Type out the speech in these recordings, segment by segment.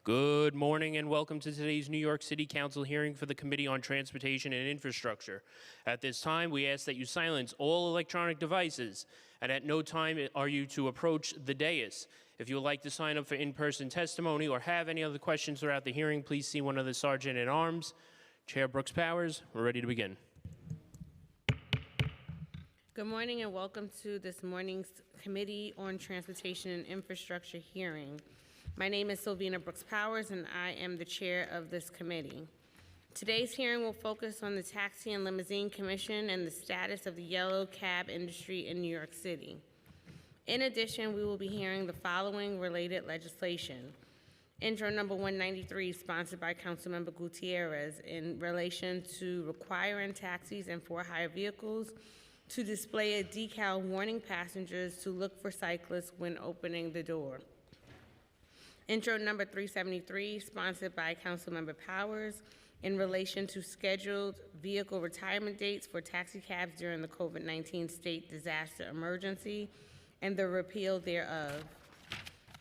Good morning and welcome to today's New York City Council hearing for the Committee on Transportation and Infrastructure. At this time, we ask that you silence all electronic devices, and at no time are you to approach the dais. If you would like to sign up for in-person testimony or have any other questions throughout the hearing, please see one of the Sergeant-at-Arms. Chair Brooks Powers, we're ready to begin. Good morning and welcome to this morning's Committee on Transportation and Infrastructure hearing. My name is Sylvina Brooks Powers and I am the chair of this committee. Today's hearing will focus on the Taxi and Limousine Commission and the status of the yellow cab industry in New York City. In addition, we will be hearing the following related legislation. Intro number 193, sponsored by Councilmember Gutierrez, in relation to requiring taxis and for-hire vehicles to display a decal warning passengers to look for cyclists when opening the door. Intro number 373, sponsored by Councilmember Powers, in relation to scheduled vehicle retirement dates for taxi cabs during the COVID-19 state disaster emergency and the repeal thereof.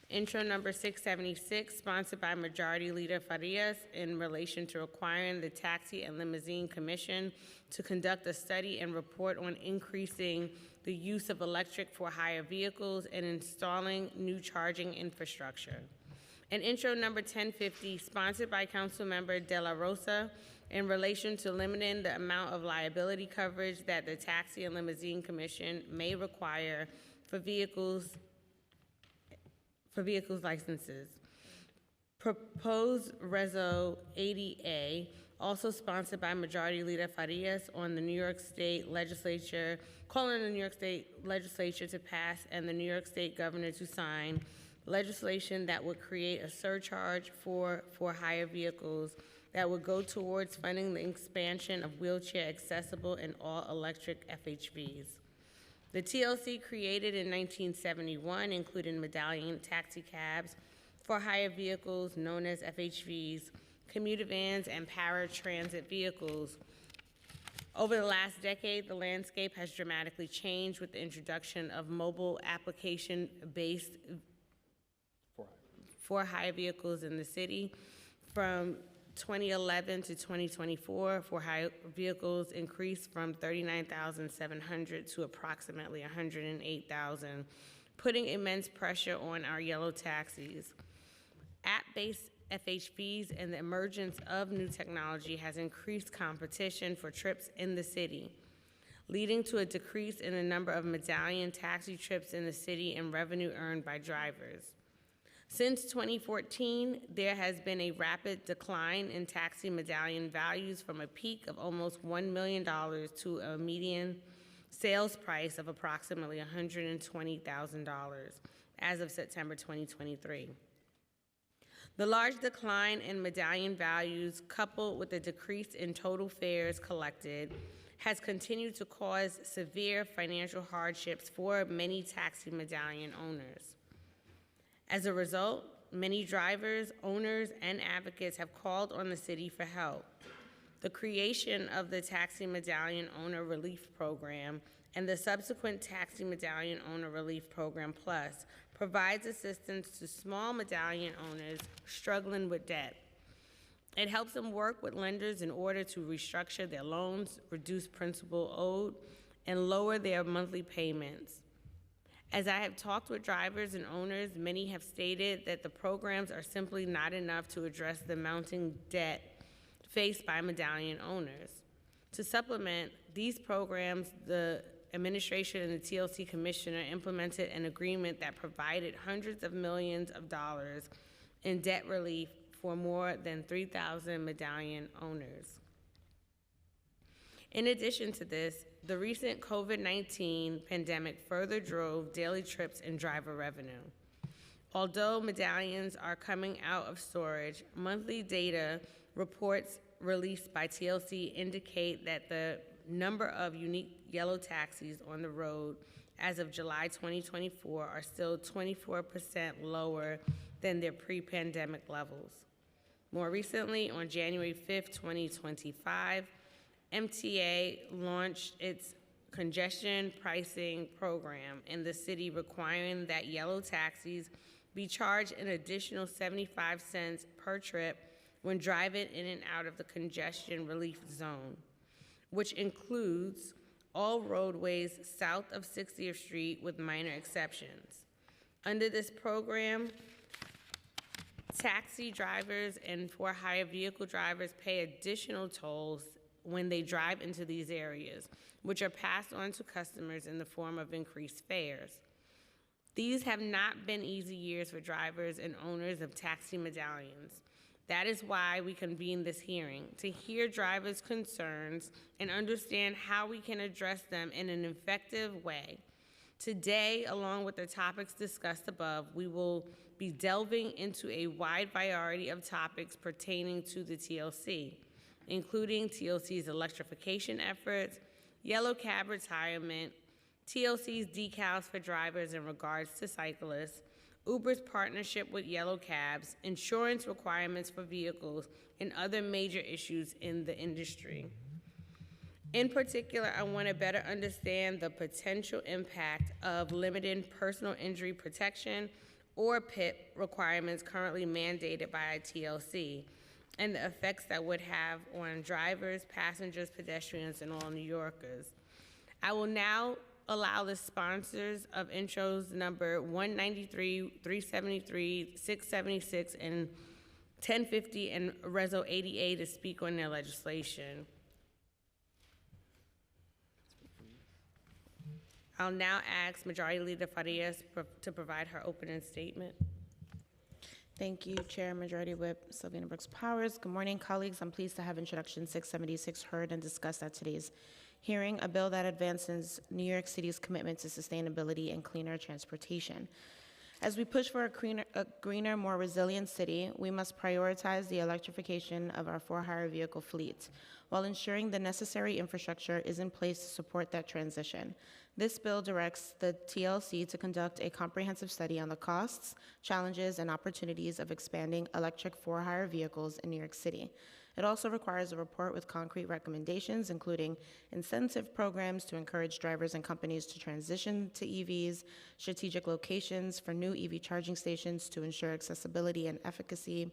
Intro number 676, sponsored by Majority Leader Farias, in relation to requiring the Taxi and Limousine Commission to conduct a study and report on increasing the use of electric for-hire vehicles and installing new charging infrastructure. And intro number 1050, sponsored by Councilmember De La Rosa, in relation to limiting the amount of liability coverage that the Taxi and Limousine Commission may require for vehicles licenses. Proposed Reso 80A, also sponsored by Majority Leader Farias, on the New York State Legislature, calling on the New York State Legislature to pass and the New York State Governor to sign legislation that would create a surcharge for hire vehicles that would go towards funding the expansion of wheelchair accessible and all electric FHVs. The TLC, created in 1971, included medallion taxi cabs, for-hire vehicles known as FHVs, commuter vans, and paratransit vehicles. Over the last decade, the landscape has dramatically changed with the introduction of mobile application-based for-hire vehicles in the city. From 2011 to 2024, for-hire vehicles increased from 39,700 to approximately 108,000, putting immense pressure on our yellow taxis. App-based FHVs and the emergence of new technology has increased competition for trips in the city, leading to a decrease in the number of medallion taxi trips in the city and revenue earned by drivers. Since 2014, there has been a rapid decline in taxi medallion values from a peak of almost $1 million to a median sales price of approximately $120,000 as of September 2023. The large decline in medallion values, coupled with the decrease in total fares collected, has continued to cause severe financial hardships for many taxi medallion owners. As a result, many drivers, owners, and advocates have called on the city for help. The creation of the Taxi Medallion Owner Relief Program and the subsequent Taxi Medallion Owner Relief Program Plus provides assistance to small medallion owners struggling with debt. It helps them work with lenders in order to restructure their loans, reduce principal owed, and lower their monthly payments. As I have talked with drivers and owners, many have stated that the programs are simply not enough to address the mounting debt faced by medallion owners. To supplement these programs, the administration and the TLC commissioner implemented an agreement that provided hundreds of millions of dollars in debt relief for more than 3,000 medallion owners. In addition to this, the recent COVID-19 pandemic further drove daily trips and driver revenue. Although medallions are coming out of storage, monthly data reports released by TLC indicate that the number of unique yellow taxis on the road as of July 2024 are still 24% lower than their pre-pandemic levels. More recently, on January 5th, 2025, MTA launched its congestion pricing program in the city, requiring that yellow taxis be charged an additional 75 cents per trip when driving in and out of the congestion relief zone, which includes all roadways south of 60th Street with minor exceptions. Under this program, taxi drivers and for-hire vehicle drivers pay additional tolls when they drive into these areas, which are passed on to customers in the form of increased fares. These have not been easy years for drivers and owners of taxi medallions. That is why we convened this hearing, to hear drivers' concerns and understand how we can address them in an effective way. Today, along with the topics discussed above, we will be delving into a wide variety of topics pertaining to the TLC, including TLC's electrification efforts, yellow cab retirement, TLC's decals for drivers in regards to cyclists, Uber's partnership with yellow cabs, insurance requirements for vehicles, and other major issues in the industry. In particular, I want to better understand the potential impact of limited personal injury protection or PIP requirements currently mandated by TLC, and the effects that would have on drivers, passengers, pedestrians, and all New Yorkers. I will now allow the sponsors of intros number 193, 373, 676, and 1050 and Reso 88 to speak on their legislation. I'll now ask Majority Leader Farias to provide her opening statement. Thank you, Chair Majority Whip Sylvana Brooks Powers. Good morning, colleagues. I'm pleased to have Introduction 676 heard and discussed at today's hearing, a bill that advances New York City's commitment to sustainability and cleaner transportation. As we push for a greener, more resilient city, we must prioritize the electrification of our for-hire vehicle fleet, while ensuring the necessary infrastructure is in place to support that transition. This bill directs the TLC to conduct a comprehensive study on the costs, challenges, and opportunities of expanding electric for-hire vehicles in New York City. It also requires a report with concrete recommendations, including incentive programs to encourage drivers and companies to transition to EVs, strategic locations for new EV charging stations to ensure accessibility and efficacy,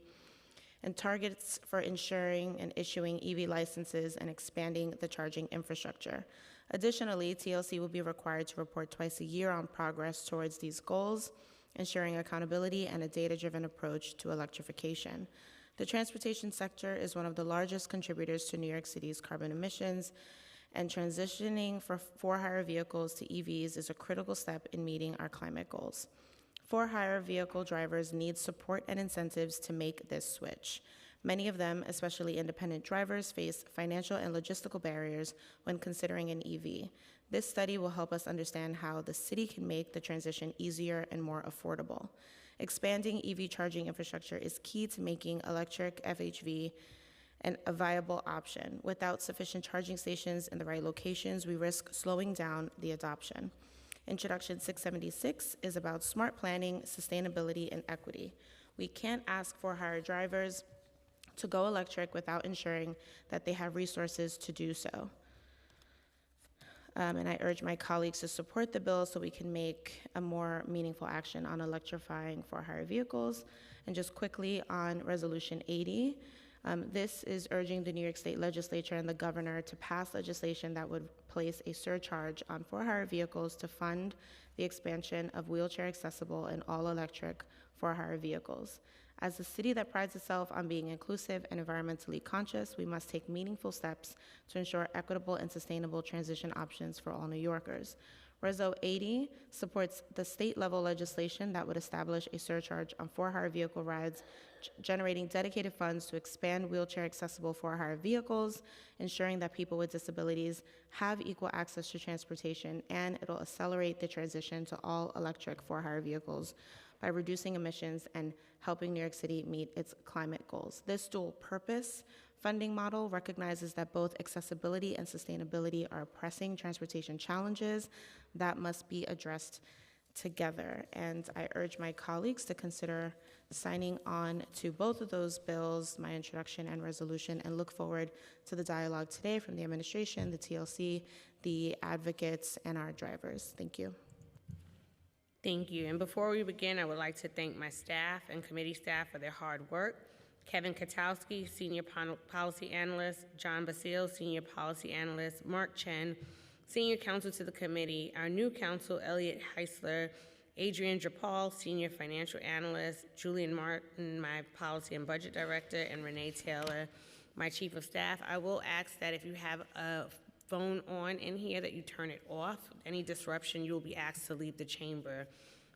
and targets for ensuring and issuing EV licenses and expanding the charging infrastructure. Additionally, TLC will be required to report twice a year on progress towards these goals, ensuring accountability and a data-driven approach to electrification. The transportation sector is one of the largest contributors to New York City's carbon emissions, and transitioning for-hire vehicles to EVs is a critical step in meeting our climate goals. For-hire vehicle drivers need support and incentives to make this switch. Many of them, especially independent drivers, face financial and logistical barriers when considering an EV. This study will help us understand how the city can make the transition easier and more affordable. Expanding EV charging infrastructure is key to making electric FHV a viable option. Without sufficient charging stations in the right locations, we risk slowing down the adoption. Introduction 676 is about smart planning, sustainability, and equity. We can't ask for-hire drivers to go electric without ensuring that they have resources to do so. And I urge my colleagues to support the bill so we can make a more meaningful action on electrifying for-hire vehicles. And just quickly on Resolution 80, this is urging the New York State Legislature and the governor to pass legislation that would place a surcharge on for-hire vehicles to fund the expansion of wheelchair-accessible and all-electric for-hire vehicles. As a city that prides itself on being inclusive and environmentally conscious, we must take meaningful steps to ensure equitable and sustainable transition options for all New Yorkers. Reso 80 supports the state-level legislation that would establish a surcharge on for-hire vehicle rides, generating dedicated funds to expand wheelchair-accessible for-hire vehicles, ensuring that people with disabilities have equal access to transportation, and it'll accelerate the transition to all-electric for-hire vehicles by reducing emissions and helping New York City meet its climate goals. This dual-purpose funding model recognizes that both accessibility and sustainability are pressing transportation challenges that must be addressed together. And I urge my colleagues to consider signing on to both of those bills, my introduction and resolution, and look forward to the dialogue today from the administration, the TLC, the advocates, and our drivers. Thank you. Thank you. And before we begin, I would like to thank my staff and committee staff for their hard work. Kevin Katowski, Senior Policy Analyst, John Basile, Senior Policy Analyst, Mark Chen, Senior Counsel to the committee, our new counsel, Elliot Heisler, Adrian Drapal, Senior Financial Analyst, Julian Martin, my Policy and Budget Director, and Renee Taylor, my Chief of Staff. I will ask that if you have a phone on in here that you turn it off. Any disruption, you will be asked to leave the chamber.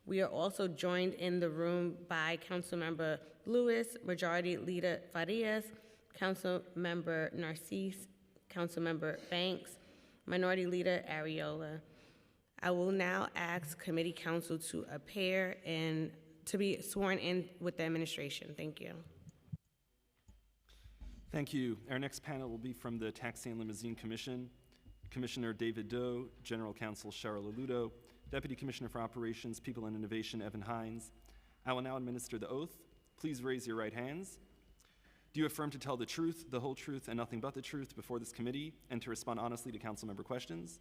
We are also joined in the room by Councilmember Lewis, Majority Leader Farias, Councilmember Narcisse, Councilmember Banks, Minority Leader Ariola. I will now ask committee counsel to appear and to be sworn in with the administration. Thank you. Thank you. Our next panel will be from the Taxi and Limousine Commission. Commissioner David Doe, General Counsel Cheryl Aludo, Deputy Commissioner for Operations, People and Innovation Evan Hines. I will now administer the oath. Please raise your right hands. Do you affirm to tell the truth, the whole truth, and nothing but the truth before this committee, and to respond honestly to council member questions?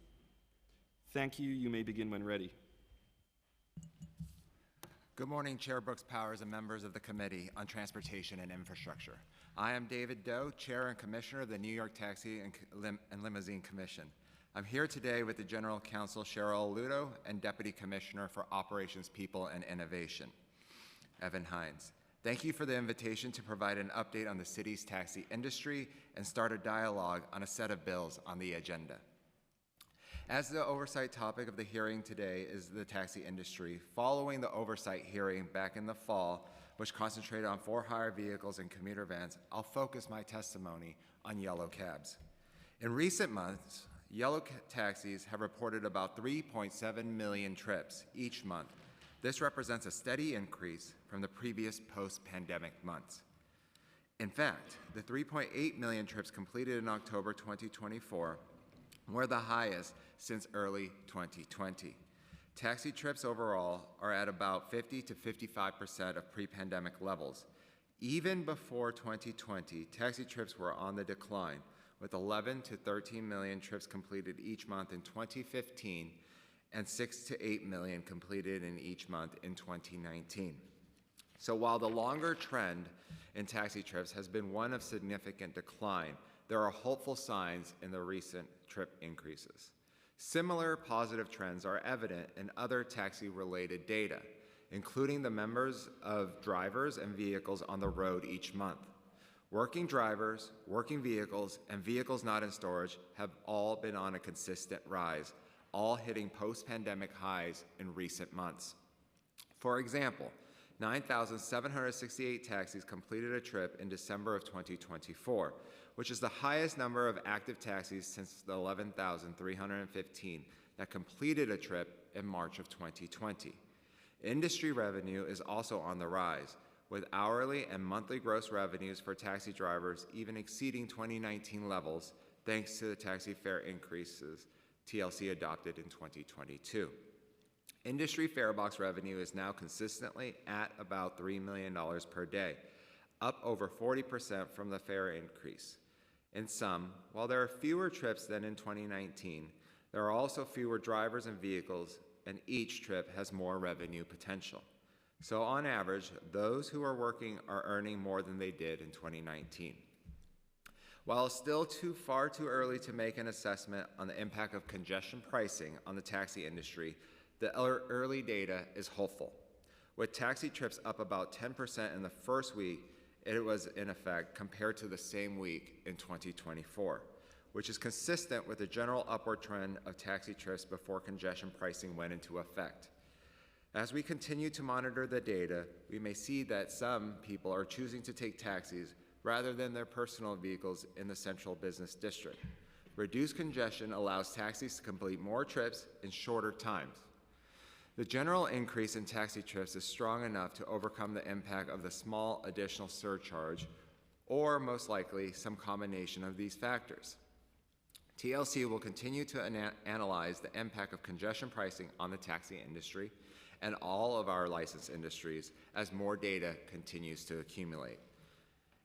Thank you. You may begin when ready. Good morning, Chair Brooks Powers and members of the Committee on Transportation and Infrastructure. I am David Doe, Chair and Commissioner of the New York Taxi and Limousine Commission. I'm here today with the General Counsel Cheryl Aludo and Deputy Commissioner for Operations, People and Innovation, Evan Hines. Thank you for the invitation to provide an update on the city's taxi industry and start a dialogue on a set of bills on the agenda. As the oversight topic of the hearing today is the taxi industry, following the oversight hearing back in the fall, which concentrated on for-hire vehicles and commuter vans, I'll focus my testimony on yellow cabs. In recent months, yellow taxis have reported about 3.7 million trips each month. This represents a steady increase from the previous post-pandemic months. In fact, the 3.8 million trips completed in October 2024 were the highest since early 2020. Taxi trips overall are at about 50 to 55% of pre-pandemic levels. Even before 2020, taxi trips were on the decline, with 11 to 13 million trips completed each month in 2015 and 6 to 8 million completed in each month in 2019. So while the longer trend in taxi trips has been one of significant decline, there are hopeful signs in the recent trip increases. Similar positive trends are evident in other taxi-related data, including the numbers of drivers and vehicles on the road each month. Working drivers, working vehicles, and vehicles not in storage have all been on a consistent rise, all hitting post-pandemic highs in recent months. For example, 9,768 taxis completed a trip in December of 2024, which is the highest number of active taxis since the 11,315 that completed a trip in March of 2020. Industry revenue is also on the rise, with hourly and monthly gross revenues for taxi drivers even exceeding 2019 levels thanks to the taxi fare increases TLC adopted in 2022. Industry fare box revenue is now consistently at about $3 million per day, up over 40% from the fare increase. In sum, while there are fewer trips than in 2019, there are also fewer drivers and vehicles, and each trip has more revenue potential. So on average, those who are working are earning more than they did in 2019. While it's still far too early to make an assessment on the impact of congestion pricing on the taxi industry, the early data is hopeful. With taxi trips up about 10% in the first week, it was in effect compared to the same week in 2024, which is consistent with the general upward trend of taxi trips before congestion pricing went into effect. As we continue to monitor the data, we may see that some people are choosing to take taxis rather than their personal vehicles in the central business district. Reduced congestion allows taxis to complete more trips in shorter times. The general increase in taxi trips is strong enough to overcome the impact of the small additional surcharge, or most likely some combination of these factors. TLC will continue to analyze the impact of congestion pricing on the taxi industry and all of our licensed industries as more data continues to accumulate.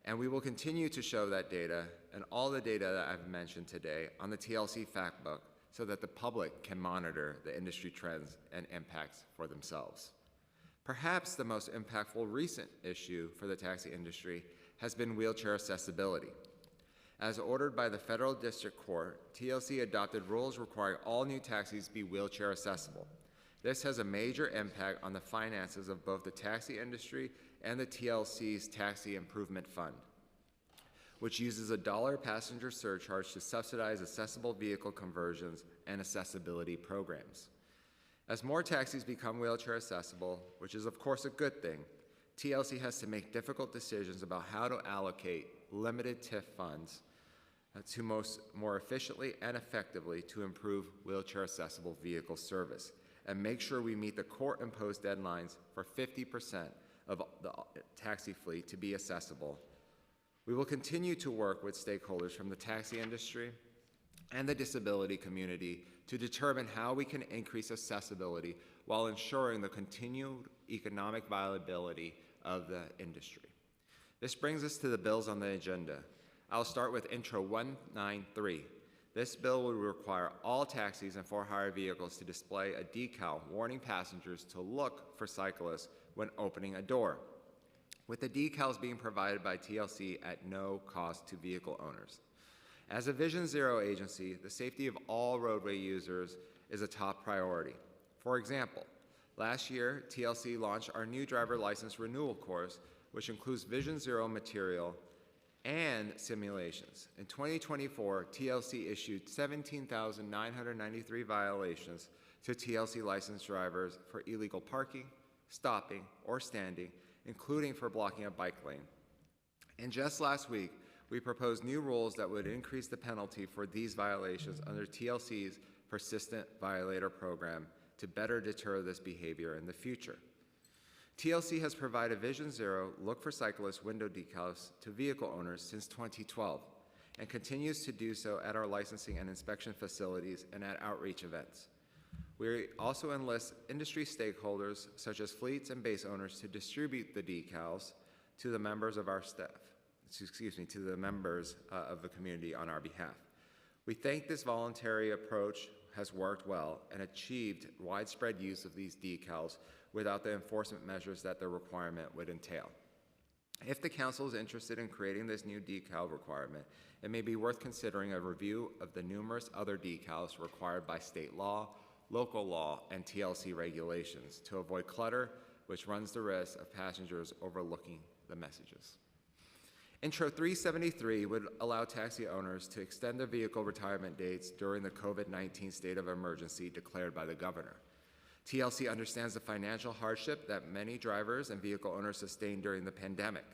And we will continue to show that data and all the data that I've mentioned today on the TLC Fact Book so that the public can monitor the industry trends and impacts for themselves. Perhaps the most impactful recent issue for the taxi industry has been wheelchair accessibility. As ordered by the Federal District Court, TLC adopted rules requiring all new taxis be wheelchair accessible. This has a major impact on the finances of both the taxi industry and the TLC's Taxi Improvement Fund, which uses a $1 passenger surcharge to subsidize accessible vehicle conversions and accessibility programs. As more taxis become wheelchair accessible, which is of course a good thing, TLC has to make difficult decisions about how to allocate limited TIF funds to more efficiently and effectively to improve wheelchair accessible vehicle service and make sure we meet the court-imposed deadlines for 50% of the taxi fleet to be accessible. We will continue to work with stakeholders from the taxi industry and the disability community to determine how we can increase accessibility while ensuring the continued economic viability of the industry. This brings us to the bills on the agenda. I'll start with Intro 193. This bill would require all taxis and for-hire vehicles to display a decal warning passengers to look for cyclists when opening a door, with the decals being provided by TLC at no cost to vehicle owners. As a Vision Zero agency, the safety of all roadway users is a top priority. For example, last year, TLC launched our new driver license renewal course, which includes Vision Zero material and simulations. In 2024, TLC issued 17,993 violations to TLC licensed drivers for illegal parking, stopping, or standing, including for blocking a bike lane. And just last week, we proposed new rules that would increase the penalty for these violations under TLC's Persistent Violator Program to better deter this behavior in the future. TLC has provided Vision Zero Look for Cyclists window decals to vehicle owners since 2012 and continues to do so at our licensing and inspection facilities and at outreach events. We also enlist industry stakeholders such as fleets and base owners to distribute the decals to the members of our staff, to the members of the community on our behalf. We think this voluntary approach has worked well and achieved widespread use of these decals without the enforcement measures that the requirement would entail. If the council is interested in creating this new decal requirement, it may be worth considering a review of the numerous other decals required by state law, local law, and TLC regulations to avoid clutter, which runs the risk of passengers overlooking the messages. Intro 373 would allow taxi owners to extend their vehicle retirement dates during the COVID-19 state of emergency declared by the governor. TLC understands the financial hardship that many drivers and vehicle owners sustained during the pandemic.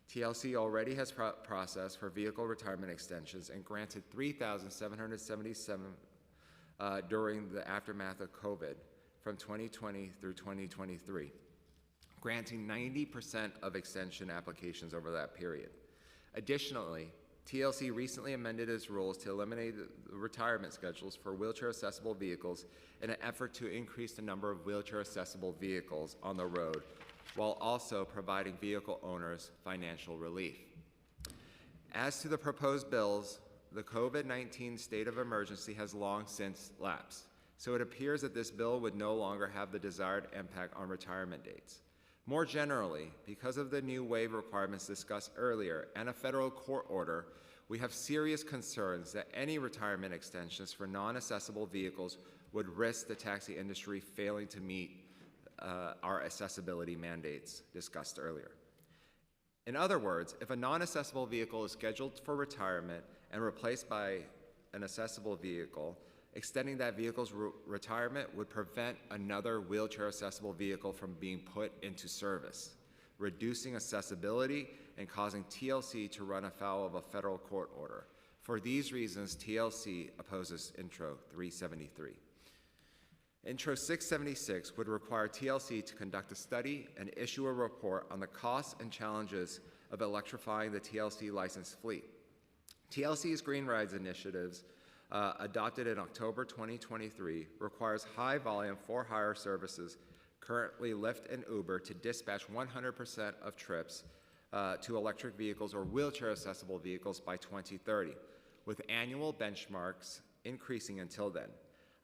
TLC already has processed for vehicle retirement extensions and granted 3,777 during the aftermath of COVID from 2020 through 2023, granting 90% of extension applications over that period. Additionally, TLC recently amended its rules to eliminate the retirement schedules for wheelchair-accessible vehicles in an effort to increase the number of wheelchair-accessible vehicles on the road, while also providing vehicle owners financial relief. As to the proposed bills, the COVID-19 state of emergency has long since lapsed, so it appears that this bill would no longer have the desired impact on retirement dates. More generally, because of the new waiver requirements discussed earlier and a federal court order, we have serious concerns that any retirement extensions for non-accessible vehicles would risk the taxi industry failing to meet our accessibility mandates discussed earlier. In other words, if a non-accessible vehicle is scheduled for retirement and replaced by an accessible vehicle, extending that vehicle's retirement would prevent another wheelchair-accessible vehicle from being put into service, reducing accessibility and causing TLC to run afoul of a federal court order. For these reasons, TLC opposes Intro 373. Intro 676 would require TLC to conduct a study and issue a report on the costs and challenges of electrifying the TLC licensed fleet. TLC's Green Rides initiatives adopted in October 2023 requires high-volume for-hire services, currently Lyft and Uber, to dispatch 100% of trips to electric vehicles or wheelchair-accessible vehicles by 2030, with annual benchmarks increasing until then.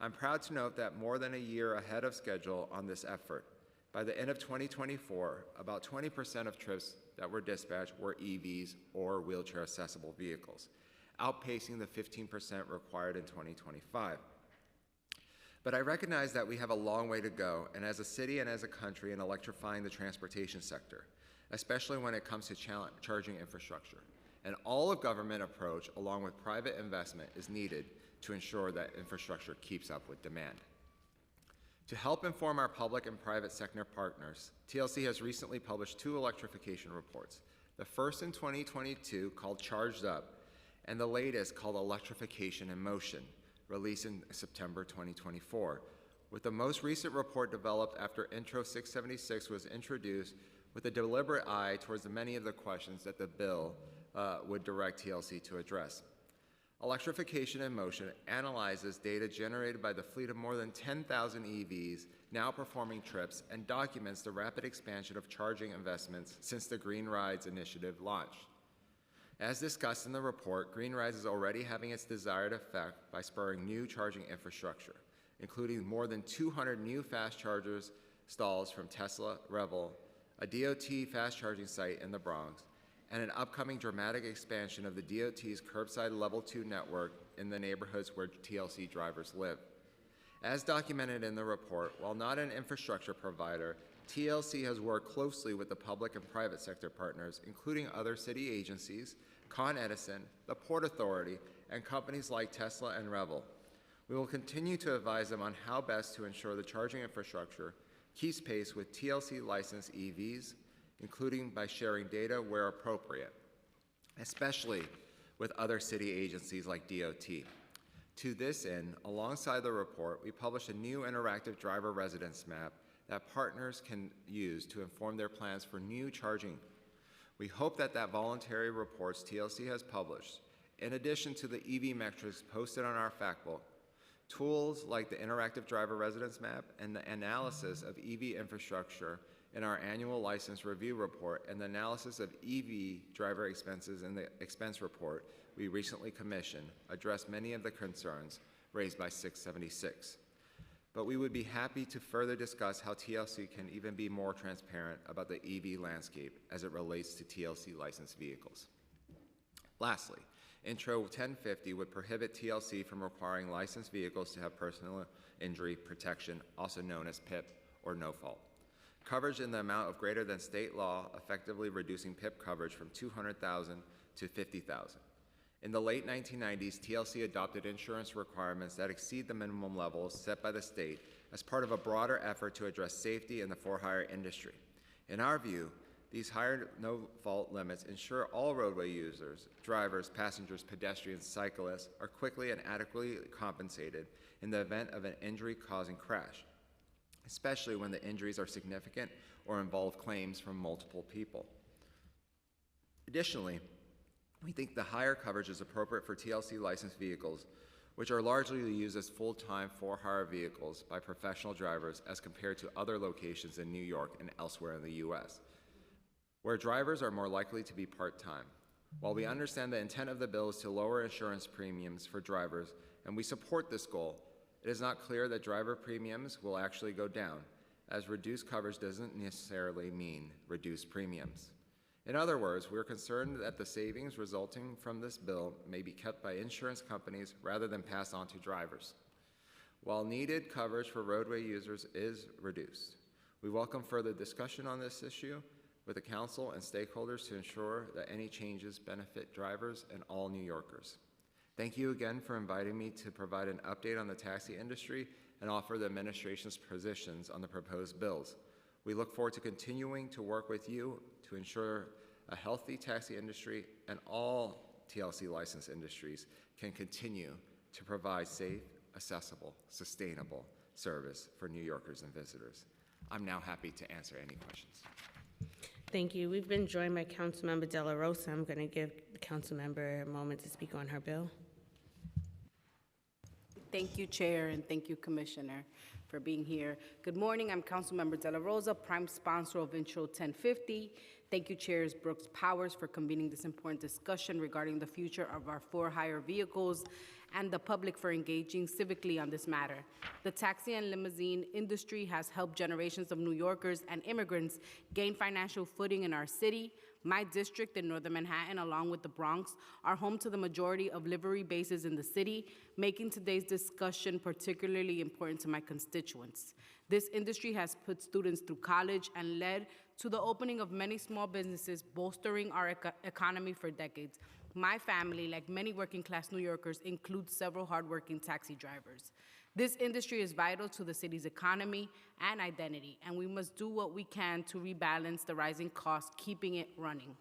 I'm proud to note that more than a year ahead of schedule on this effort, by the end of 2024, about 20% of trips that were dispatched were EVs or wheelchair-accessible vehicles, outpacing the 15% required in 2025. But I recognize that we have a long way to go, and as a city and as a country, in electrifying the transportation sector, especially when it comes to charging infrastructure. An all-of-government approach, along with private investment, is needed to ensure that infrastructure keeps up with demand. To help inform our public and private sector partners, TLC has recently published 2 electrification reports. The first in 2022, called Charged Up, and the latest, called Electrification in Motion, released in September 2024, with the most recent report developed after Intro 676 was introduced with a deliberate eye towards many of the questions that the bill would direct TLC to address. Electrification in Motion analyzes data generated by the fleet of more than 10,000 EVs now performing trips and documents the rapid expansion of charging investments since the Green Rides initiative launched. As discussed in the report, Green Rides is already having its desired effect by spurring new charging infrastructure, including more than 200 new fast chargers stalls from Tesla, Revel, a DOT fast charging site in the Bronx, and an upcoming dramatic expansion of the DOT's curbside Level 2 network in the neighborhoods where TLC drivers live. As documented in the report, while not an infrastructure provider, TLC has worked closely with the public and private sector partners, including other city agencies, Con Edison, the Port Authority, and companies like Tesla and Revel. We will continue to advise them on how best to ensure the charging infrastructure keeps pace with TLC licensed EVs, including by sharing data where appropriate, especially with other city agencies like DOT. To this end, alongside the report, we published a new interactive driver residence map that partners can use to inform their plans for new charging. We hope that voluntary reports TLC has published, in addition to the EV metrics posted on our fact book, tools like the interactive driver residence map and the analysis of EV infrastructure in our annual license review report and the analysis of EV driver expenses in the expense report we recently commissioned address many of the concerns raised by 676. But we would be happy to further discuss how TLC can even be more transparent about the EV landscape as it relates to TLC licensed vehicles. Lastly, Intro 1050 would prohibit TLC from requiring licensed vehicles to have personal injury protection, also known as PIP, or no fault. Coverage in the amount of greater than state law, effectively reducing PIP coverage from $200,000 to $50,000. In the late 1990s, TLC adopted insurance requirements that exceed the minimum levels set by the state as part of a broader effort to address safety in the for-hire industry. In our view, these higher no-fault limits ensure all roadway users, drivers, passengers, pedestrians, cyclists are quickly and adequately compensated in the event of an injury-causing crash, especially when the injuries are significant or involve claims from multiple people. Additionally, we think the higher coverage is appropriate for TLC licensed vehicles, which are largely used as full-time for-hire vehicles by professional drivers as compared to other locations in New York and elsewhere in the U.S., where drivers are more likely to be part-time. While we understand the intent of the bill is to lower insurance premiums for drivers, and we support this goal, it is not clear that driver premiums will actually go down, as reduced coverage doesn't necessarily mean reduced premiums. In other words, we are concerned that the savings resulting from this bill may be kept by insurance companies rather than passed on to drivers. While needed coverage for roadway users is reduced, we welcome further discussion on this issue with the council and stakeholders to ensure that any changes benefit drivers and all New Yorkers. Thank you again for inviting me to provide an update on the taxi industry and offer the administration's positions on the proposed bills. We look forward to continuing to work with you to ensure a healthy taxi industry and all TLC licensed industries can continue to provide safe, accessible, sustainable service for New Yorkers and visitors. I'm now happy to answer any questions. Thank you. We've been joined by Councilmember De La Rosa. I'm going to give the council member a moment to speak on her bill. Thank you, Chair, and thank you, Commissioner, for being here. Good morning. I'm Councilmember De La Rosa, prime sponsor of Intro 1050. Thank you, Chairs Brooks Powers, for convening this important discussion regarding the future of our for-hire vehicles and the public for engaging civically on this matter. The taxi and limousine industry has helped generations of New Yorkers and immigrants gain financial footing in our city. My district in Northern Manhattan, along with the Bronx, are home to the majority of livery bases in the city, making today's discussion particularly important to my constituents. This industry has put students through college and led to the opening of many small businesses, bolstering our economy for decades. My family, like many working-class New Yorkers, includes several hardworking taxi drivers. This industry is vital to the city's economy and identity, and we must do what we can to rebalance the rising costs, keeping it running.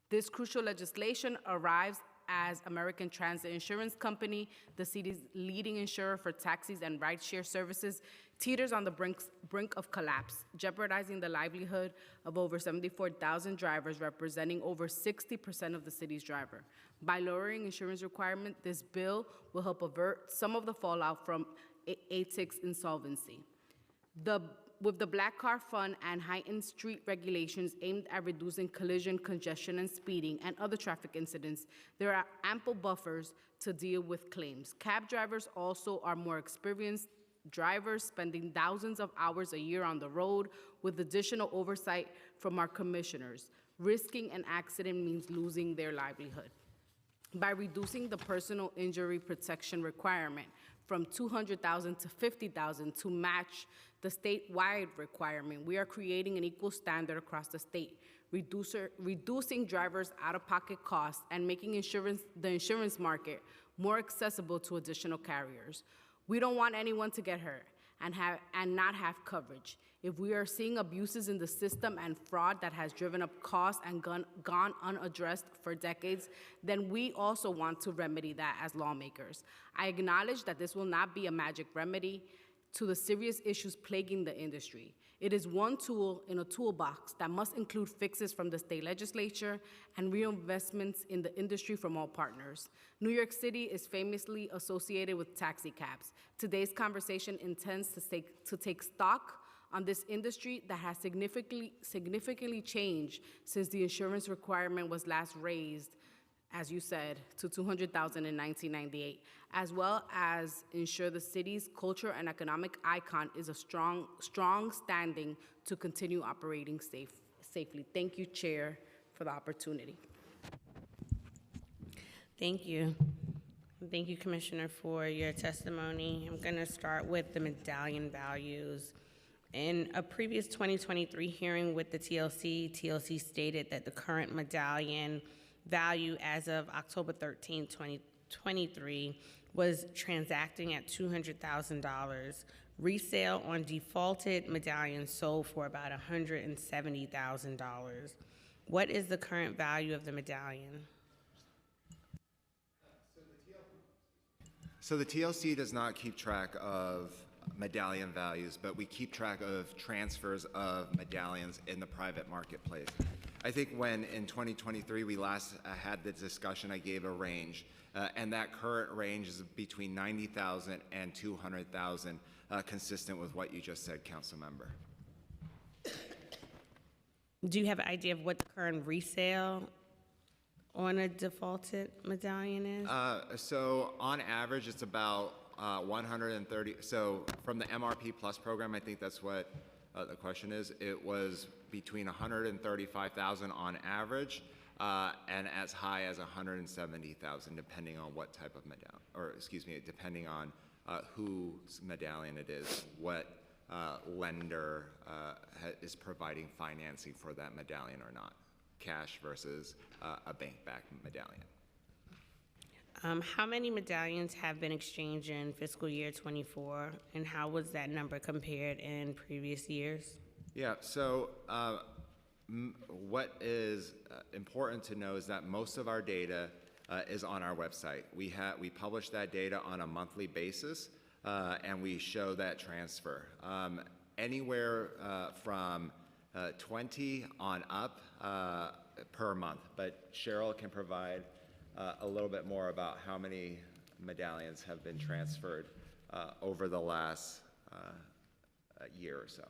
This crucial legislation arrives as American Transit Insurance Company, the city's leading insurer for taxis and rideshare services, teeters on the brink of collapse, jeopardizing the livelihood of over 74,000 drivers, representing over 60% of the city's drivers. By lowering insurance requirements, this bill will help avert some of the fallout from ATIC's insolvency. With the Black Car Fund and heightened street regulations aimed at reducing collision, congestion, and speeding, and other traffic incidents, there are ample buffers to deal with claims. Cab drivers also are more experienced drivers, spending thousands of hours a year on the road with additional oversight from our commissioners. Risking an accident means losing their livelihood. By reducing the personal injury protection requirement from $200,000 to $50,000 to match the statewide requirement, we are creating an equal standard across the state, reducing drivers' out-of-pocket costs and making the insurance market more accessible to additional carriers. We don't want anyone to get hurt and not have coverage. If we are seeing abuses in the system and fraud that has driven up costs and gone unaddressed for decades, then we also want to remedy that as lawmakers. I acknowledge that this will not be a magic remedy to the serious issues plaguing the industry. It is one tool in a toolbox that must include fixes from the state legislature and reinvestments in the industry from all partners. New York City is famously associated with taxi cabs. Today's conversation intends to take stock on this industry that has significantly changed since the insurance requirement was last raised, as you said, to $200,000 in 1998, as well as ensure the city's culture and economic icon is a strong standing to continue operating safely. Thank you, Chair, for the opportunity. Thank you. Thank you, Commissioner, for your testimony. I'm going to start with the medallion values. In a previous 2023 hearing with the TLC stated that the current medallion value as of October 13, 2023 was transacting at $200,000. Resale on defaulted medallions sold for about $170,000. What is the current value of the medallion? So the TLC does not keep track of medallion values, but we keep track of transfers of medallions in the private marketplace. I think when in 2023 we last had the discussion, I gave a range, and that current range is between $90,000 and $200,000, consistent with what you just said, Council Member. Do you have an idea of what the current resale on a defaulted medallion is? So on average, it's about 130. So from the MRP Plus program, I think that's what the question is. It was between 135,000 on average, and as high as 170,000, depending on what type of medallion, or excuse me, depending on whose medallion it is, what lender is providing financing for that medallion or not, cash versus a bank-backed medallion. How many medallions have been exchanged in fiscal year 24, and how was that number compared in previous years? Yeah, so what is important to know is that most of our data is on our website. We publish that data on a monthly basis, and we show that transfer. Anywhere from 20 on up per month, but Cheryl can provide a little bit more about how many medallions have been transferred over the last year or so.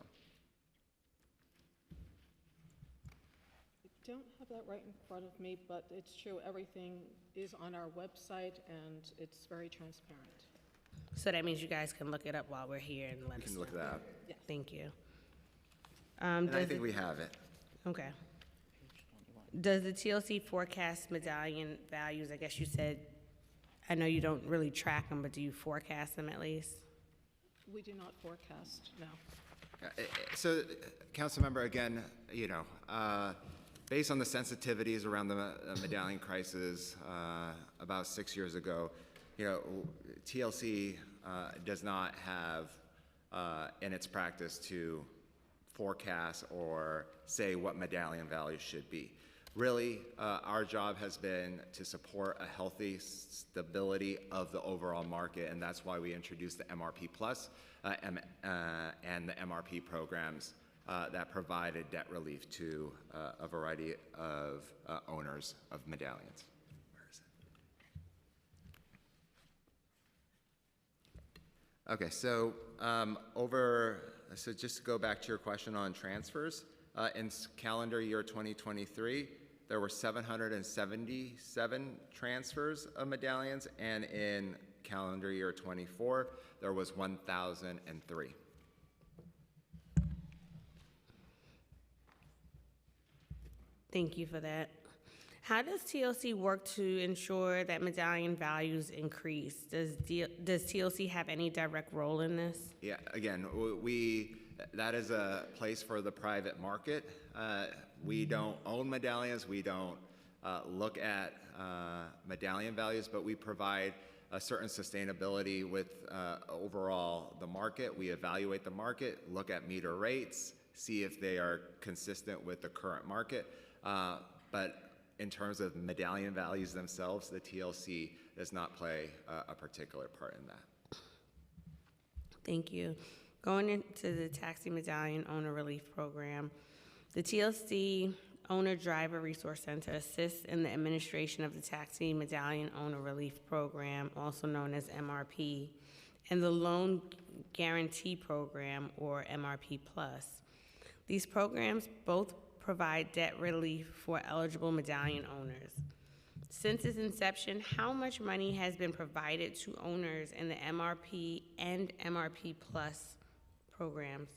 don't have that right in front of me, but it's true, everything is on our website and it's very transparent. So that means you guys can look it up while we're here and let You us can know. look that up. Thank you. And I Does think it- we have it. Okay. Does the TLC forecast medallion values? I guess you said, I know you don't really track them, but do you forecast them at least? We do not forecast, no. So, Councilmember, again, based on the sensitivities around the medallion crisis about 6 years ago, TLC does not have in its practice to forecast or say what medallion values should be. Really, our job has been to support a healthy stability of the overall market, and that's why we introduced the MRP Plus and the MRP programs that provided debt relief to a variety of owners of medallions. Where is it? Okay, so so just to go back to your question on transfers, in calendar year 2023, there were 777 transfers of medallions, and in calendar year 24, there was 1,003. Thank you for that. How does TLC work to ensure that medallion values increase? Does TLC have any direct role in this? Yeah, again, that is a place for the private market. We don't own medallions. We don't look at medallion values, but we provide a certain sustainability with overall the market. We evaluate the market, look at meter rates, see if they are consistent with the current market. But in terms of medallion values themselves, the TLC does not play a particular part in that. Thank you. Going into the Taxi Medallion Owner Relief Program, the TLC Owner Driver Resource Center assists in the administration of the Taxi Medallion Owner Relief Program, also known as MRP, and the Loan Guarantee Program, or MRP Plus. These programs both provide debt relief for eligible medallion owners. Since its inception, how much money has been provided to owners in the MRP and MRP Plus programs?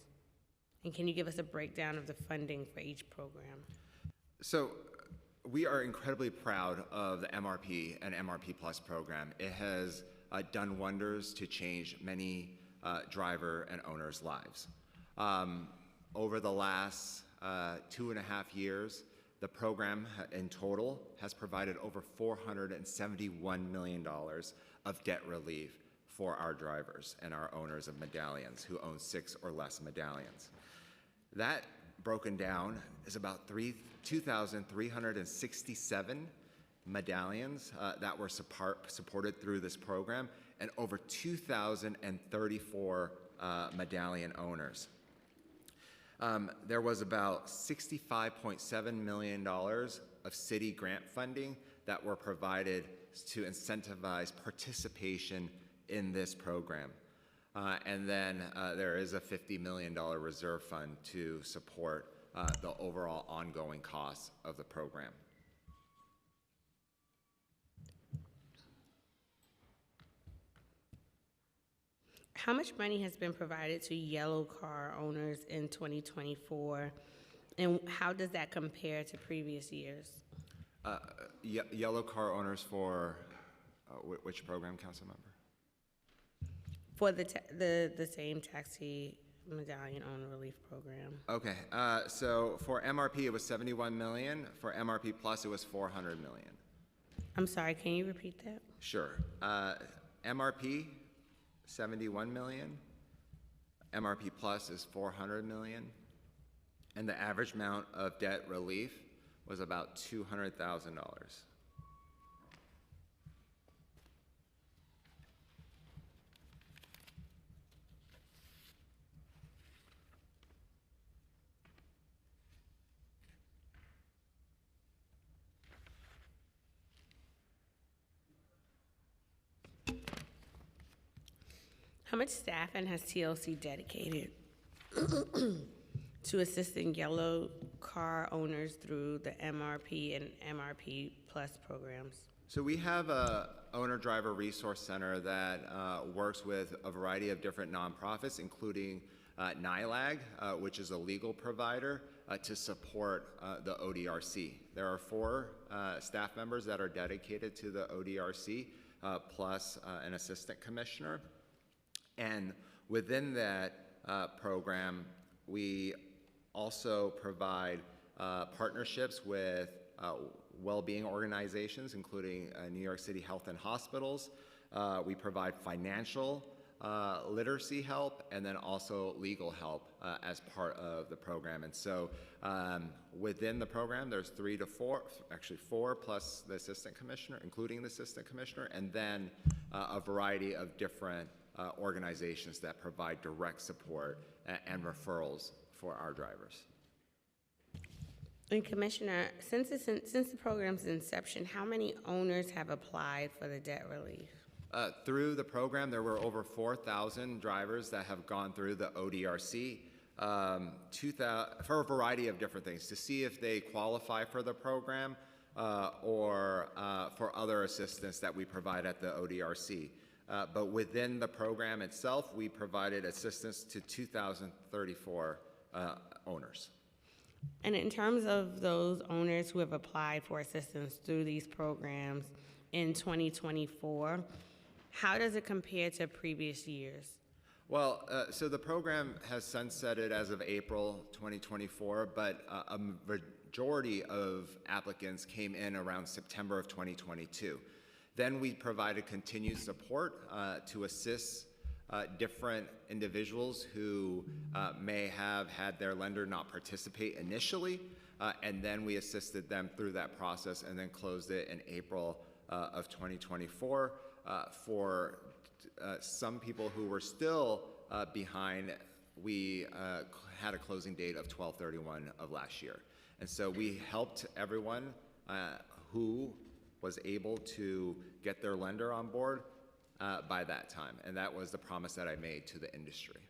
And can you give us a breakdown of the funding for each program? So we are incredibly proud of the MRP and MRP Plus program. It has done wonders to change many driver and owners' lives. Over the last 2.5 years, the program in total has provided over $471 million of debt relief for our drivers and our owners of medallions who own 6 or less medallions. That broken down is about 2,367 medallions that were supported through this program, and over 2,034 medallion owners. There was about $65.7 million of city grant funding that were provided to incentivize participation in this program. And then there is a $50 million reserve fund to support the overall ongoing costs of the program. How much money has been provided to yellow car owners in 2024, and how does that compare to previous years? Yellow car owners for which program, council member? For the same Taxi Medallion Owner Relief Program. Okay, so for MRP it was 71 million. For MRP Plus it was 400 million. I'm sorry, can you repeat that? Sure. MRP 71 million. MRP Plus is 400 million. And the average amount of debt relief was about $200,000. How much staffing has TLC dedicated to assisting yellow car owners through the MRP and MRP Plus programs? So we have a owner-driver resource center that works with a variety of different nonprofits, including NILAG, which is a legal provider, to support the ODRC. There are 4 staff members that are dedicated to the ODRC, plus an assistant commissioner. And within that program, we also provide partnerships with well-being organizations, including New York City Health and Hospitals. We provide financial literacy help, and then also legal help as part of the program. And so within the program, there's 3 to 4, actually 4 plus the assistant commissioner, including the assistant commissioner, and then a variety of different organizations that provide direct support and referrals for our drivers. And Commissioner, since the program's inception, how many owners have applied for the debt relief? Through the program, there were over 4,000 drivers that have gone through the ODRC for a variety of different things, to see if they qualify for the program or for other assistance that we provide at the ODRC. But within the program itself, we provided assistance to 2,034 owners. And in terms of those owners who have applied for assistance through these programs in 2024, how does it compare to previous years? Well, so the program has sunsetted as of April 2024, but a majority of applicants came in around September of 2022. Then we provided continued support to assist different individuals who may have had their lender not participate initially, and then we assisted them through that process and then closed it in April of 2024. For some people who were still behind, we had a closing date of 12/31 of last year. And so we helped everyone who was able to get their lender on board by that time. And that was the promise that I made to the industry.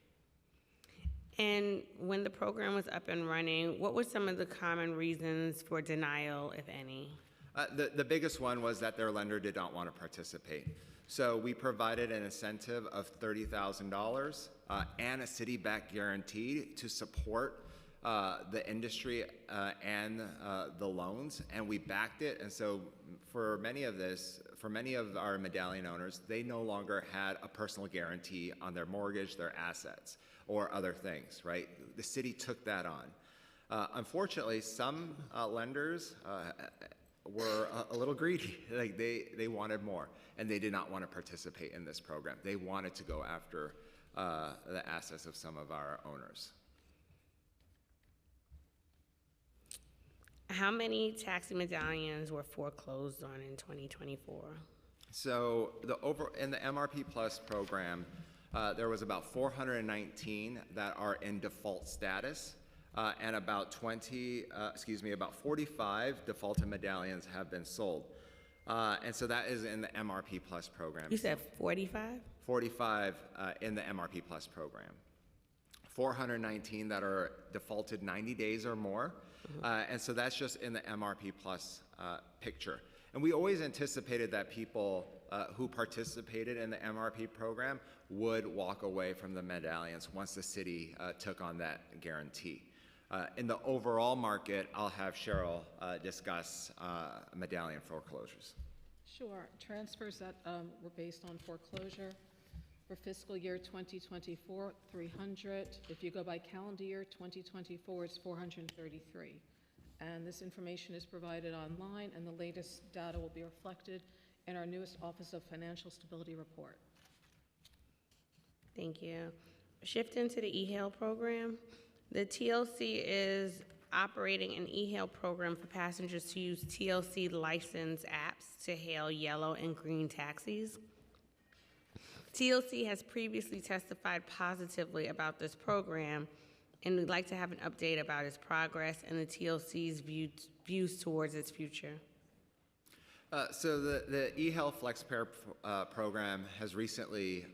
And when the program was up and running, what were some of the common reasons for denial, if any? The biggest one was that their lender did not want to participate. So we provided an incentive of $30,000 and a city-backed guarantee to support the industry and the loans, and we backed it. And so for many of our medallion owners, they no longer had a personal guarantee on their mortgage, their assets, or other things, right? The city took that on. Unfortunately, some lenders were a little greedy. Like they wanted more, and they did not want to participate in this program. They wanted to go after the assets of some of our owners. How many taxi medallions were foreclosed on in 2024? So in the MRP Plus program, there was about 419 that are in default status, and about 45 defaulted medallions have been sold. And so that is in the MRP Plus program. You said 45? 45 in the MRP Plus program. 419 that are defaulted 90 days or more. And so that's just in the MRP Plus picture. And we always anticipated that people who participated in the MRP program would walk away from the medallions once the city took on that guarantee. In the overall market, I'll have Cheryl discuss medallion foreclosures. Sure. Transfers that were based on foreclosure for fiscal year 2024, 300. If you go by calendar year 2024, it's 433. And this information is provided online, and the latest data will be reflected in our newest Office of Financial Stability report. Thank you. Shifting to the eHail program, the TLC is operating an eHail program for passengers to use TLC licensed apps to hail yellow and green taxis. TLC has previously testified positively about this program, and we'd like to have an update about its progress and the TLC's views towards its future. So the eHealth FlexPair program has recently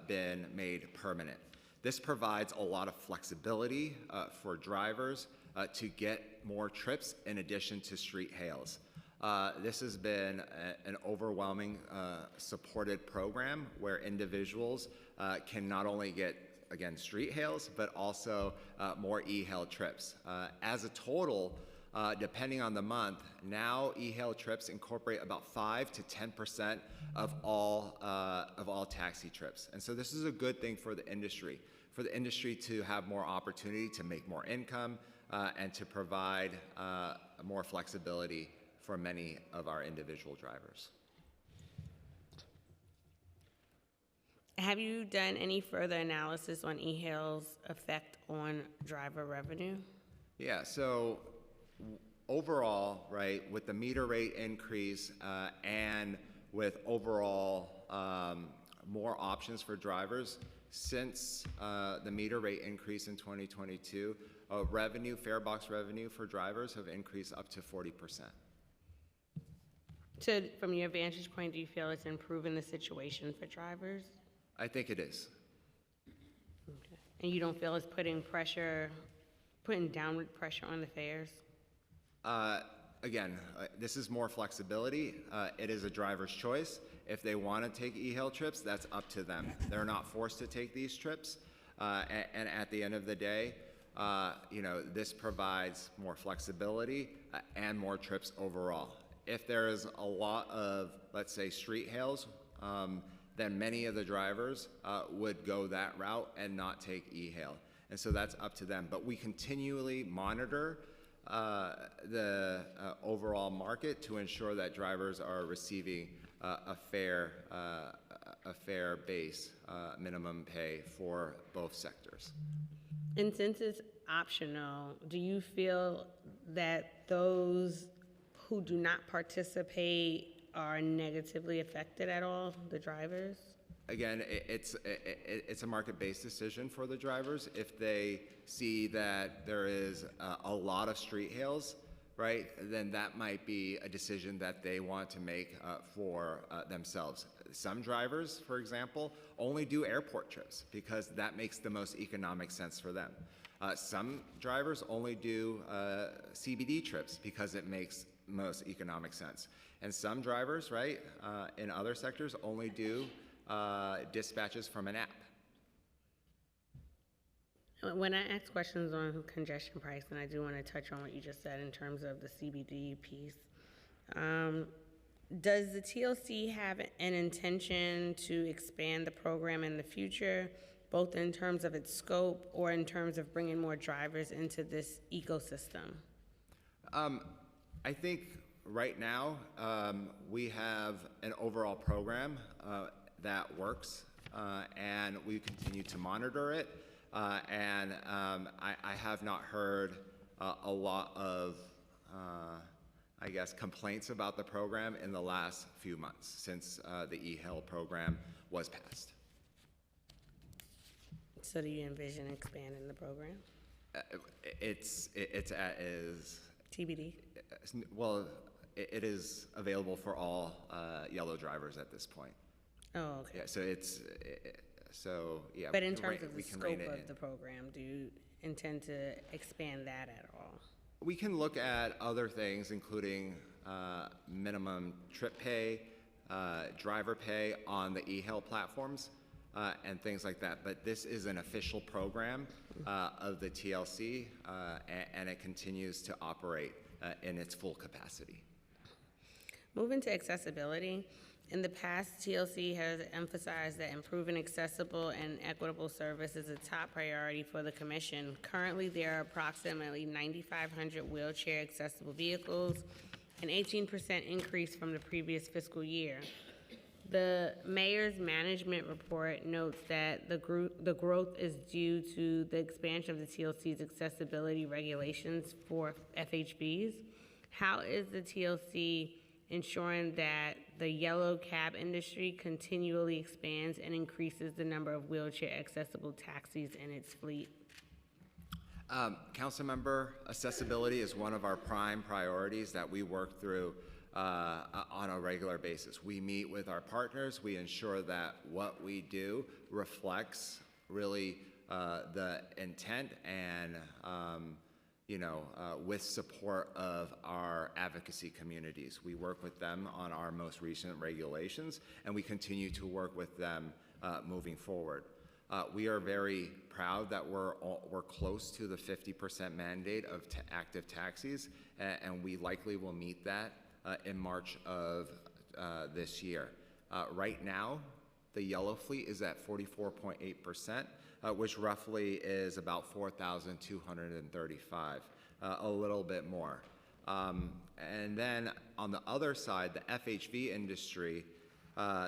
been made permanent. This provides a lot of flexibility for drivers to get more trips in addition to street hails. This has been an overwhelming supported program where individuals can not only get, again, street hails, but also more e-hail trips. As a total, depending on the month, now e-hail trips incorporate about 5 to 10% of all taxi trips. And so this is a good thing for the industry to have more opportunity to make more income and to provide more flexibility for many of our individual drivers. Have you done any further analysis on e-hail's effect on driver revenue? Yeah, so overall, right, with the meter rate increase and with overall more options for drivers, since the meter rate increase in 2022, fare box revenue for drivers have increased up to 40%. So from your vantage point, do you feel it's improving the situation for drivers? I think it is. Okay. And you don't feel it's putting downward pressure on the fares? Again, this is more flexibility. It is a driver's choice. If they want to take e-hail trips, that's up to them. They're not forced to take these trips. And at the end of the day, this provides more flexibility and more trips overall. If there is a lot of, let's say, street hails, then many of the drivers would go that route and not take e-hail. And so that's up to them. But we continually monitor the overall market to ensure that drivers are receiving a fair base minimum pay for both sectors. And since it's optional, do you feel that those who do not participate are negatively affected at all, the drivers? Again, it's a market-based decision for the drivers. If they see that there is a lot of street hails, right, then that might be a decision that they want to make for themselves. Some drivers, for example, only do airport trips because that makes the most economic sense for them. Some drivers only do CBD trips because it makes most economic sense. And some drivers, right, in other sectors only do dispatches from an app. When I ask questions on congestion pricing, I do want to touch on what you just said in terms of the CBD piece. Does the TLC have an intention to expand the program in the future, both in terms of its scope or in terms of bringing more drivers into this ecosystem? I think right now we have an overall program that works, and we continue to monitor it. And I have not heard a lot of, I guess, complaints about the program in the last few months since the e-hail program was passed. So do you envision expanding the program? It's TBD? Well, it is available for all yellow drivers at this point. Oh, okay. Yeah, But in terms of the scope of the program, do you intend to expand that at all? We can look at other things, including minimum trip pay, driver pay on the e-hail platforms, and things like that. But this is an official program of the TLC, and it continues to operate in its full capacity. Moving to accessibility, in the past, TLC has emphasized that improving accessible and equitable service is a top priority for the Commission. Currently, there are approximately 9,500 wheelchair accessible vehicles, an 18% increase from the previous fiscal year. The Mayor's Management Report notes that the growth is due to the expansion of the TLC's accessibility regulations for FHBs. How is the TLC ensuring that the yellow cab industry continually expands and increases the number of wheelchair accessible taxis in its fleet? Councilmember, accessibility is one of our prime priorities that we work through on a regular basis. We meet with our partners. We ensure that what we do reflects really the intent and with support of our advocacy communities. We work with them on our most recent regulations, and we continue to work with them moving forward. We are very proud that we're close to the 50% mandate of active taxis, and we likely will meet that in March of this year. Right now, the yellow fleet is at 44.8%, which roughly is about 4,235, a little bit more. And then on the other side, the FHV industry,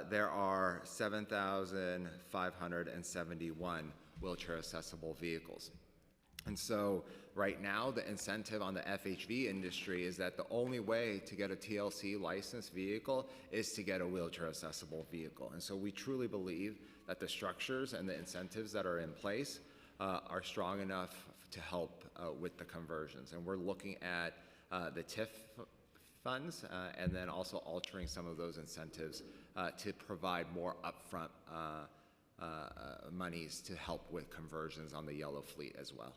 there are 7,571 wheelchair accessible vehicles. And so right now, the incentive on the FHV industry is that the only way to get a TLC licensed vehicle is to get a wheelchair accessible vehicle. And so we truly believe that the structures and the incentives that are in place are strong enough to help with the conversions. And we're looking at the TIF funds and then also altering some of those incentives to provide more upfront monies to help with conversions on the yellow fleet as well.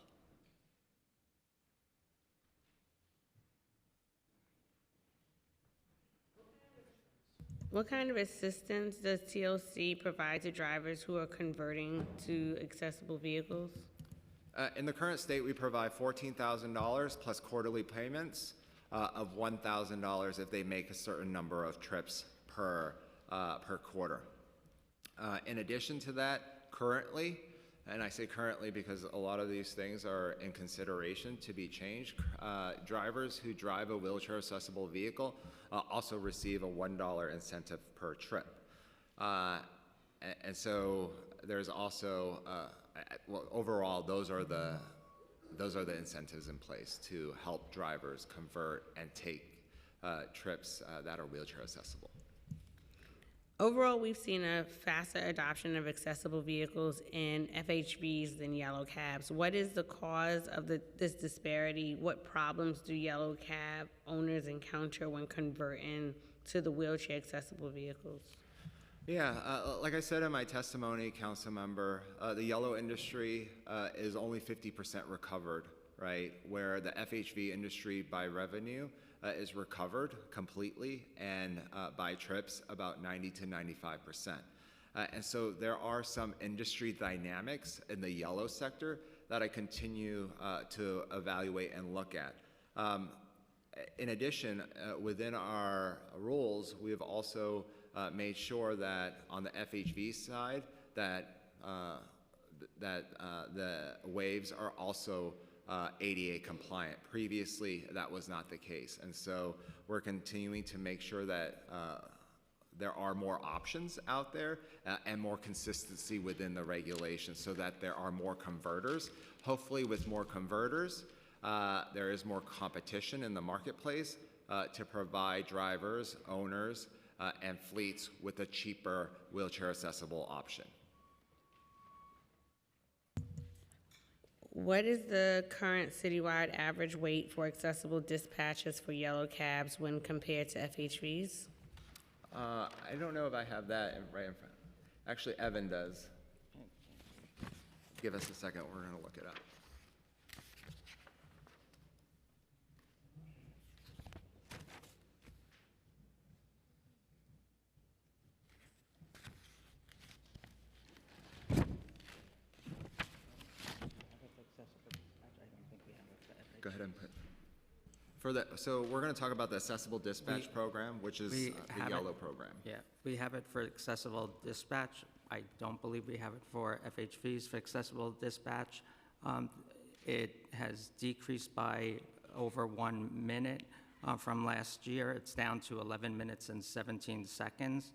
What kind of assistance does TLC provide to drivers who are converting to accessible vehicles? In the current state, we provide $14,000 plus quarterly payments of $1,000 if they make a certain number of trips per quarter. In addition to that, currently, and I say currently because a lot of these things are in consideration to be changed, drivers who drive a wheelchair accessible vehicle also receive a $1 incentive per trip. And so there's also, well, overall, those are the incentives in place to help drivers convert and take trips that are wheelchair accessible. Overall, we've seen a faster adoption of accessible vehicles in FHVs than yellow cabs. What is the cause of this disparity? What problems do yellow cab owners encounter when converting to the wheelchair accessible vehicles? Yeah, like I said in my testimony, council member, the yellow industry is only 50% recovered, right? Where the FHV industry by revenue is recovered completely, and by trips about 90 to 95%. And so there are some industry dynamics in the yellow sector that I continue to evaluate and look at. In addition, within our rules, we have also made sure that on the FHV side that the waves are also ADA compliant. Previously, that was not the case. And so we're continuing to make sure that there are more options out there and more consistency within the regulations so that there are more converters. Hopefully with more converters, there is more competition in the marketplace to provide drivers, owners, and fleets with a cheaper wheelchair accessible option. What is the current citywide average wait for accessible dispatches for yellow cabs when compared to FHVs? I don't know if I have that right in front. Actually, Evan does. Give us a second, we're gonna look it up. Go ahead and put. So we're going to talk about the accessible dispatch program, which is the yellow program. Yeah, we have it for accessible dispatch. I don't believe we have it for FHVs. For accessible dispatch, it has decreased by over 1 minute from last year. It's down to 11 minutes and 17 seconds.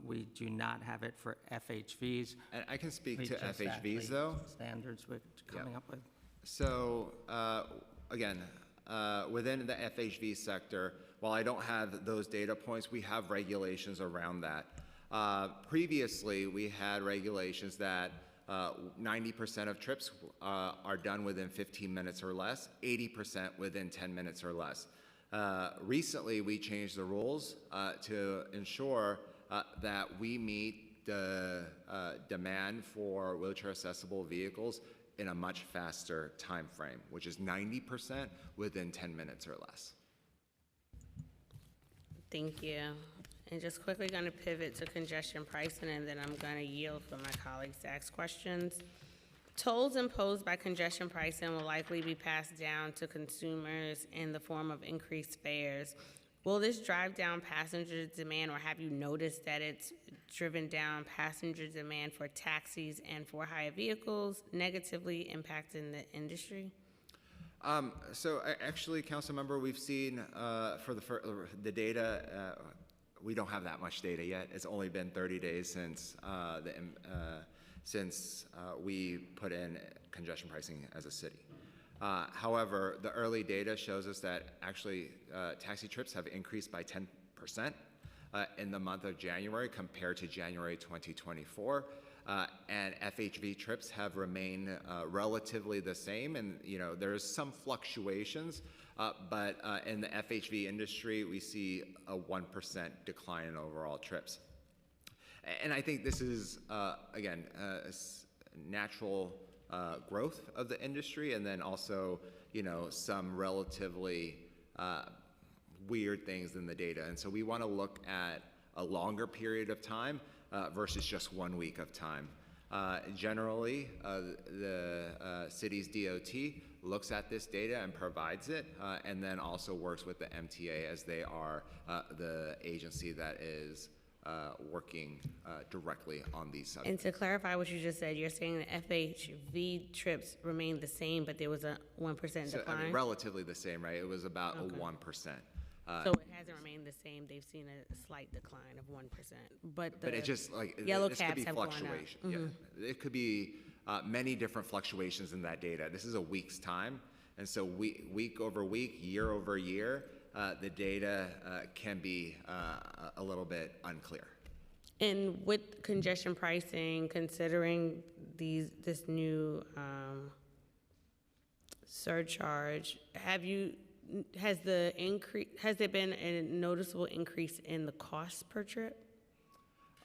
We do not have it for FHVs. And I can speak We to just FHVs actually- though. Standards we're coming up with. So again, within the FHV sector, while I don't have those data points, we have regulations around that. Previously, we had regulations that 90% of trips are done within 15 minutes or less, 80% within 10 minutes or less. Recently, we changed the rules to ensure that we meet the demand for wheelchair-accessible vehicles in a much faster time frame, which is 90% within 10 minutes or less. Thank you. And just quickly going to pivot to congestion pricing, and then I'm going to yield for my colleagues to ask questions. Tolls imposed by congestion pricing will likely be passed down to consumers in the form of increased fares. Will this drive down passenger demand, or have you noticed that it's driven down passenger demand for taxis and for hire vehicles, negatively impacting the industry? Actually, Councilmember, we've seen for the data, we don't have that much data yet. It's only been 30 days since we put in congestion pricing as a city. However, the early data shows us that actually taxi trips have increased by 10% in the month of January compared to January 2024. And FHV trips have remained relatively the same, and there's some fluctuations, but in the FHV industry, we see a 1% decline in overall trips. And I think this is, again, natural growth of the industry, and then also, some relatively weird things in the data. And so we want to look at a longer period of time versus just 1 week of time. Generally, the city's DOT looks at this data and provides it, and then also works with the MTA, as they are the agency that is working directly on these subjects. And to clarify what you just said, you're saying the FHV trips remained the same, but there was a 1% decline? Relatively the same, right? It was about a 1%. So it hasn't remained the same. They've seen a slight decline of 1%. But it just yellow this cabs could be have gone up. fluctuation. Yeah, it could be many different fluctuations in that data. This is a week's time, and so week over week, year over year, the data can be a little bit unclear. And with congestion pricing, considering this new surcharge, has there been a noticeable increase in the cost per trip?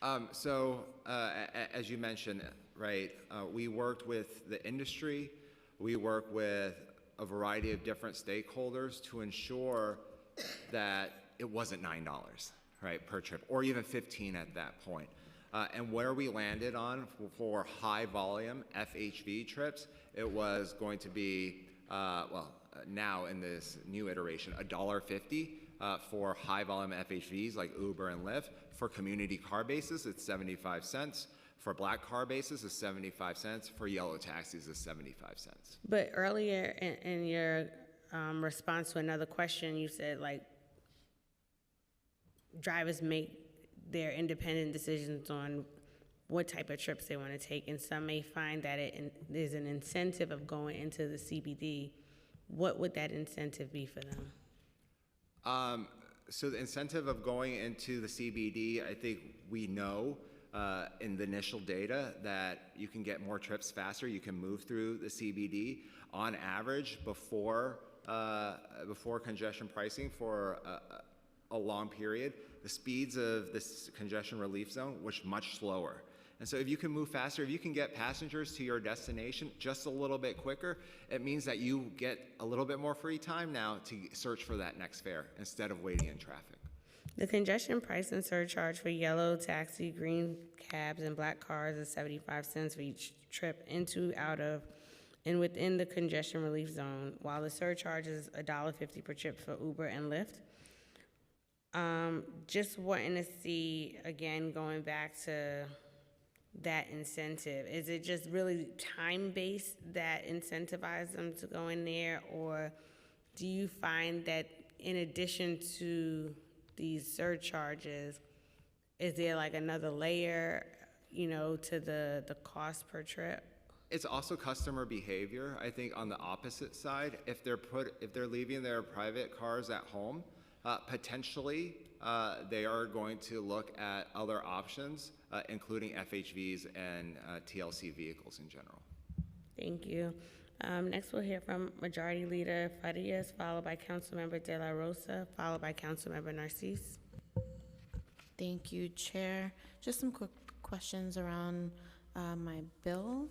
As you mentioned, right, we worked with the industry, we work with a variety of different stakeholders to ensure that it wasn't $9, right, per trip, or even $15 at that point. And where we landed on for high volume FHV trips, it was going to be, now in this new iteration, $1.50 for high volume FHVs like Uber and Lyft. For community car bases, it's 75 cents. For black car bases, it's 75 cents. For yellow taxis, it's 75 cents. But earlier in your response to another question, you said drivers make their independent decisions on what type of trips they want to take, and some may find that there's an incentive of going into the CBD. What would that incentive be for them? So the incentive of going into the CBD, I think we know in the initial data that you can get more trips faster. You can move through the CBD on average before congestion pricing for a long period. The speeds of this congestion relief zone was much slower. And so if you can move faster, if you can get passengers to your destination just a little bit quicker, it means that you get a little bit more free time now to search for that next fare instead of waiting in traffic. The congestion pricing surcharge for yellow taxi, green cabs, and black cars is 75 cents for each trip into, out of, and within the congestion relief zone, while the surcharge is $1.50 per trip for Uber and Lyft. Just wanting to see, again, going back to that incentive, is it just really time-based that incentivizes them to go in there, or do you find that in addition to these surcharges, is there like another layer, to the cost per trip? It's also customer behavior. I think on the opposite side, if they're leaving their private cars at home, potentially they are going to look at other options, including FHVs and TLC vehicles in general. Thank you. Next, we'll hear from Majority Leader Farias, followed by Councilmember De La Rosa, followed by Councilmember Narcisse. Thank you, Chair. Just some quick questions around my bill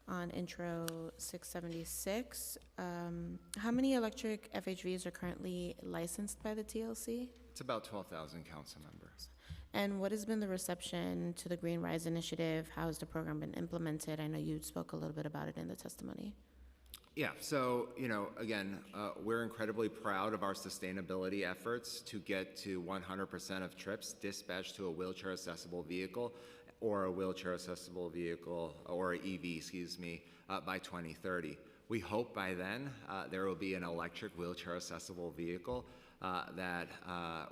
on Intro 676. How many electric FHVs are currently licensed by the TLC? It's about 12,000 council members. And what has been the reception to the Green Rise initiative? How has the program been implemented? I know you spoke a little bit about it in the testimony. Yeah, so, again, we're incredibly proud of our sustainability efforts to get to 100% of trips dispatched to a wheelchair-accessible vehicle or a wheelchair-accessible vehicle, or EV, by 2030. We hope by then there will be an electric wheelchair-accessible vehicle that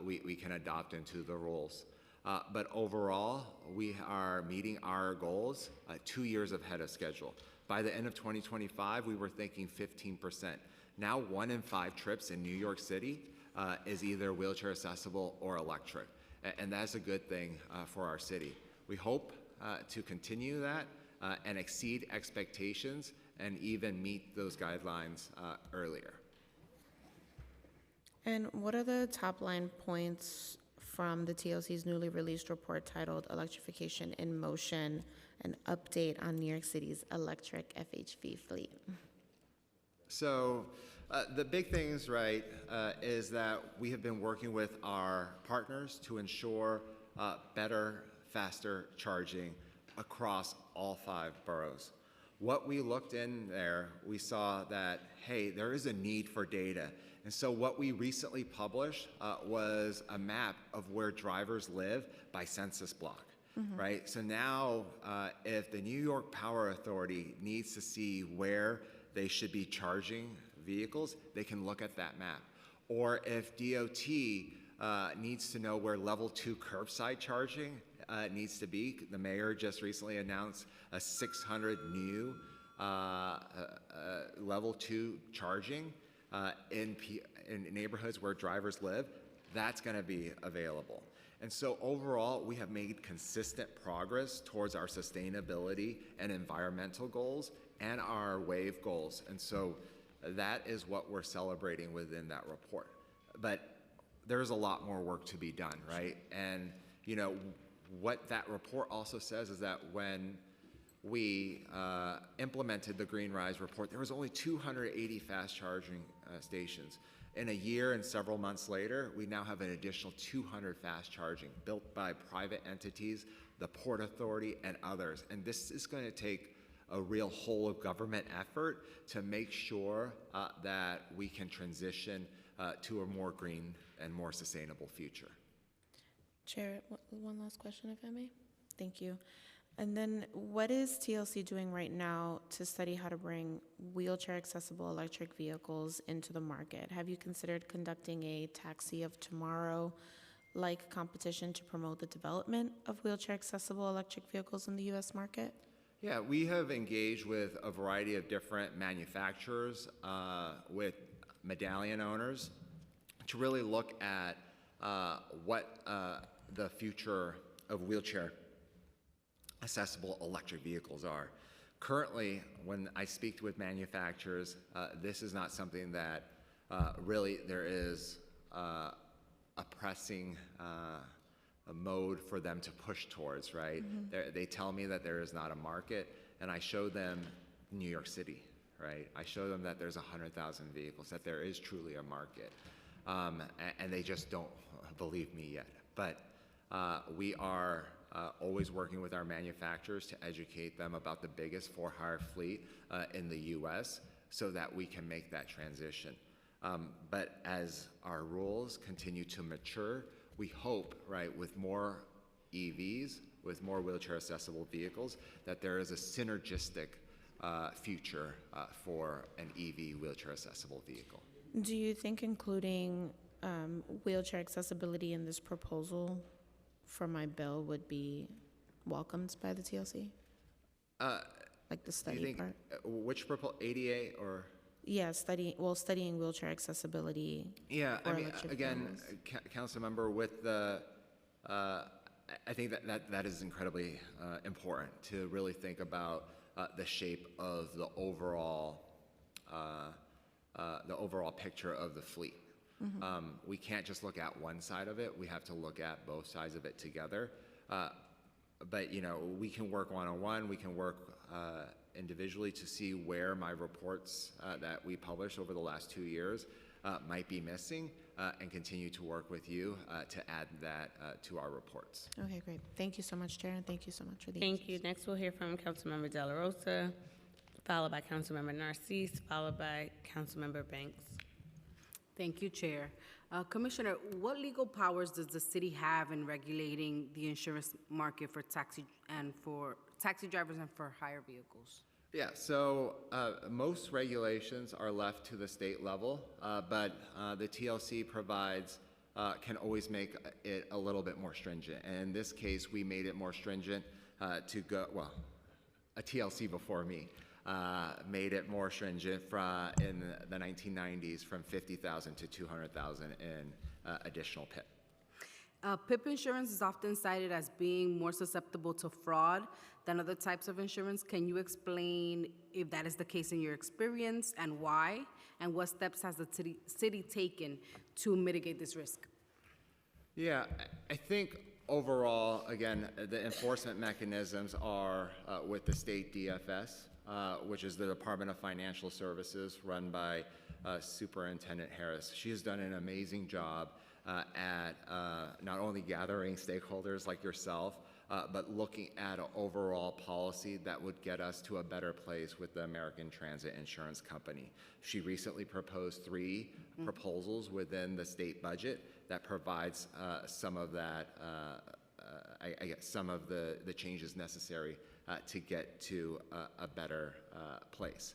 we can adopt into the rules. But overall, we are meeting our goals 2 years ahead of schedule. By the end of 2025, we were thinking 15%. Now 1 in 5 trips in New York City is either wheelchair accessible or electric. And that's a good thing for our city. We hope to continue that and exceed expectations and even meet those guidelines earlier. And what are the top line points from the TLC's newly released report titled Electrification in Motion, an update on New York City's electric FHV fleet? So the big things, right, is that we have been working with our partners to ensure better, faster charging across all 5 boroughs. What we looked in there, we saw that, hey, there is a need for data. And so what we recently published was a map of where drivers live by census block, right? So now if the New York Power Authority needs to see where they should be charging vehicles, they can look at that map. Or if DOT needs to know where level 2 curbside charging needs to be, the mayor just recently announced a 600 new level 2 charging in neighborhoods where drivers live. That's going to be available. And so overall, we have made consistent progress towards our sustainability and environmental goals and our WAVE goals. And so that is what we're celebrating within that report. But there's a lot more work to be done, right? And, what that report also says is that when we implemented the Green Rise report, there was only 280 fast charging stations. In a year and several months later, we now have an additional 200 fast charging built by private entities, the Port Authority, and others. And this is going to take a real whole of government effort to make sure that we can transition to a more green and more sustainable future. Chair, one last question, if I may. Thank you. And then what is TLC doing right now to study how to bring wheelchair-accessible electric vehicles into the market? Have you considered conducting a Taxi of Tomorrow-like competition to promote the development of wheelchair-accessible electric vehicles in the U.S. market? Yeah, we have engaged with a variety of different manufacturers, with medallion owners, to really look at what the future of wheelchair accessible electric vehicles are. Currently, when I speak with manufacturers, this is not something that really there is a pressing mode for them to push towards, right? They tell me that there is not a market, and I show them New York City, right? I show them that there's 100,000 vehicles, that there is truly a market, and they just don't believe me yet. But we are always working with our manufacturers to educate them about the biggest for-hire fleet in the U.S. so that we can make that transition. But as our rules continue to mature, we hope, right, with more EVs, with more wheelchair-accessible vehicles, that there is a synergistic future for an EV wheelchair-accessible vehicle. Do you think including wheelchair accessibility in this proposal for my bill would be welcomed by the TLC? Like the study part? Which proposal, ADA or? Yeah, studying wheelchair accessibility. Yeah, I mean, electric again, vehicles. council member, with the, I think that is incredibly important to really think about the shape of the overall picture of the fleet. We can't just look at one side of it. We have to look at both sides of it together. but we can work one-on-one, we can work individually to see where my reports that we published over the last 2 years might be missing, and continue to work with you to add that to our reports. Okay, great. Thank you so much, Chair, and thank you so much for the Thank you. Next, we'll hear from Councilmember De La Rosa, followed by Councilmember Narcisse, followed by Councilmember Banks. Thank you, Chair. Commissioner, what legal powers does the city have in regulating the insurance market for taxi drivers and for hire vehicles? Yeah, so most regulations are left to the state level, but the TLC can always make it a little bit more stringent. And in this case, we made it more stringent a TLC before me made it more stringent in the 1990s from 50,000 to 200,000 in additional PIP. PIP insurance is often cited as being more susceptible to fraud than other types of insurance. Can you explain if that is the case in your experience and why? And what steps has the city taken to mitigate this risk? Yeah, I think overall, again, the enforcement mechanisms are with the state DFS, which is the Department of Financial Services run by Superintendent Harris. She has done an amazing job at not only gathering stakeholders like yourself, but looking at an overall policy that would get us to a better place with the American Transit Insurance Company. She recently proposed 3 proposals within the state budget that provides some of that, I guess, some of the changes necessary to get to a better place.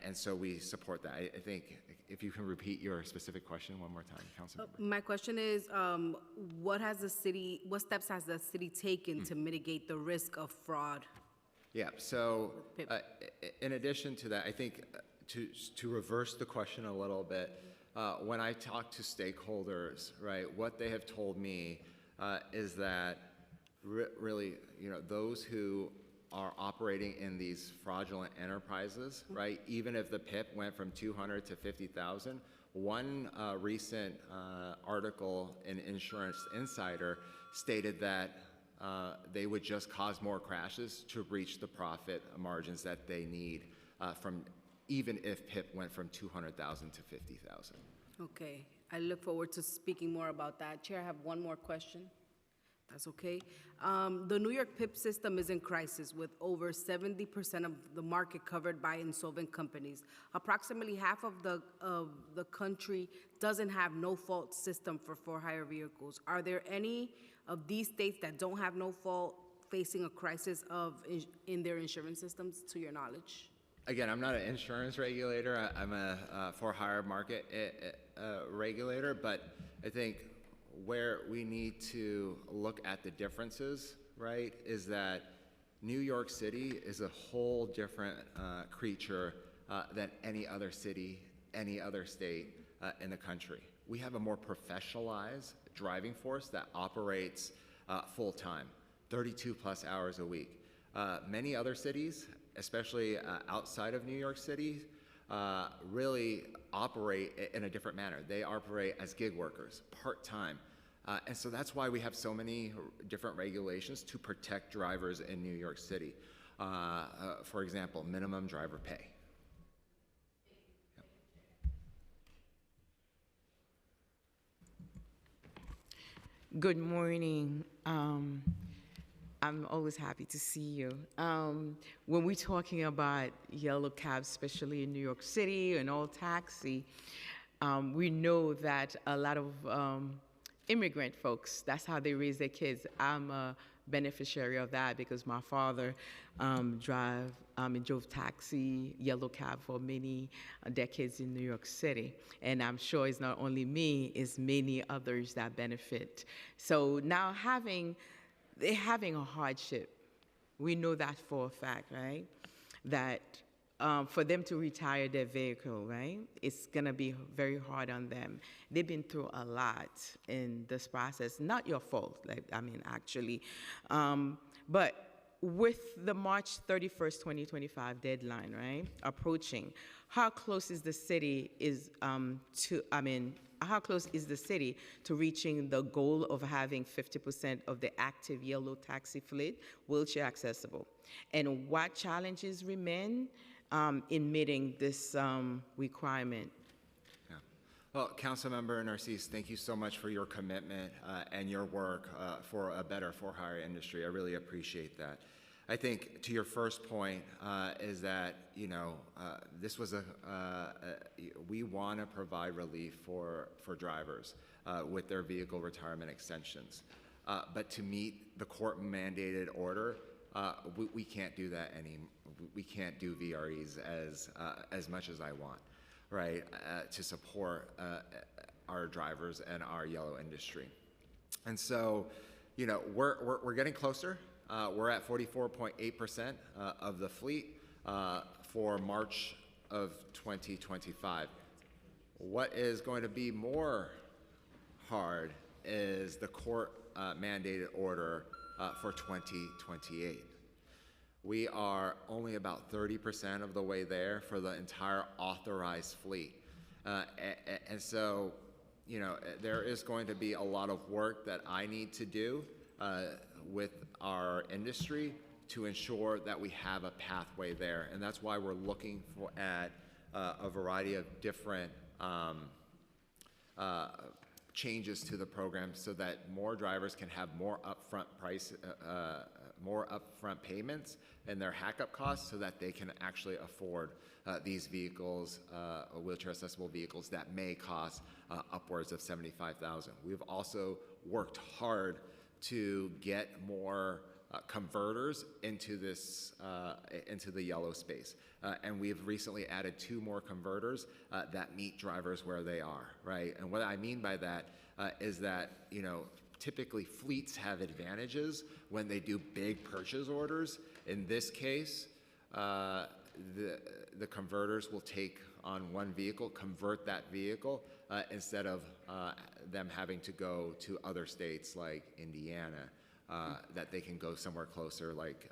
And so we support that. I think if you can repeat your specific question one more time, Councilmember. My question is, what steps has the city taken to mitigate the risk of fraud? Yeah, so in addition to that, I think to reverse the question a little bit, when I talk to stakeholders, right, what they have told me is that really, those who are operating in these fraudulent enterprises, right? Even if the PIP went from 200 to 50,000, one recent article in Insurance Insider stated that they would just cause more crashes to reach the profit margins that they need even if PIP went from 200,000 to 50,000. Okay, I look forward to speaking more about that. Chair, I have one more question. That's okay. The New York PIP system is in crisis with over 70% of the market covered by insolvent companies. Approximately half of the country doesn't have no-fault system for hire vehicles. Are there any of these states that don't have no-fault facing a crisis in their insurance systems, to your knowledge? Again, I'm not an insurance regulator. I'm a for-hire market regulator, but I think where we need to look at the differences, right, is that New York City is a whole different creature than any other city, any other state in the country. We have a more professionalized driving force that operates full-time, 32 plus hours a week. Many other cities, especially outside of New York City, really operate in a different manner. They operate as gig workers, part-time. And so that's why we have so many different regulations to protect drivers in New York City. For example, minimum driver pay. Good morning. I'm always happy to see you. When we're talking about yellow cabs, especially in New York City and all taxi, we know that a lot of immigrant folks, that's how they raise their kids. I'm a beneficiary of that because my father drove taxi, yellow cab for many decades in New York City. And I'm sure it's not only me, it's many others that benefit. So now they're having a hardship. We know that for a fact, right? That for them to retire their vehicle, right? It's gonna be very hard on them. They've been through a lot in this process. Not your fault, actually. But with the March 31st, 2025 deadline, right, approaching, how close is the city how close is the city to reaching the goal of having 50% of the active yellow taxi fleet wheelchair accessible? And what challenges remain in meeting this requirement? Yeah. Well, Councilmember Narcisse, thank you so much for your commitment and your work for a better for-hire industry. I really appreciate that. I think to your first point is that, this was we want to provide relief for drivers with their vehicle retirement extensions. But to meet the court-mandated order, we can't do that we can't do VREs as much as I want, right, to support our drivers and our yellow industry. And so, we're getting closer. We're at 44.8% of the fleet for March of 2025. What is going to be more hard is the court mandated order for 2028. We are only about 30% of the way there for the entire authorized fleet. And so, there is going to be a lot of work that I need to do with our industry to ensure that we have a pathway there. And that's why we're looking at a variety of different changes to the program so that more drivers can have more upfront payments and their hack-up costs so that they can actually afford these vehicles, wheelchair accessible vehicles that may cost upwards of $75,000. We've also worked hard to get more converters into this into the yellow space, and we've recently added 2 more converters that meet drivers where they are, right? And what I mean by that is that typically fleets have advantages when they do big purchase orders. In this case, the converters will take on one vehicle, convert that vehicle, instead of them having to go to other states like Indiana, that they can go somewhere closer like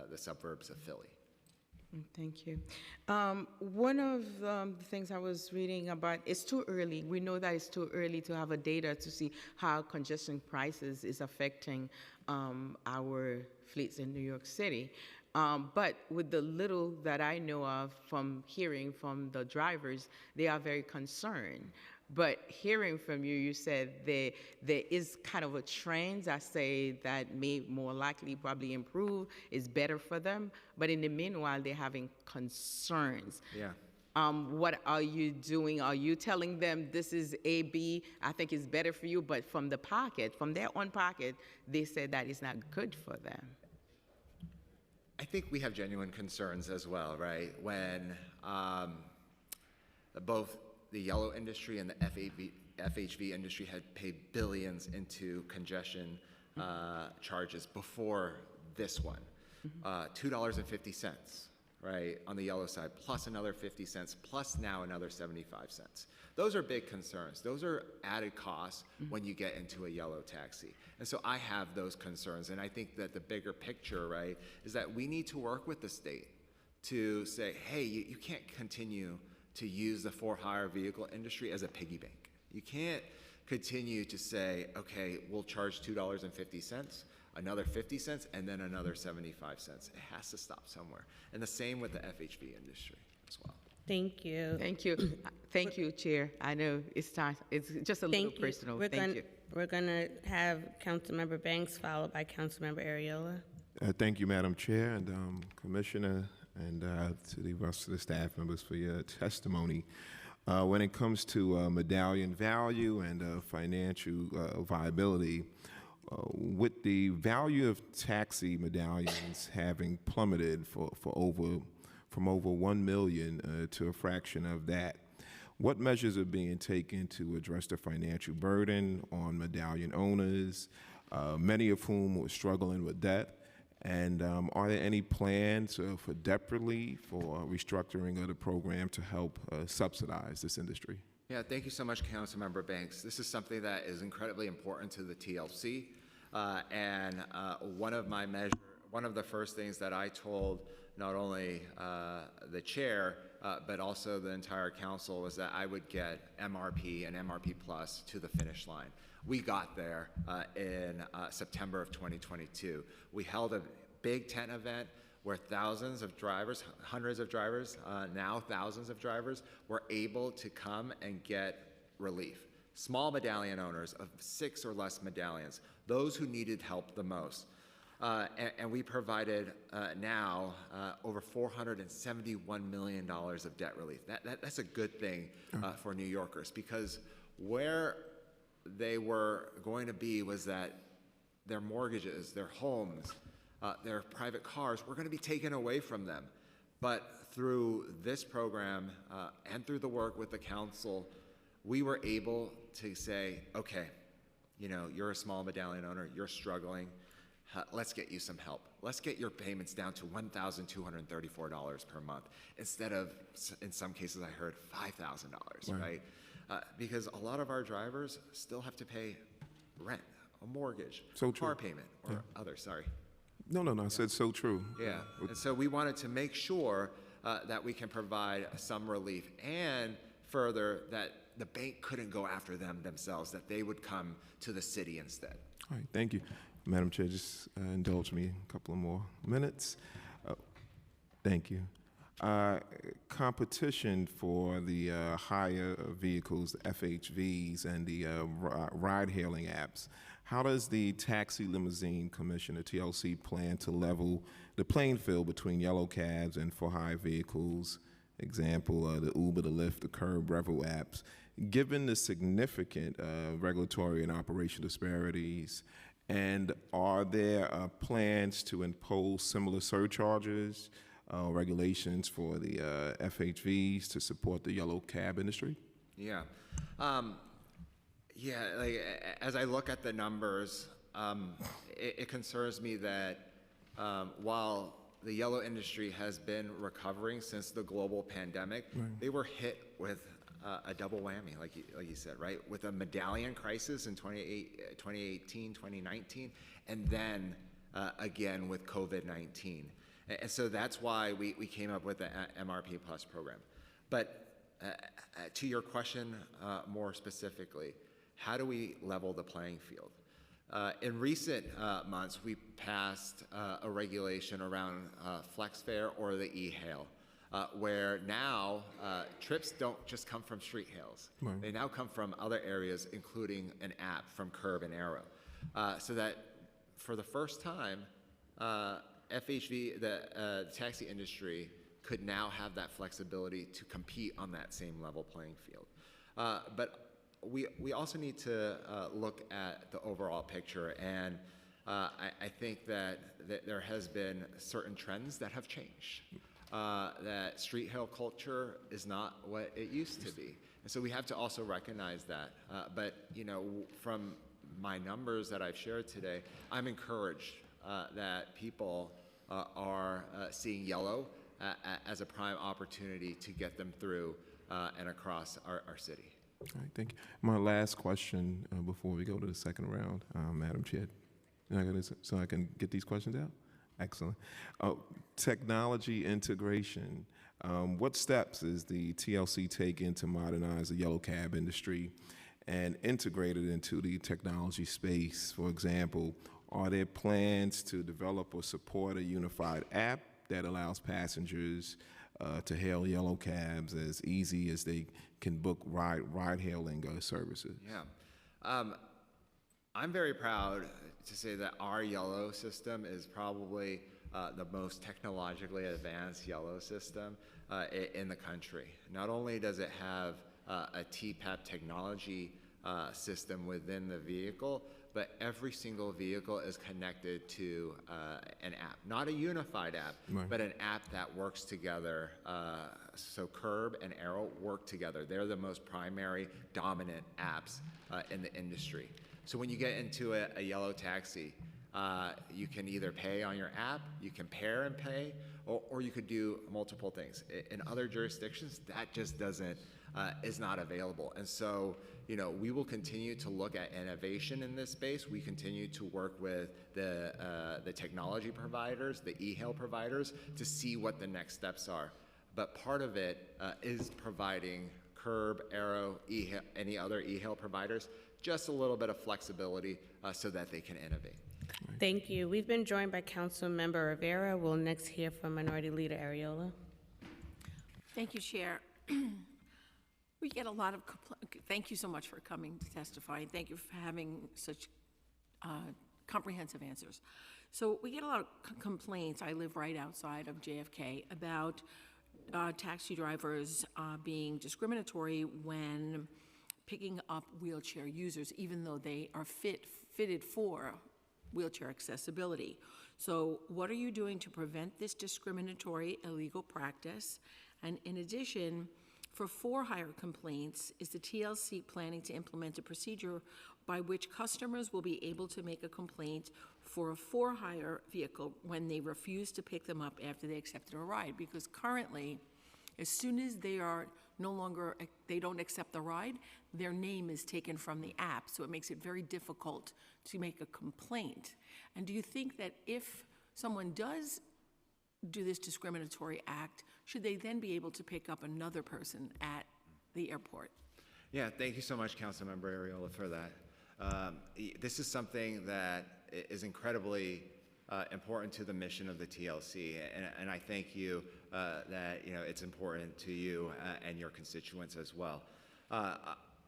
the suburbs of Philly. Thank you. One of the things I was reading about, it's too early. We know that it's too early to have a data to see how congestion prices is affecting our fleets in New York City. But with the little that I know of from hearing from the drivers, they are very concerned. But hearing from you, you said there is kind of a trend that say that may more likely probably improve, is better for them. But in the meanwhile, they're having concerns. Yeah. What are you doing? Are you telling them this is A, B, I think it's better for you, but from the pocket, from their own pocket, they said that it's not good for them? I think we have genuine concerns as well, right? When both the yellow industry and the FHV industry had paid billions into congestion charges before this one. $2.50, right, on the yellow side, plus another 50 cents, plus now another 75 cents. Those are big concerns. Those are added costs when you get into a yellow taxi. And so I have those concerns. And I think that the bigger picture, right, is that we need to work with the state to say, hey, you can't continue to use the for-hire vehicle industry as a piggy bank. You can't continue to say, okay, we'll charge $2.50, another 50 cents, and then another 75 cents. It has to stop somewhere. And the same with the FHV industry as well. Thank you. Thank you. Thank you, Chair. I know it's just a little personal. Thank you. We're going to have Councilmember Banks followed by Councilmember Ariola. Thank you, Madam Chair, and Commissioner, and to the rest of the staff members for your testimony. When it comes to medallion value and financial viability, with the value of taxi medallions having plummeted from over 1 million to a fraction of that, what measures are being taken to address the financial burden on medallion owners, many of whom are struggling with debt? And are there any plans for debt relief or restructuring of the program to help subsidize this industry? Yeah, thank you so much, Councilmember Banks. This is something that is incredibly important to the TLC, and one of my one of the first things that I told not only the chair, but also the entire council was that I would get MRP and MRP Plus to the finish line. We got there in September of 2022. We held a big tent event where thousands of drivers, hundreds of drivers, now thousands of drivers, were able to come and get relief. Small medallion owners of 6 or less medallions, those who needed help the most. And we provided now over $471 million of debt relief. That's a good thing for New Yorkers, because where they were going to be was that their mortgages, their homes, their private cars were going to be taken away from them. But through this program and through the work with the council, we were able to say, okay, you know, you're a small medallion owner, you're struggling, let's get you some help. Let's get your payments down to $1,234 per month instead of, in some cases I heard, $5,000, right? Because a lot of our drivers still have to pay rent, a mortgage, So car true. payment, or other, sorry. No, I said so true. Yeah, and so we wanted to make sure that we can provide some relief, and further, that the bank couldn't go after them themselves, that they would come to the city instead. All right, thank you. Madam Chair, just indulge me a couple of more minutes. Thank you. Competition for the higher vehicles, the FHVs, and the ride-hailing apps. How does the Taxi Limousine Commission, the TLC, plan to level the playing field between yellow cabs and for-hire vehicles? Example, the Uber, the Lyft, the Curb, Revel apps. Given the significant regulatory and operational disparities, and are there plans to impose similar surcharges, regulations for the FHVs to support the yellow cab industry? Yeah. Like, as I look at the numbers, it concerns me that while the yellow industry has been recovering since the global pandemic, they were hit with a double whammy, like you said, right? With a medallion crisis in 2018, 2019, and then again with COVID-19. And so that's why we came up with the MRP Plus program. But to your question more specifically, how do we level the playing field? In recent months, we passed a regulation around FlexFare or the e-hail, where now trips don't just come from street hails. Right. They now come from other areas, including an app from Curb and Arrow. So that for the first time, FHV, the taxi industry, could now have that flexibility to compete on that same level playing field. But we also need to look at the overall picture, and I think that there has been certain trends that have changed. That street hail culture is not what it used to be, and so we have to also recognize that. But you know, from my numbers that I've shared today, I'm encouraged that people are seeing yellow as a prime opportunity to get them through and across our city. All right, thank you. My last question before we go to the second round, Madam Chair, so I can get these questions out? Excellent. Technology integration. What steps is the TLC taking to modernize the yellow cab industry and integrate it into the technology space? For example, are there plans to develop or support a unified app that allows passengers to hail yellow cabs as easy as they can book ride-hailing services? Yeah. I'm very proud to say that our yellow system is probably the most technologically advanced yellow system in the country. Not only does it have a TPAP technology system within the vehicle, but every single vehicle is connected to an app. Not a unified app, Right. but an app that works together. So Curb and Arrow work together. They're the most primary dominant apps in the industry. So when you get into a yellow taxi, you can either pay on your app, you can pair and pay, or you could do multiple things. In other jurisdictions, that just doesn't is not available. And so, we will continue to look at innovation in this space. We continue to work with the technology providers, the e-hail providers, to see what the next steps are. But part of it is providing Curb, Arrow, any other e-hail providers, just a little bit of flexibility so that they can innovate. Thank you. We've been joined by Councilmember Rivera. We'll next hear from Minority Leader Ariola. Thank you, Chair. We get a lot of thank you so much for coming to testify, and thank you for having such comprehensive answers. So we get a lot of complaints. I live right outside of JFK about taxi drivers being discriminatory when picking up wheelchair users, even though they are fitted for wheelchair accessibility. So what are you doing to prevent this discriminatory illegal practice? And in addition, for for-hire complaints, is the TLC planning to implement a procedure by which customers will be able to make a complaint for a for-hire vehicle when they refuse to pick them up after they accepted a ride? Because currently, as soon as they are they don't accept the ride, their name is taken from the app, so it makes it very difficult to make a complaint. And do you think that if someone does do this discriminatory act, should they then be able to pick up another person at the airport? Yeah, thank you so much, Councilmember Ariola, for that. This is something that is incredibly important to the mission of the TLC, and I thank you that it's important to you and your constituents as well.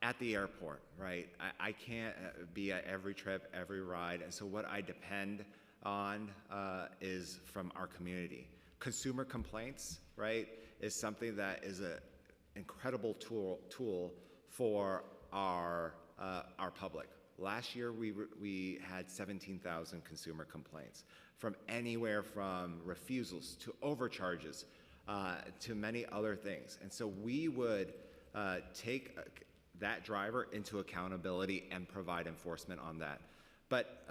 At the airport, right? I can't be at every trip, every ride, and so what I depend on is from our community. Consumer complaints, right, is something that is an incredible tool for our public. Last year, we had 17,000 consumer complaints from anywhere from refusals to overcharges to many other things. And so we would take that driver into accountability and provide enforcement on that. But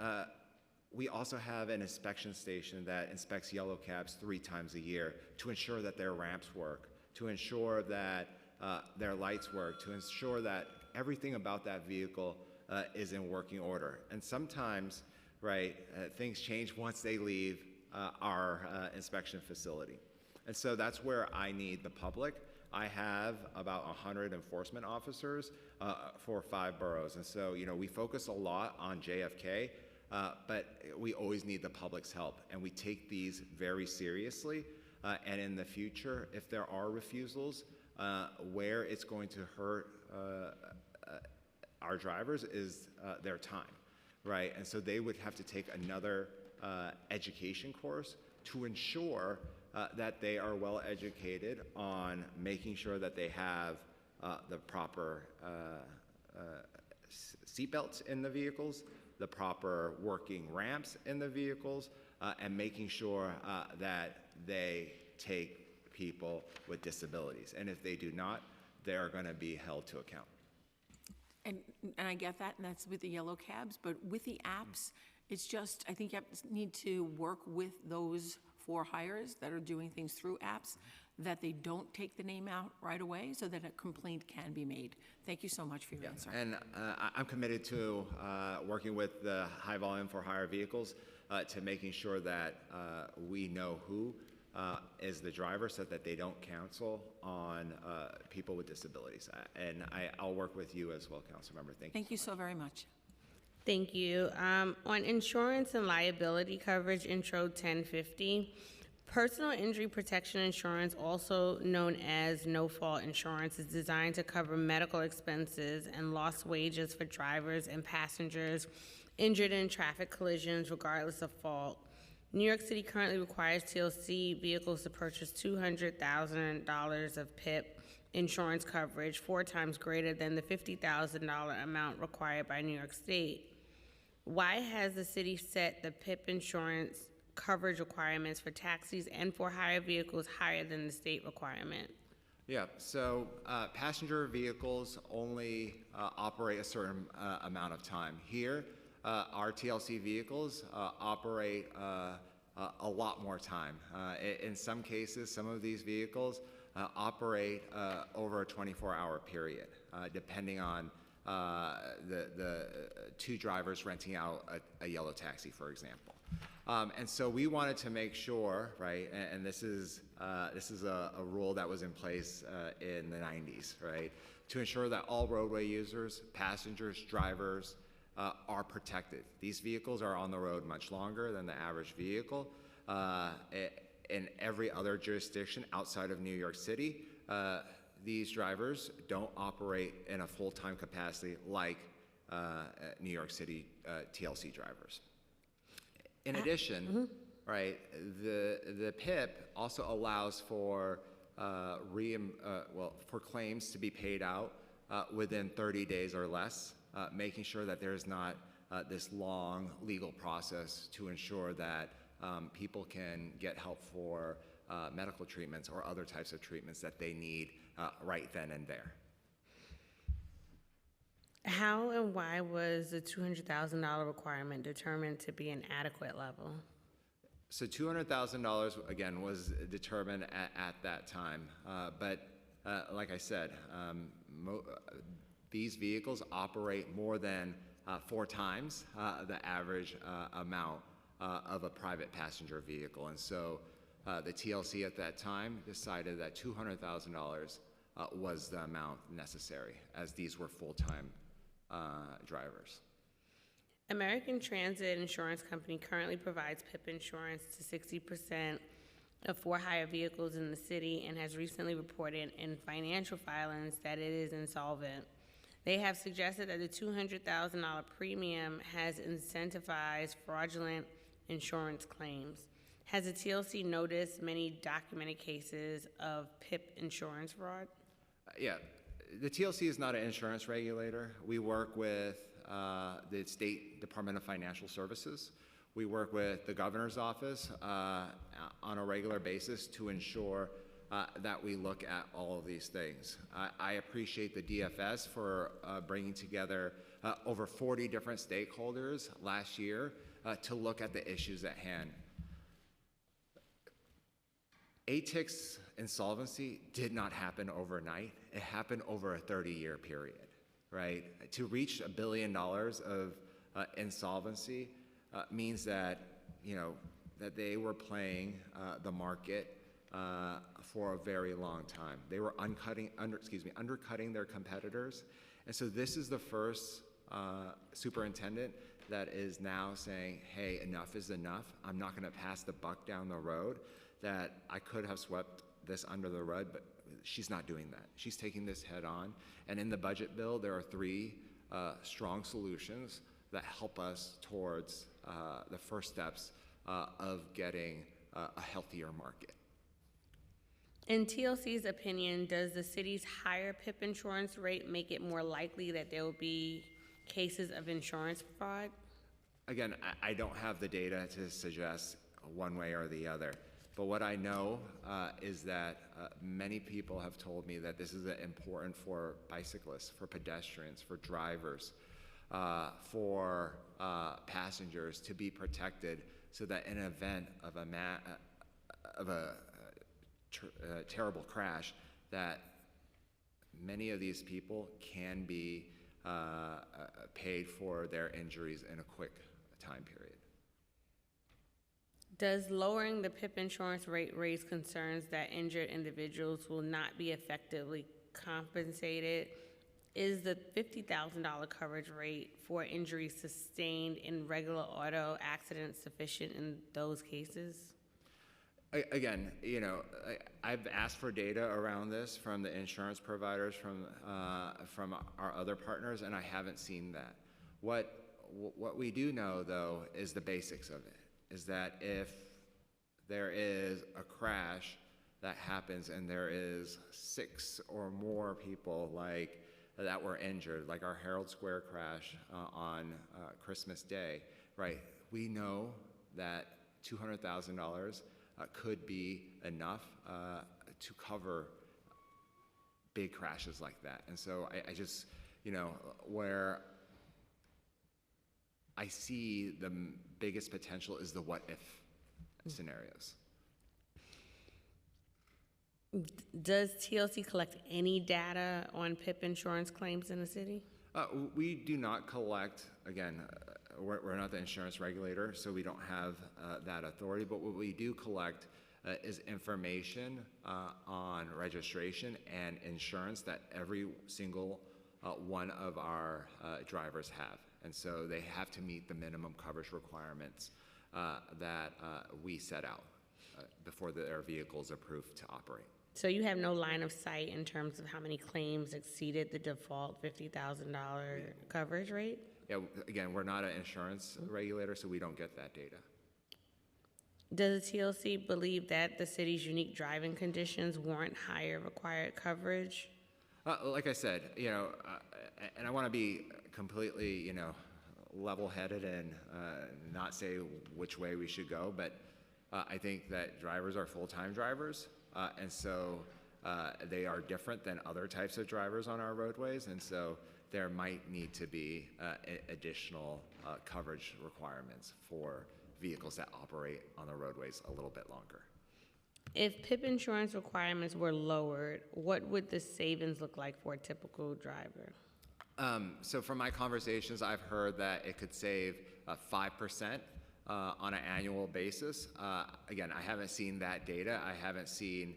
we also have an inspection station that inspects yellow cabs 3 times a year to ensure that their ramps work, to ensure that their lights work, to ensure that everything about that vehicle is in working order. And sometimes, right, things change once they leave our inspection facility. And so that's where I need the public. I have about 100 enforcement officers for 5 boroughs. And so, we focus a lot on JFK, but we always need the public's help. And we take these very seriously. And in the future, if there are refusals, where it's going to hurt our drivers is their time, right? And so they would have to take another education course to ensure that they are well educated on making sure that they have the proper seatbelts in the vehicles, the proper working ramps in the vehicles, and making sure that they take people with disabilities. And if they do not, they are going to be held to account. And I get that, and that's with the yellow cabs, but with the apps, it's just, I think you need to work with those for hires that are doing things through apps, that they don't take the name out right away so that a complaint can be made. Thank you so much for your answer. And I'm committed to working with the high volume for hire vehicles to making sure that we know who is the driver so that they don't cancel on people with disabilities. And I'll work with you as well, Councilmember. Thank you. Thank you so very much. Thank you. On insurance and liability coverage, Intro 1050, personal injury protection insurance, also known as no-fault insurance, is designed to cover medical expenses and lost wages for drivers and passengers injured in traffic collisions regardless of fault. New York City currently requires TLC vehicles to purchase $200,000 of PIP insurance coverage, 4 times greater than the $50,000 amount required by New York State. Why has the city set the PIP insurance coverage requirements for taxis and for hire vehicles higher than the state requirement? Yeah, so passenger vehicles only operate a certain amount of time. Here, our TLC vehicles operate a lot more time. In some cases, some of these vehicles operate over a 24-hour period, depending on the two drivers renting out a yellow taxi, for example. And so we wanted to make sure, right, and this is a rule that was in place in the 90s, right, to ensure that all roadway users, passengers, drivers are protected. These vehicles are on the road much longer than the average vehicle. In every other jurisdiction outside of New York City, these drivers don't operate in a full-time capacity like New York City TLC drivers. In addition, right, the PIP also allows for for claims to be paid out within 30 days or less, making sure that there's not this long legal process to ensure that people can get help for medical treatments or other types of treatments that they need right then and there. How and why was the $200,000 requirement determined to be an adequate level? So $200,000, again, was determined at that time. But like I said, these vehicles operate more than 4 times the average amount of a private passenger vehicle. And so the TLC at that time decided that $200,000 was the amount necessary, as these were full-time drivers. American Transit Insurance Company currently provides PIP insurance to 60% of for-hire vehicles in the city and has recently reported in financial filings that it is insolvent. They have suggested that the $200,000 premium has incentivized fraudulent insurance claims. Has the TLC noticed many documented cases of PIP insurance fraud? Yeah, the TLC is not an insurance regulator. We work with the State Department of Financial Services. We work with the governor's office on a regular basis to ensure that we look at all of these things. I appreciate the DFS for bringing together over 40 different stakeholders last year to look at the issues at hand. ATIC's insolvency did not happen overnight. It happened over a 30-year period, right? To reach $1 billion of insolvency means that, that they were playing the market for a very long time. They were undercutting their competitors. And so this is the first superintendent that is now saying, hey, enough is enough. I'm not going to pass the buck down the road, that I could have swept this under the rug, but she's not doing that. She's taking this head on. And in the budget bill, there are 3 strong solutions that help us towards the first steps of getting a healthier market. In TLC's opinion, does the city's higher PIP insurance rate make it more likely that there will be cases of insurance fraud? Again, I don't have the data to suggest one way or the other. But what I know is that many people have told me that this is important for bicyclists, for pedestrians, for drivers, for passengers to be protected, so that in an event of a terrible crash, that many of these people can be paid for their injuries in a quick time period. Does lowering the PIP insurance rate raise concerns that injured individuals will not be effectively compensated? Is the $50,000 coverage rate for injuries sustained in regular auto accidents sufficient in those cases? Again, I've asked for data around this from the insurance providers, from our other partners, and I haven't seen that. What we do know, though, is the basics of it. Is that if there is a crash that happens and there is 6 or more people that were injured, like our Herald Square crash on Christmas Day, right? We know that $200,000 could be enough to cover big crashes like that. And so I just, where I see the biggest potential is the what-if scenarios. Does TLC collect any data on PIP insurance claims in the city? We do not collect, again, we're not the insurance regulator, so we don't have that authority, but what we do collect is information on registration and insurance that every single one of our drivers have. And so they have to meet the minimum coverage requirements that we set out before their vehicle is approved to operate. So you have no line of sight in terms of how many claims exceeded the default $50,000 coverage rate? Yeah, again, we're not an insurance regulator, so we don't get that data. Does the TLC believe that the city's unique driving conditions warrant higher required coverage? Like I said, and I want to be completely, level-headed and not say which way we should go, but I think that drivers are full-time drivers, and so they are different than other types of drivers on our roadways, and so there might need to be additional coverage requirements for vehicles that operate on the roadways a little bit longer. If PIP insurance requirements were lowered, what would the savings look like for a typical driver? So from my conversations, I've heard that it could save 5% on an annual basis. Again, I haven't seen that data. I haven't seen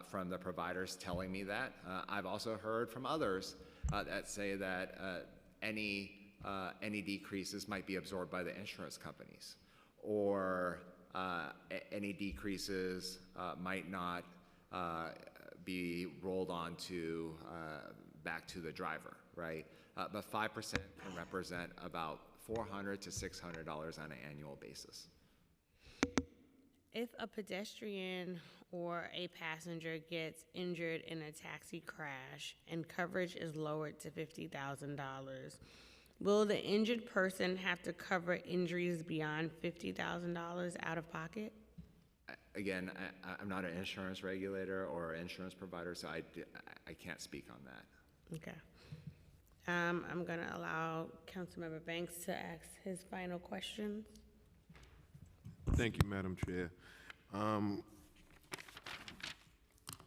from the providers telling me that. I've also heard from others that say that any decreases might be absorbed by the insurance companies, or any decreases might not be rolled on to back to the driver, right? But 5% can represent about $400 to $600 on an annual basis. If a pedestrian or a passenger gets injured in a taxi crash and coverage is lowered to $50,000, will the injured person have to cover injuries beyond $50,000 out of pocket? Again, I'm not an insurance regulator or insurance provider, so I can't speak on that. Okay. I'm going to allow Councilmember Banks to ask his final questions. Thank you, Madam Chair.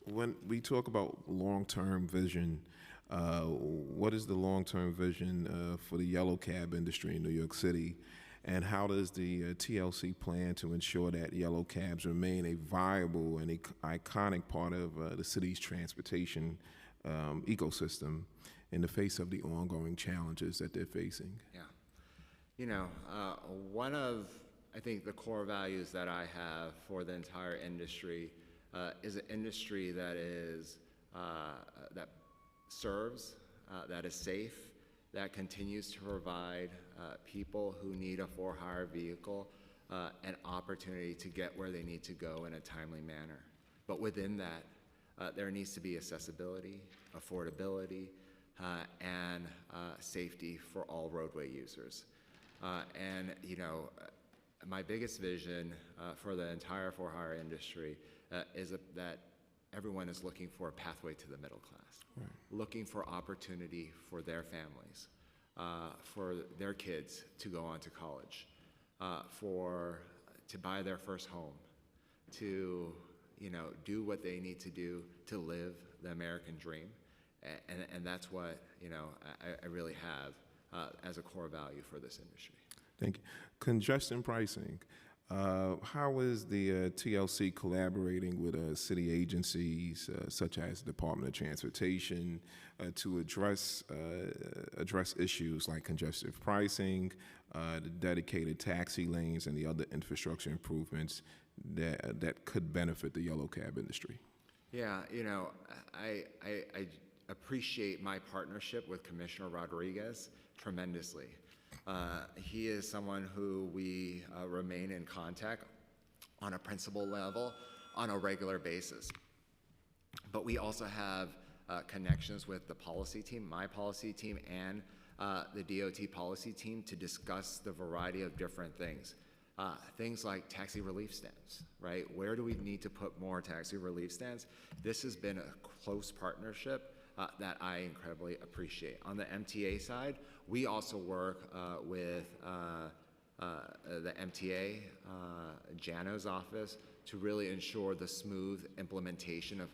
When we talk about long-term vision, what is the long-term vision for the yellow cab industry in New York City? And how does the TLC plan to ensure that yellow cabs remain a viable and iconic part of the city's transportation ecosystem in the face of the ongoing challenges that they're facing? Yeah. One of, I think, the core values that I have for the entire industry is an industry that is, that serves, that is safe, that continues to provide people who need a for-hire vehicle an opportunity to get where they need to go in a timely manner. But within that, there needs to be accessibility, affordability, and safety for all roadway users. My biggest vision for the entire for-hire industry is that everyone is looking for a pathway to the middle class, right, looking for opportunity for their families, for their kids to go on to college, to buy their first home, to do what they need to do to live the American dream, and that's what I really have as a core value for this industry. Thank you. Congestion pricing. How is the TLC collaborating with city agencies such as the Department of Transportation to address issues like congestion pricing, the dedicated taxi lanes, and the other infrastructure improvements that could benefit the yellow cab industry? Yeah, I appreciate my partnership with Commissioner Rodriguez tremendously. He is someone who we remain in contact on a principal level on a regular basis. But we also have connections with the policy team, my policy team, and the DOT policy team to discuss the variety of different things. Things like taxi relief stands, right? Where do we need to put more taxi relief stands? This has been a close partnership that I incredibly appreciate. On the MTA side, we also work with the MTA, Jano's office, to really ensure the smooth implementation of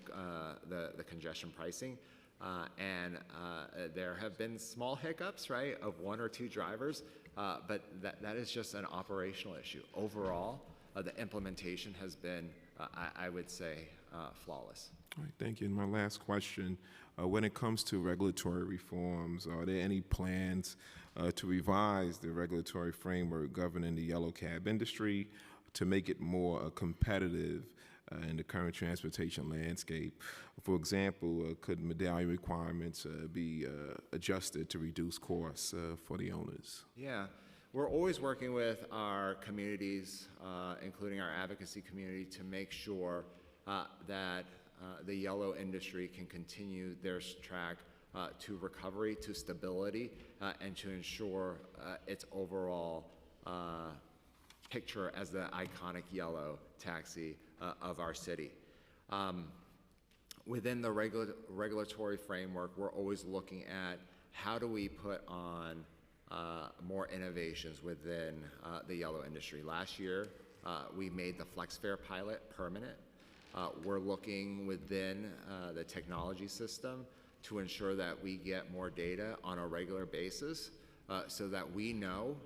the congestion pricing. There have been small hiccups, right, of one or two drivers, but that is just an operational issue. Overall, the implementation has been, I would say, flawless. All right, thank you. And my last question, when it comes to regulatory reforms, are there any plans to revise the regulatory framework governing the yellow cab industry to make it more competitive in the current transportation landscape? For example, could medallion requirements be adjusted to reduce costs for the owners? Yeah, we're always working with our communities, including our advocacy community, to make sure that the yellow industry can continue their track to recovery, to stability, and to ensure its overall picture as the iconic yellow taxi of our city. Within the regulatory framework, we're always looking at how do we put on more innovations within the yellow industry. Last year, we made the FlexFare pilot permanent. We're looking within the technology system to ensure that we get more data on a regular basis so that we know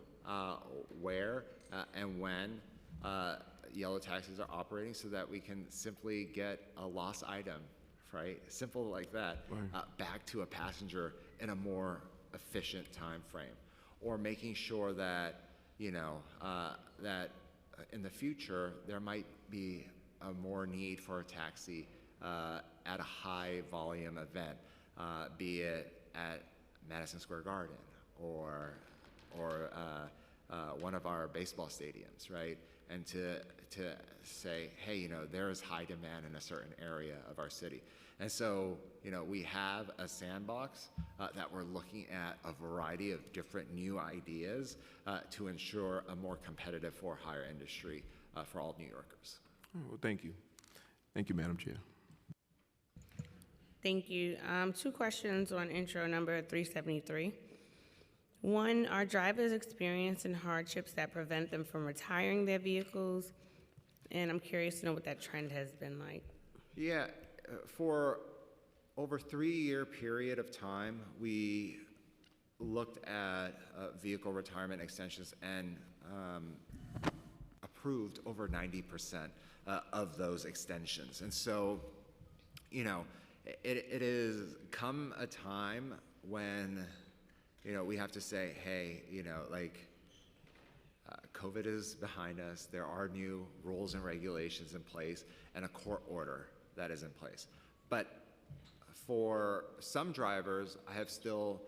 where and when yellow taxis are operating, so that we can simply get a lost item, right? Simple like that, back to a passenger in a more efficient time frame. Or making sure that, that in the future there might be a more need for a taxi at a high volume event, be it at Madison Square Garden or one of our baseball stadiums, right? And to say, hey, there is high demand in a certain area of our city. And so, we have a sandbox that we're looking at a variety of different new ideas to ensure a more competitive for-hire industry for all New Yorkers. Well, thank you. Thank you, Madam Chair. Thank you. 2 questions on intro number 373. One, are drivers experiencing hardships that prevent them from retiring their vehicles? And I'm curious to know what that trend has been like. Yeah, for over a 3-year period of time, we looked at vehicle retirement extensions and approved over 90% of those extensions. And so, it has come a time when, we have to say, hey, COVID is behind us. There are new rules and regulations in place and a court order that is in place. But for some drivers, I have still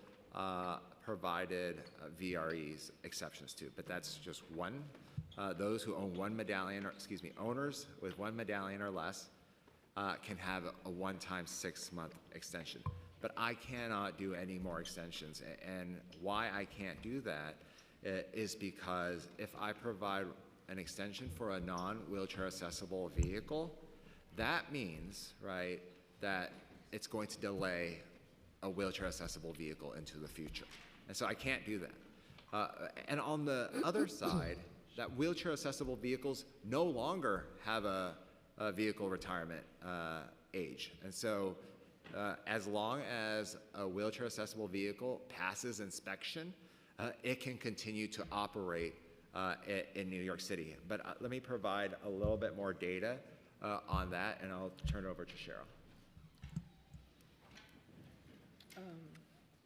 provided VREs exceptions to, but that's just one. Those who own one medallion, owners with one medallion or less can have a one-time 6-month extension. But I cannot do any more extensions. And why I can't do that is because if I provide an extension for a non-wheelchair accessible vehicle, that means, right, that it's going to delay a wheelchair accessible vehicle into the future. And so I can't do that. And on the other side, that wheelchair accessible vehicles no longer have a vehicle retirement age. And so as long as a wheelchair accessible vehicle passes inspection, it can continue to operate in New York City. But let me provide a little bit more data on that, and I'll turn it over to Cheryl.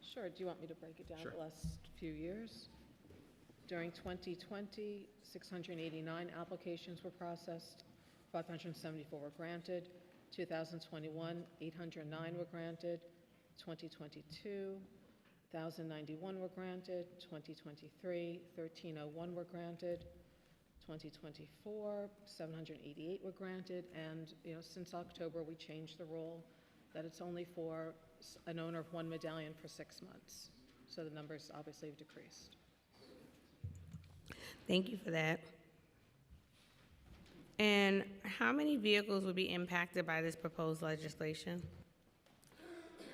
Sure. Do you want me to break it down Sure. the last few years? During 2020, 689 applications were processed, 574 were granted. 2021, 809 were granted. 2022, 1,091 were granted. 2023, 1,301 were granted. 2024, 788 were granted. And since October, we changed the rule that it's only for an owner of one medallion for 6 months. So the numbers obviously have decreased. Thank you for that. And how many vehicles will be impacted by this proposed legislation?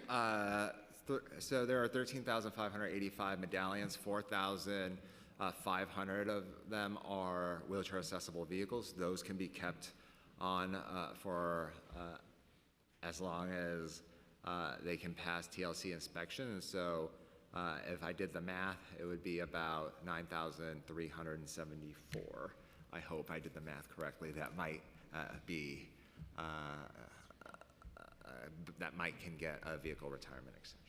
So there are 13,585 medallions, 4,000 500 of them are wheelchair accessible vehicles. Those can be kept on for as long as they can pass TLC inspection. And so if I did the math, it would be about 9,374. I hope I did the math correctly. That might be, can get a vehicle retirement extension.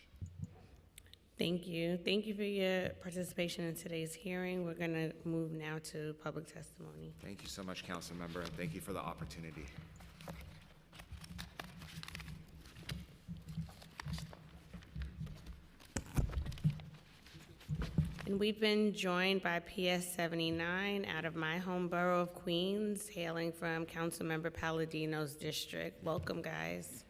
Thank you. Thank you for your participation in today's hearing. We're going to move now to public testimony. Thank you so much, Council Member, and thank you for the opportunity. And we've been joined by PS 79 out of my home borough of Queens, hailing from Councilmember Palladino's district. Welcome, guys.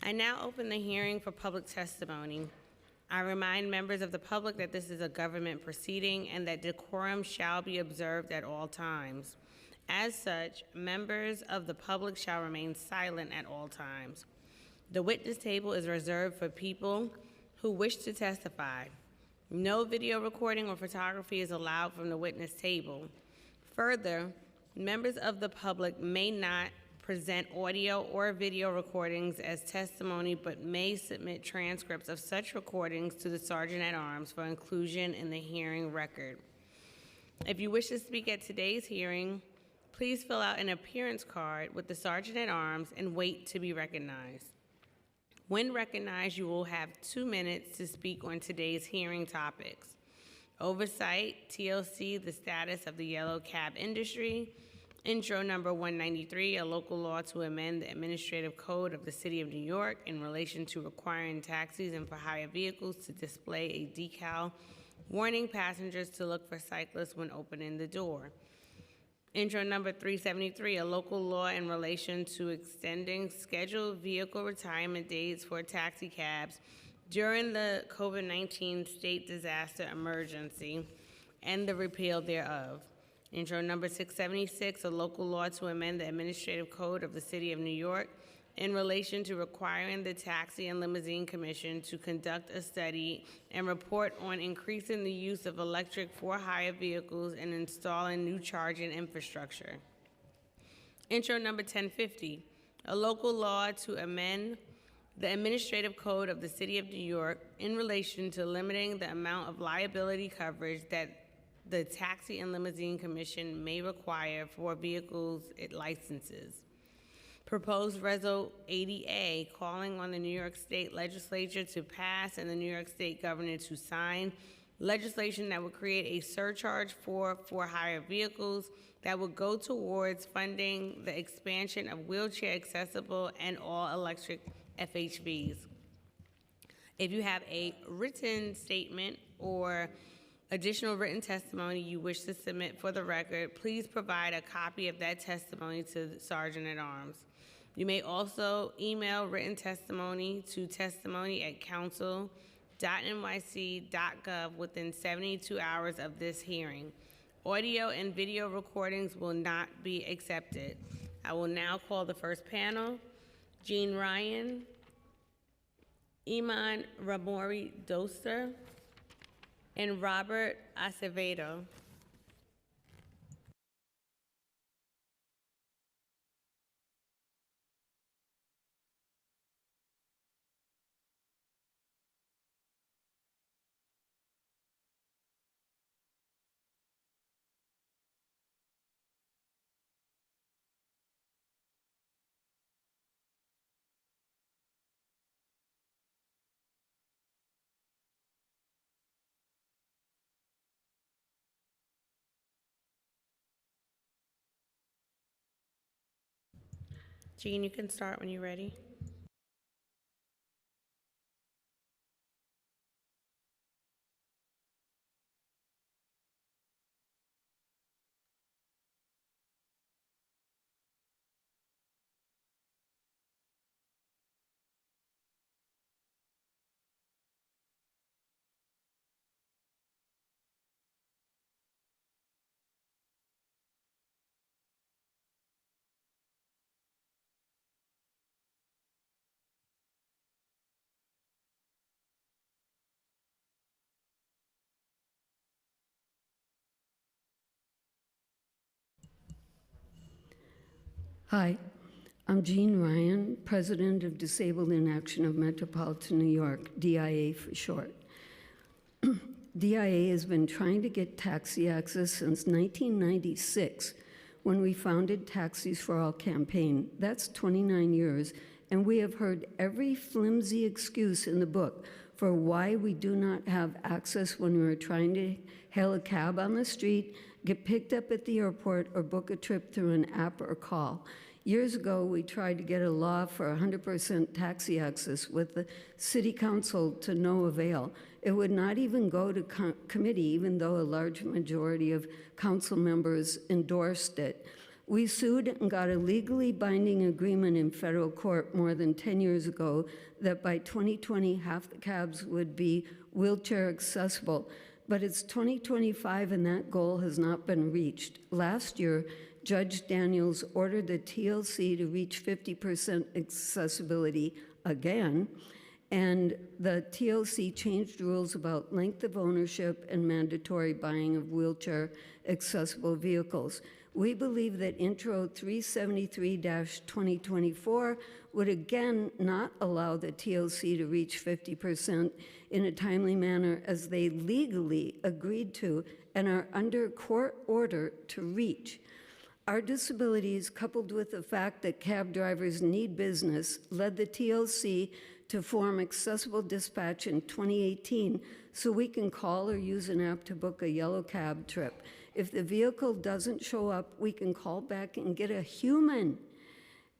I now open the hearing for public testimony. I remind members of the public that this is a government proceeding and that decorum shall be observed at all times. As such, members of the public shall remain silent at all times. The witness table is reserved for people who wish to testify. No video recording or photography is allowed from the witness table. Further, members of the public may not present audio or video recordings as testimony, but may submit transcripts of such recordings to the Sergeant-at-Arms for inclusion in the hearing record. If you wish to speak at today's hearing, please fill out an appearance card with the Sergeant-at-Arms and wait to be recognized. When recognized, you will have 2 minutes to speak on today's hearing topics: oversight, TLC, the status of the yellow cab industry; intro number 193, a local law to amend the administrative code of the City of New York in relation to requiring taxis and for hire vehicles to display a decal warning passengers to look for cyclists when opening the door; intro number 373, a local law in relation to extending scheduled vehicle retirement dates for taxi cabs during the COVID-19 state disaster emergency and the repeal thereof; intro number 676, a local law to amend the administrative code of the City of New York in relation to requiring the Taxi and Limousine Commission to conduct a study and report on increasing the use of electric for-hire vehicles and installing new charging infrastructure; intro number 1050, a local law to amend the administrative code of the City of New York in relation to limiting the amount of liability coverage that the Taxi and Limousine Commission may require for vehicles it licenses; proposed Reso 80A, calling on the New York State Legislature to pass and the New York State Governor to sign legislation that would create a surcharge for hire vehicles that would go towards funding the expansion of wheelchair accessible and all electric FHVs. If you have a written statement or additional written testimony you wish to submit for the record, please provide a copy of that testimony to the Sergeant-at-Arms. You may also email written testimony to testimony@council.nyc.gov within 72 hours of this hearing. Audio and video recordings will not be accepted. I will now call the first panel: Jean Ryan, Iman Ramori Doster, and Robert Acevedo. Jean, you can start when you're ready. Hi, I'm Jean Ryan, President of Disabled in Action of Metropolitan New York, DIA for short. DIA has been trying to get taxi access since 1996, when we founded Taxis for All campaign. That's 29 years, and we have heard every flimsy excuse in the book for why we do not have access when we're trying to hail a cab on the street, get picked up at the airport, or book a trip through an app or call. Years ago, we tried to get a law for 100% taxi access with the City Council to no avail. It would not even go to committee, even though a large majority of council members endorsed it. We sued and got a legally binding agreement in federal court more than 10 years ago that by 2020, half the cabs would be wheelchair accessible. But it's 2025 and that goal has not been reached. Last year, Judge Daniels ordered the TLC to reach 50% accessibility again, and the TLC changed rules about length of ownership and mandatory buying of wheelchair accessible vehicles. We believe that Intro 373-2024 would again not allow the TLC to reach 50% in a timely manner, as they legally agreed to and are under court order to reach. Our disabilities, coupled with the fact that cab drivers need business, led the TLC to form Accessible Dispatch in 2018 so we can call or use an app to book a yellow cab trip. If the vehicle doesn't show up, we can call back and get a human.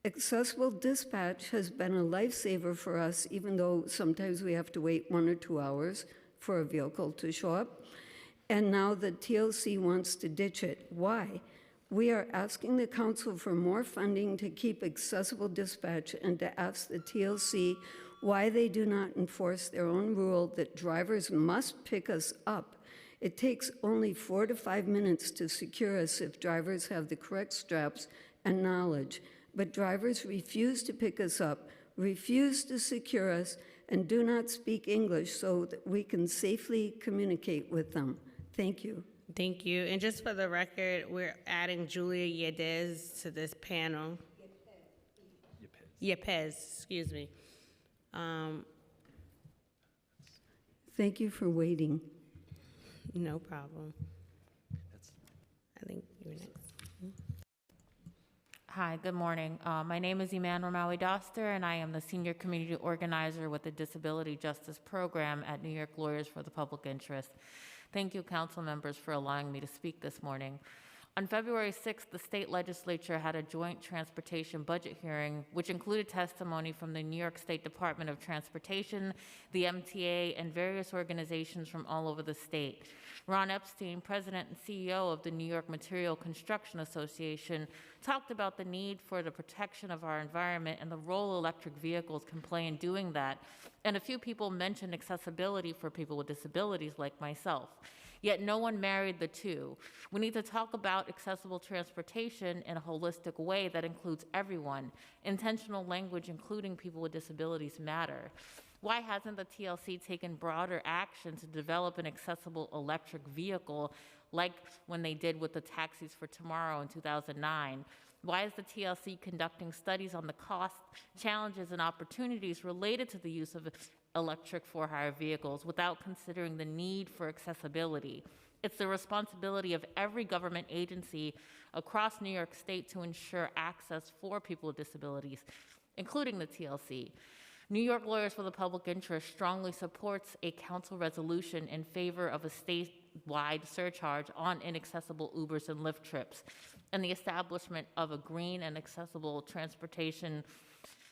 Accessible Dispatch has been a lifesaver for us, even though sometimes we have to wait 1 or 2 hours for a vehicle to show up. And now the TLC wants to ditch it. Why? We are asking the council for more funding to keep Accessible Dispatch and to ask the TLC why they do not enforce their own rule that drivers must pick us up. It takes only 4 to 5 minutes to secure us if drivers have the correct straps and knowledge. But drivers refuse to pick us up, refuse to secure us, and do not speak English so that we can safely communicate with them. Thank you. Thank you. And just for the record, we're adding Julia Yepes to this panel. Yepes, excuse me. Thank you for waiting. No problem. I think you're next. Hi, good morning. My name is Iman Romawi Doster, and I am the Senior Community Organizer with the Disability Justice Program at New York Lawyers for the Public Interest. Thank you, council members, for allowing me to speak this morning. On February 6th, the state legislature had a joint transportation budget hearing, which included testimony from the New York State Department of Transportation, the MTA, and various organizations from all over the state. Ron Epstein, president and CEO of the New York Material Construction Association, talked about the need for the protection of our environment and the role electric vehicles can play in doing that. And a few people mentioned accessibility for people with disabilities like myself. Yet no one married the two. We need to talk about accessible transportation in a holistic way that includes everyone. Intentional language, including people with disabilities, matter. Why hasn't the TLC taken broader action to develop an accessible electric vehicle like when they did with the Taxis for Tomorrow in 2009? Why is the TLC conducting studies on the costs, challenges, and opportunities related to the use of electric for-hire vehicles without considering the need for accessibility? It's the responsibility of every government agency across New York State to ensure access for people with disabilities, including the TLC. New York Lawyers for the Public Interest strongly supports a council resolution in favor of a statewide surcharge on inaccessible Ubers and Lyft trips and the establishment of a green and accessible transportation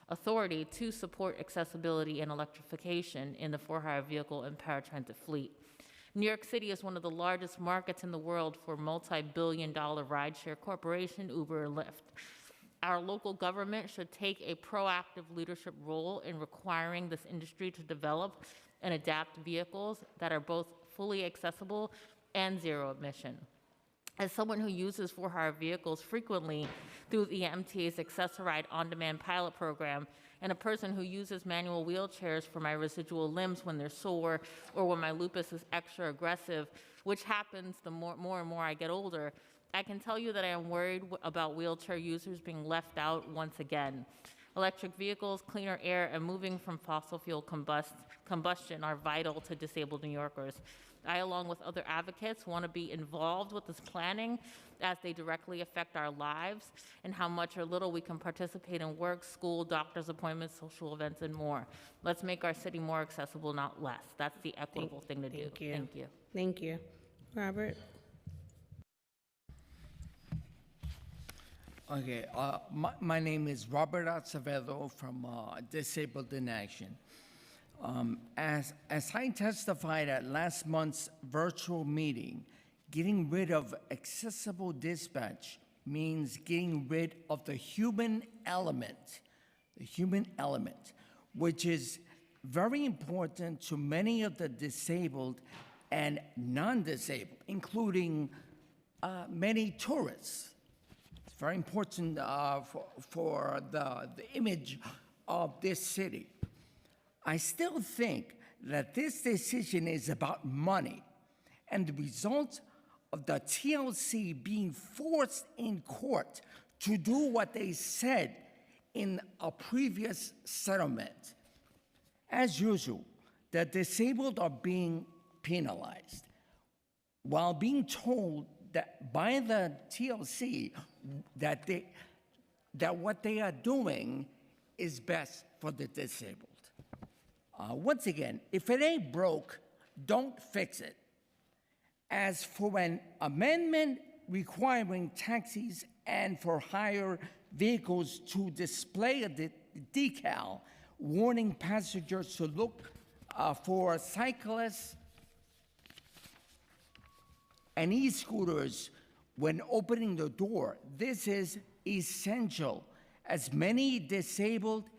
authority to support accessibility and electrification in the for-hire vehicle and paratransit fleet. New York City is one of the largest markets in the world for multi-billion-dollar rideshare corporation Uber and Lyft. Our local government should take a proactive leadership role in requiring this industry to develop and adapt vehicles that are both fully accessible and zero emission. As someone who uses for-hire vehicles frequently through the MTA's Accessoride on-demand pilot program, and a person who uses manual wheelchairs for my residual limbs when they're sore or when my lupus is extra aggressive, which happens the more and more I get older, I can tell you that I am worried about wheelchair users being left out once again. Electric vehicles, cleaner air, and moving from fossil fuel combustion are vital to disabled New Yorkers. I, along with other advocates, want to be involved with this planning as they directly affect our lives and how much or little we can participate in work, school, doctor's appointments, social events, and more. Let's make our city more accessible, not less. That's the equitable thing to do. Thank you. Thank you. Thank you. Robert? Okay, my name is Robert Acevedo from Disabled in Action. As I testified at last month's virtual meeting, getting rid of accessible dispatch means getting rid of the human element, which is very important to many of the disabled and non-disabled, including many tourists. It's very important for the image of this city. I still think that this decision is about money and the result of the TLC being forced in court to do what they said in a previous settlement. As usual, the disabled are being penalized while being told that by the TLC that what they are doing is best for the disabled. Once again, if it ain't broke, don't fix it. As for an amendment requiring taxis and for hire vehicles to display a decal warning passengers to look for cyclists and e-scooters when opening the door, this is essential, as many disabled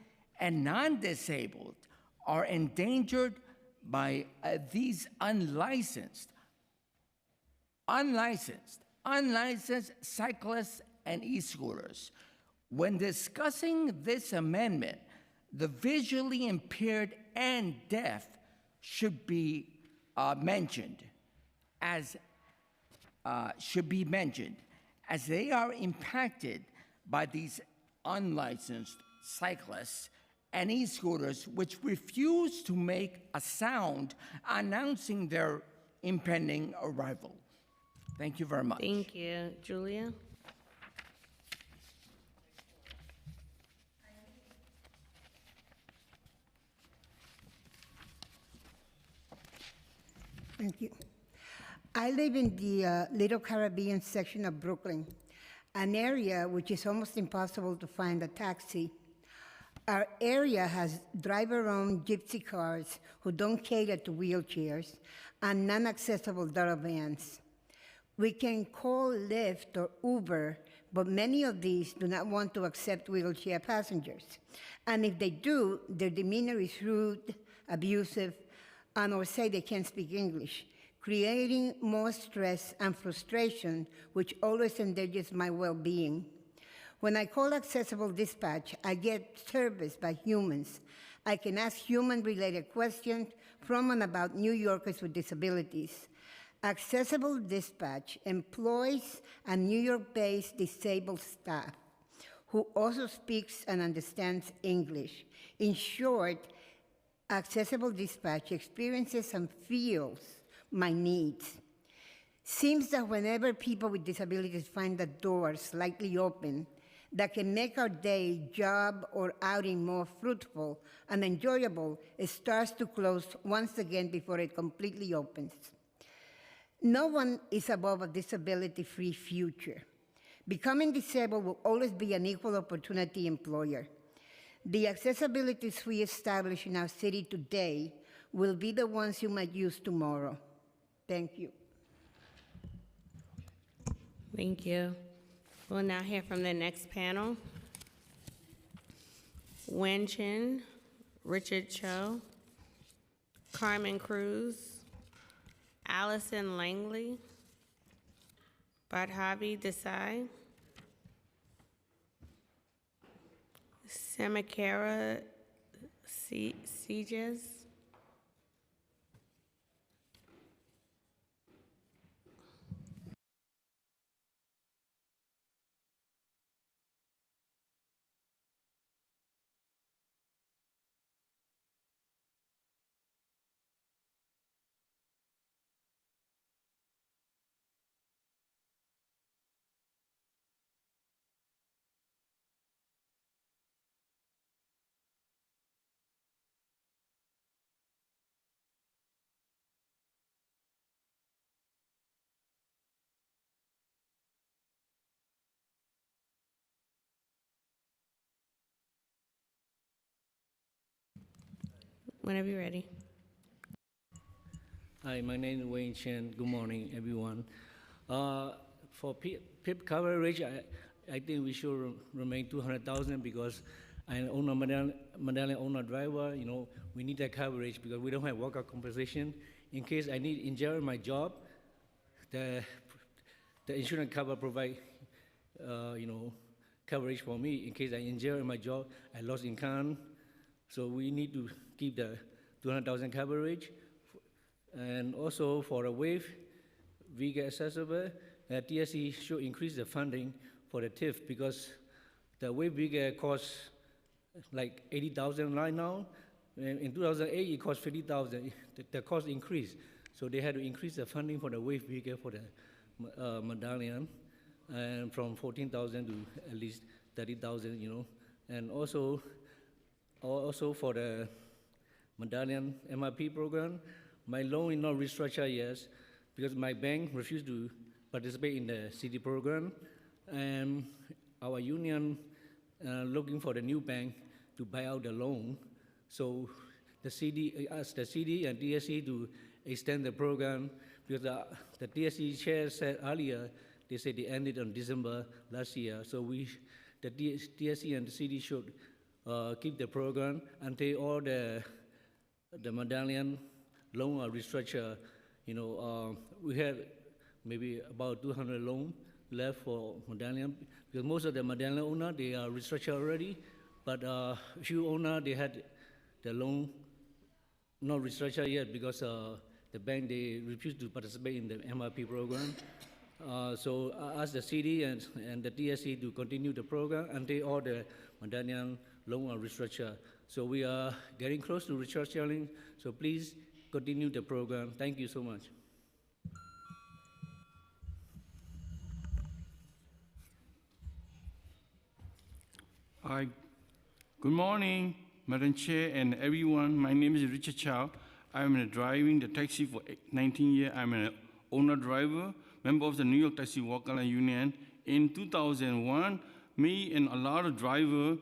and non-disabled are endangered by these unlicensed cyclists and e-scooters. When discussing this amendment, the visually impaired and deaf should be mentioned as they are impacted by these unlicensed cyclists and e-scooters which refuse to make a sound announcing their impending arrival. Thank you very much. Thank you. Julia? Thank you. I live in the Little Caribbean section of Brooklyn, an area which is almost impossible to find a taxi. Our area has driver-owned gypsy cars who don't cater to wheelchairs and non-accessible dollar vans. We can call Lyft or Uber, but many of these do not want to accept wheelchair passengers. And if they do, their demeanor is rude, abusive, and or say they can't speak English, creating more stress and frustration, which always endangers my well-being. When I call accessible dispatch, I get service by humans. I can ask human-related questions from and about New Yorkers with disabilities. Accessible dispatch employs a New York-based disabled staff who also speaks and understands English. In short, accessible dispatch experiences and feels my needs. Seems that whenever people with disabilities find the door slightly open, that can make our day, job, or outing more fruitful and enjoyable, it starts to close once again before it completely opens. No one is above a disability-free future. Becoming disabled will always be an equal opportunity employer. The accessibilities we establish in our city today will be the ones you might use tomorrow. Thank you. Thank you. We'll now hear from the next panel. Wen Chin, Richard Cho, Carmen Cruz, Allison Langley, Badhavi Desai, Semakara Sieges, Whenever you're ready. Hi, my name is Wayne Chen. Good morning, everyone. For PIP coverage, I think we should remain 200,000 because I own a medallion owner driver. You know, we need that coverage because we don't have worker compensation. In case I need injury in my job, the insurance cover provide, coverage for me in case I injure in my job, I lost income. So we need to keep the 200,000 coverage. And also for the wave vehicle accessible, TSC should increase the funding for the TIF because the wave vehicle costs like 80,000 right now. And in 2008, it cost 50,000. The cost increased. So they had to increase the funding for the wave vehicle for the medallion, and from 14,000 to at least 30,000, And also for the medallion MRP program, my loan is not restructured yet because my bank refused to participate in the CD program, and our union looking for the new bank to buy out the loan. So the CD asked the CD and DSC to extend the program because the DSC chair said earlier, they said they ended on December last year. So the DSC and the CD should keep the program until all the medallion loan are restructured. We had maybe about 200 loans left for medallion because most of the medallion owners, they are restructured already, but few owners, they had the loan not restructured yet because the bank, they refused to participate in the MRP program. So I asked the CD and the DSC to continue the program until all the medallion loans are restructured. So we are getting close to restructuring, so please continue the program. Thank you so much. Hi, good morning, Madam Chair and everyone. My name is Richard Chow. I'm driving the taxi for 19 years. I'm an owner driver, member of the New York Taxi Workers Union. In 2001, me and a lot of drivers,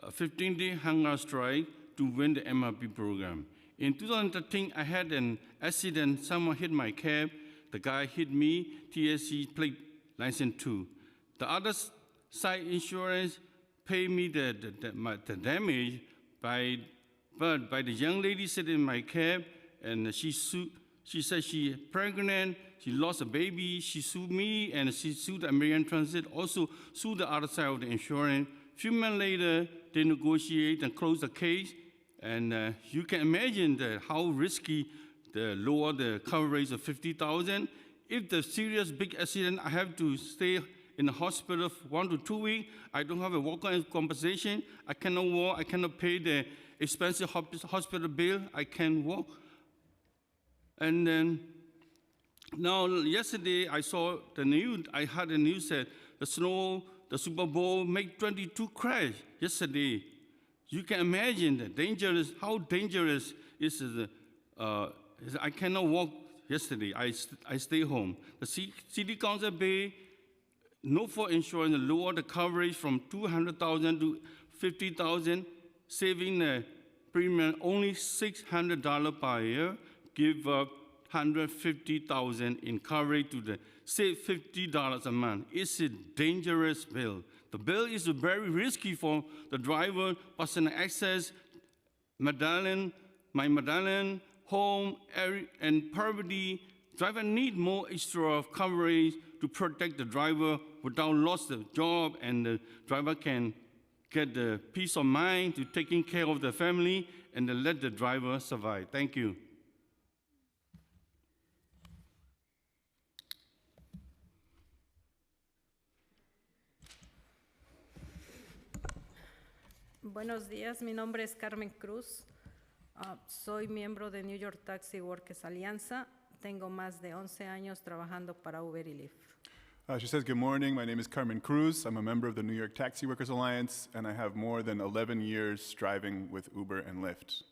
15-day hunger strike to win the MRP program. In 2013, I had an accident. Someone hit my cab. The guy hit me, TSC plate license 2. The other side insurance paid me the damage but by the young lady sitting in my cab, and she said she's pregnant, she lost a baby, she sued me, and she sued the American Transit, also sued the other side of the insurance. A few months later, they negotiate and close the case, and you can imagine how risky the lower the coverage of 50,000. If the serious big accident, I have to stay in the hospital for 1 to 2 weeks. I don't have a worker compensation. I cannot walk. I cannot pay the expensive hospital bill. I can't walk. And then now yesterday I saw the news. I heard the news that the Super Bowl made 22 crash yesterday. You can imagine how dangerous is it. I cannot walk yesterday. I stay home. The City Council pay no fault insurance lower the coverage from 200,000 to 50,000, saving the premium only $600 per year, give up 150,000 in coverage to the save $50 a month. It's a dangerous bill. The bill is very risky for the driver, personal access, medallion, my medallion, home, and property. Driver need more extra coverage to protect the driver without loss the job, and the driver can get the peace of mind to taking care of the family and then let the driver survive. Thank you. Buenos días, mi nombre es Carmen Cruz. Soy miembro de New York Taxi Workers Alianza. Tengo más de 11 años trabajando para Uber y Lyft. She says, good morning, my name is Carmen Cruz. I'm a member of the New York Taxi Workers Alliance, and I have more than 11 years driving with Uber and Lyft.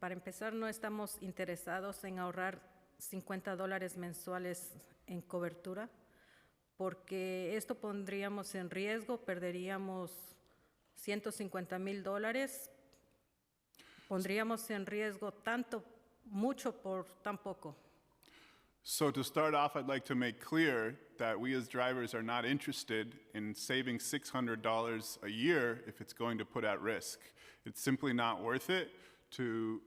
Para empezar, no estamos interesados en ahorrar $50 mensuales en cobertura, porque esto pondríamos en riesgo, perderíamos $150,000 Pondríamos en riesgo mucho por tan poco. So to start off, I'd like to make clear that we as drivers are not interested in saving $600 a year if it's going to put at risk. It's simply not worth it to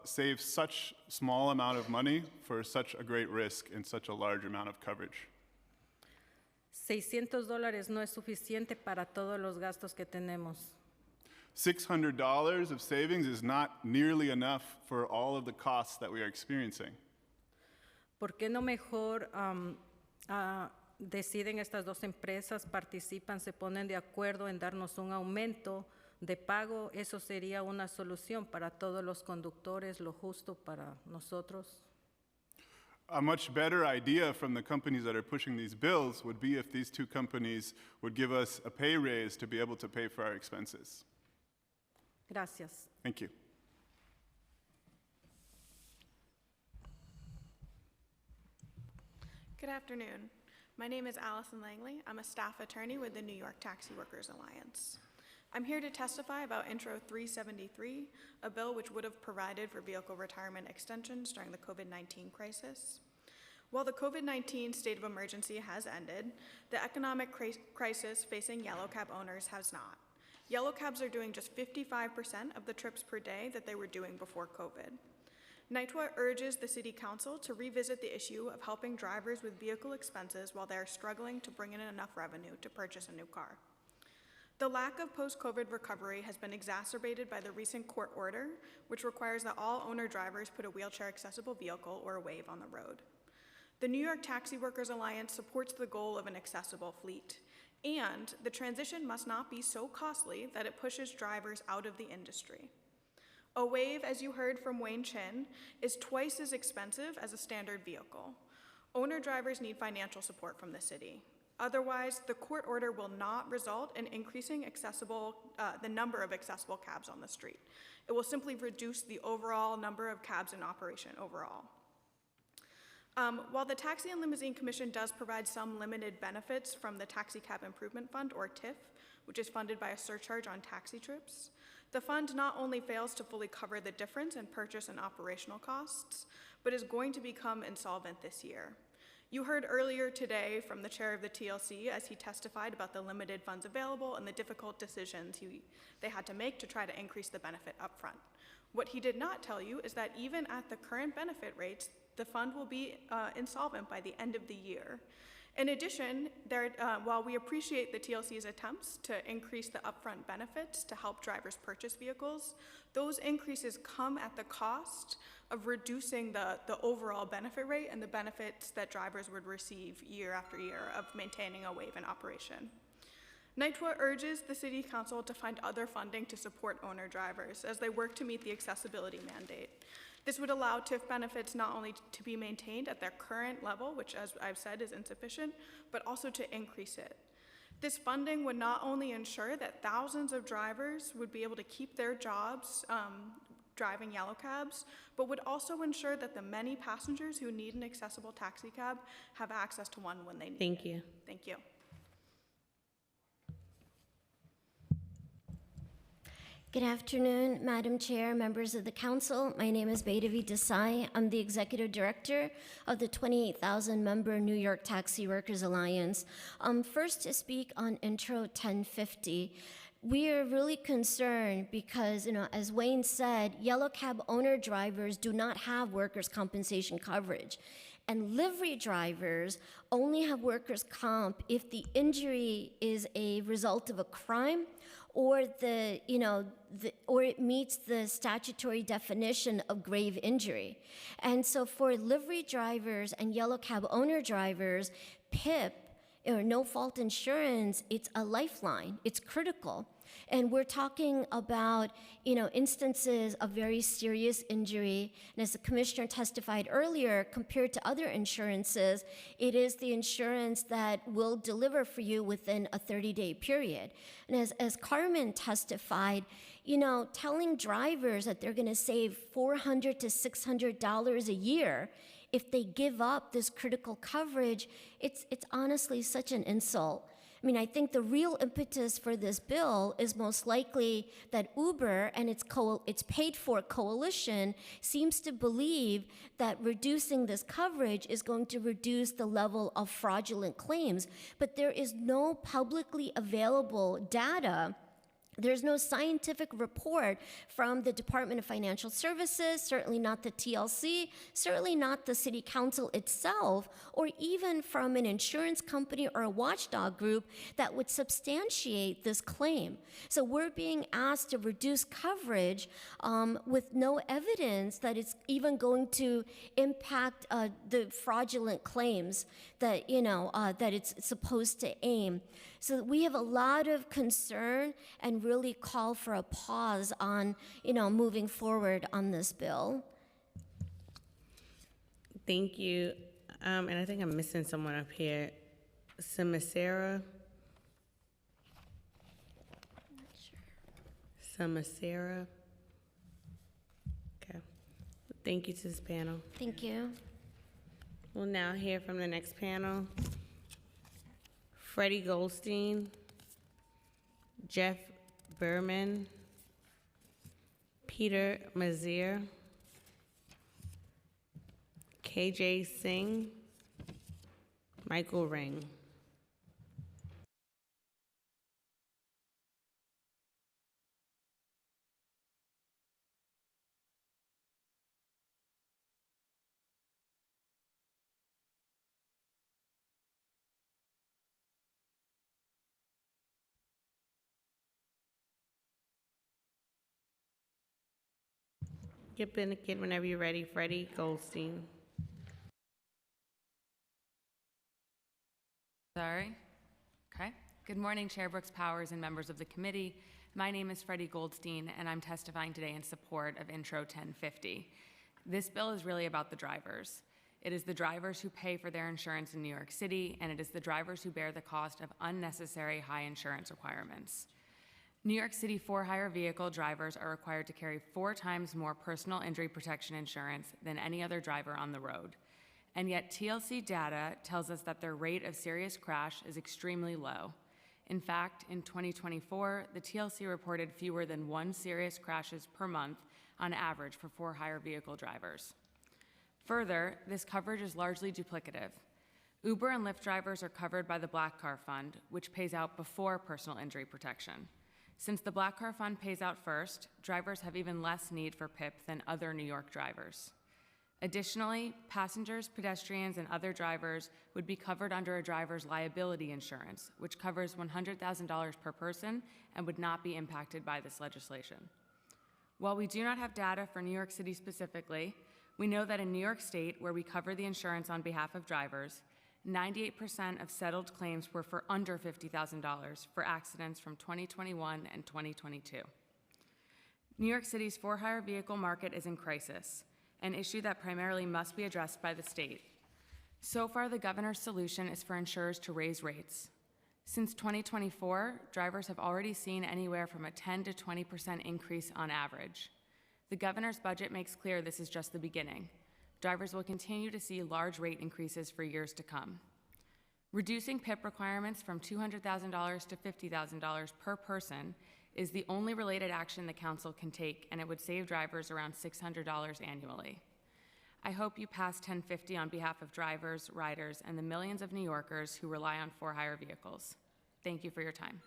save such small amount of money for such a great risk and such a large amount of coverage. $600 no es suficiente para todos los gastos que tenemos. $600 of savings is not nearly enough for all of the costs that we are experiencing. ¿Por qué no mejor deciden estas dos empresas, participan, se ponen de acuerdo en darnos un aumento de pago? Eso sería una solución para todos los conductores, lo justo para nosotros. A much better idea from the companies that are pushing these bills would be if these two companies would give us a pay raise to be able to pay for our expenses. Gracias. Thank you. Good afternoon. My name is Allison Langley. I'm a staff attorney with the New York Taxi Workers Alliance. I'm here to testify about Intro 373, a bill which would have provided for vehicle retirement extensions during the COVID-19 crisis. While the COVID-19 state of emergency has ended, the economic crisis facing yellow cab owners has not. Yellow cabs are doing just 55% of the trips per day that they were doing before COVID. NYTWA urges the City Council to revisit the issue of helping drivers with vehicle expenses while they are struggling to bring in enough revenue to purchase a new car. The lack of post-COVID recovery has been exacerbated by the recent court order, which requires that all owner-drivers put a wheelchair-accessible vehicle or a WAVE on the road. The New York Taxi Workers Alliance supports the goal of an accessible fleet, and the transition must not be so costly that it pushes drivers out of the industry. A WAVE, as you heard from Wayne Chin, is twice as expensive as a standard vehicle. Owner-drivers need financial support from the city. Otherwise, the court order will not result in increasing the number of accessible cabs on the street. It will simply reduce the overall number of cabs in operation overall. While the Taxi and Limousine Commission does provide some limited benefits from the Taxi Cab Improvement Fund, or TIF, which is funded by a surcharge on taxi trips, the fund not only fails to fully cover the difference in purchase and operational costs, but is going to become insolvent this year. You heard earlier today from the chair of the TLC as he testified about the limited funds available and the difficult decisions they had to make to try to increase the benefit upfront. What he did not tell you is that even at the current benefit rates, the fund will be insolvent by the end of the year. In addition, while we appreciate the TLC's attempts to increase the upfront benefits to help drivers purchase vehicles, those increases come at the cost of reducing the overall benefit rate and the benefits that drivers would receive year after year of maintaining a WAVE in operation. NYTWA urges the City Council to find other funding to support owner drivers as they work to meet the accessibility mandate. This would allow TIF benefits not only to be maintained at their current level, which as I've said is insufficient, but also to increase it. This funding would not only ensure that thousands of drivers would be able to keep their jobs driving yellow cabs, but would also ensure that the many passengers who need an accessible taxi cab have access to one when they need it. Thank you. Thank you. Good afternoon, Madam Chair, members of the council. My name is Baidavi Desai. I'm the executive director of the 28,000-member New York Taxi Workers Alliance. First, to speak on Intro 1050. We are really concerned because, as Wayne said, yellow cab owner drivers do not have workers' compensation coverage. And livery drivers only have workers' comp if the injury is a result of a crime or or it meets the statutory definition of grave injury. And so for livery drivers and yellow cab owner drivers, PIP, or no-fault insurance, it's a lifeline. It's critical. And we're talking about, instances of very serious injury. And as the commissioner testified earlier, compared to other insurances, it is the insurance that will deliver for you within a 30-day period. And as Carmen testified, telling drivers that they're going to save $400 to $600 a year if they give up this critical coverage, it's honestly such an insult. I mean, I think the real impetus for this bill is most likely that Uber and its paid-for coalition seems to believe that reducing this coverage is going to reduce the level of fraudulent claims. But there is no publicly available data. There's no scientific report from the Department of Financial Services, certainly not the TLC, certainly not the City Council itself, or even from an insurance company or a watchdog group that would substantiate this claim. So we're being asked to reduce coverage with no evidence that it's even going to impact the fraudulent claims that, that it's supposed to aim. So we have a lot of concern and really call for a pause on, moving forward on this bill. Thank you. And I think I'm missing someone up here. Samacera. Samacera. Okay. Thank you to this panel. Thank you. We'll now hear from the next panel. Freddie Goldstein, Jeff Berman, Peter Mazier, KJ Singh, Michael Ring. Get whenever you're ready, Freddie Goldstein. Sorry. Okay. Good morning, Chair Brooks Powers and members of the committee. My name is Freddie Goldstein, and I'm testifying today in support of Intro 1050. This bill is really about the drivers. It is the drivers who pay for their insurance in New York City, and it is the drivers who bear the cost of unnecessary high insurance requirements. New York City for-hire vehicle drivers are required to carry 4 times more personal injury protection insurance than any other driver on the road. And yet TLC data tells us that their rate of serious crash is extremely low. In fact, in 2024, the TLC reported fewer than 1 serious crashes per month on average for for-hire vehicle drivers. Further, this coverage is largely duplicative. Uber and Lyft drivers are covered by the Black Car Fund, which pays out before personal injury protection. Since the Black Car Fund pays out first, drivers have even less need for PIP than other New York drivers. Additionally, passengers, pedestrians, and other drivers would be covered under a driver's liability insurance, which covers $100,000 per person and would not be impacted by this legislation. While we do not have data for New York City specifically, we know that in New York State, where we cover the insurance on behalf of drivers, 98% of settled claims were for under $50,000 for accidents from 2021 and 2022. New York City's for-hire vehicle market is in crisis, an issue that primarily must be addressed by the state. So far, the governor's solution is for insurers to raise rates. Since 2024, drivers have already seen anywhere from a 10 to 20% increase on average. The governor's budget makes clear this is just the beginning. Drivers will continue to see large rate increases for years to come. Reducing PIP requirements from $200,000 to $50,000 per person is the only related action the council can take, and it would save drivers around $600 annually. I hope you pass 1050 on behalf of drivers, riders, and the millions of New Yorkers who rely on for-hire vehicles. Thank you for your time.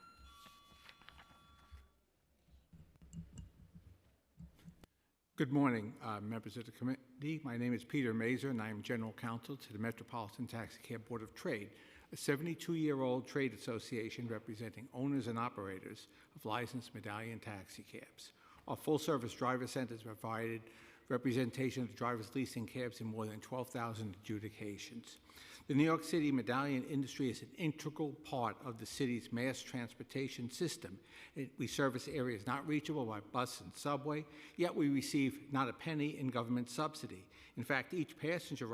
Good morning, members of the committee. My name is Peter Mazer, and I am General Counsel to the Metropolitan Taxicab Board of Trade, a 72-year-old trade association representing owners and operators of licensed medallion taxicabs. Our full-service driver centers provided representation of drivers leasing cabs in more than 12,000 adjudications. The New York City medallion industry is an integral part of the city's mass transportation system. We service areas not reachable by bus and subway, yet we receive not a penny in government subsidy. In fact, each passenger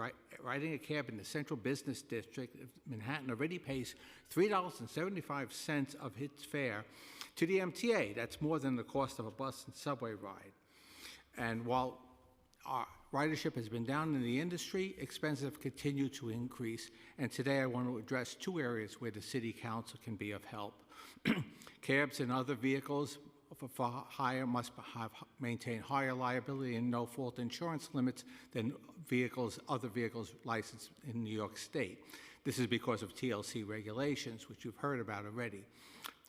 riding a cab in the Central Business District of Manhattan already pays $3.75 of its fare to the MTA. That's more than the cost of a bus and subway ride. And while Ridership has been down in the industry, expenses have continued to increase, and today I want to address two areas where the City Council can be of help. Cabs and other vehicles for hire must maintain higher liability and no-fault insurance limits than other vehicles licensed in New York State. This is because of TLC regulations, which you've heard about already.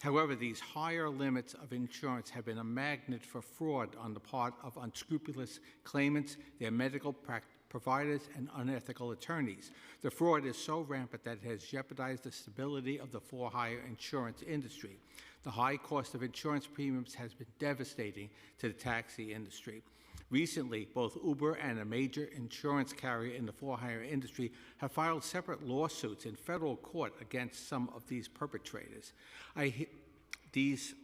However, these higher limits of insurance have been a magnet for fraud on the part of unscrupulous claimants, their medical providers, and unethical attorneys. The fraud is so rampant that it has jeopardized the stability of the for-hire insurance industry. The high cost of insurance premiums has been devastating to the taxi industry. Recently, both Uber and a major insurance carrier in the for-hire industry have filed separate lawsuits in federal court against some of these perpetrators. These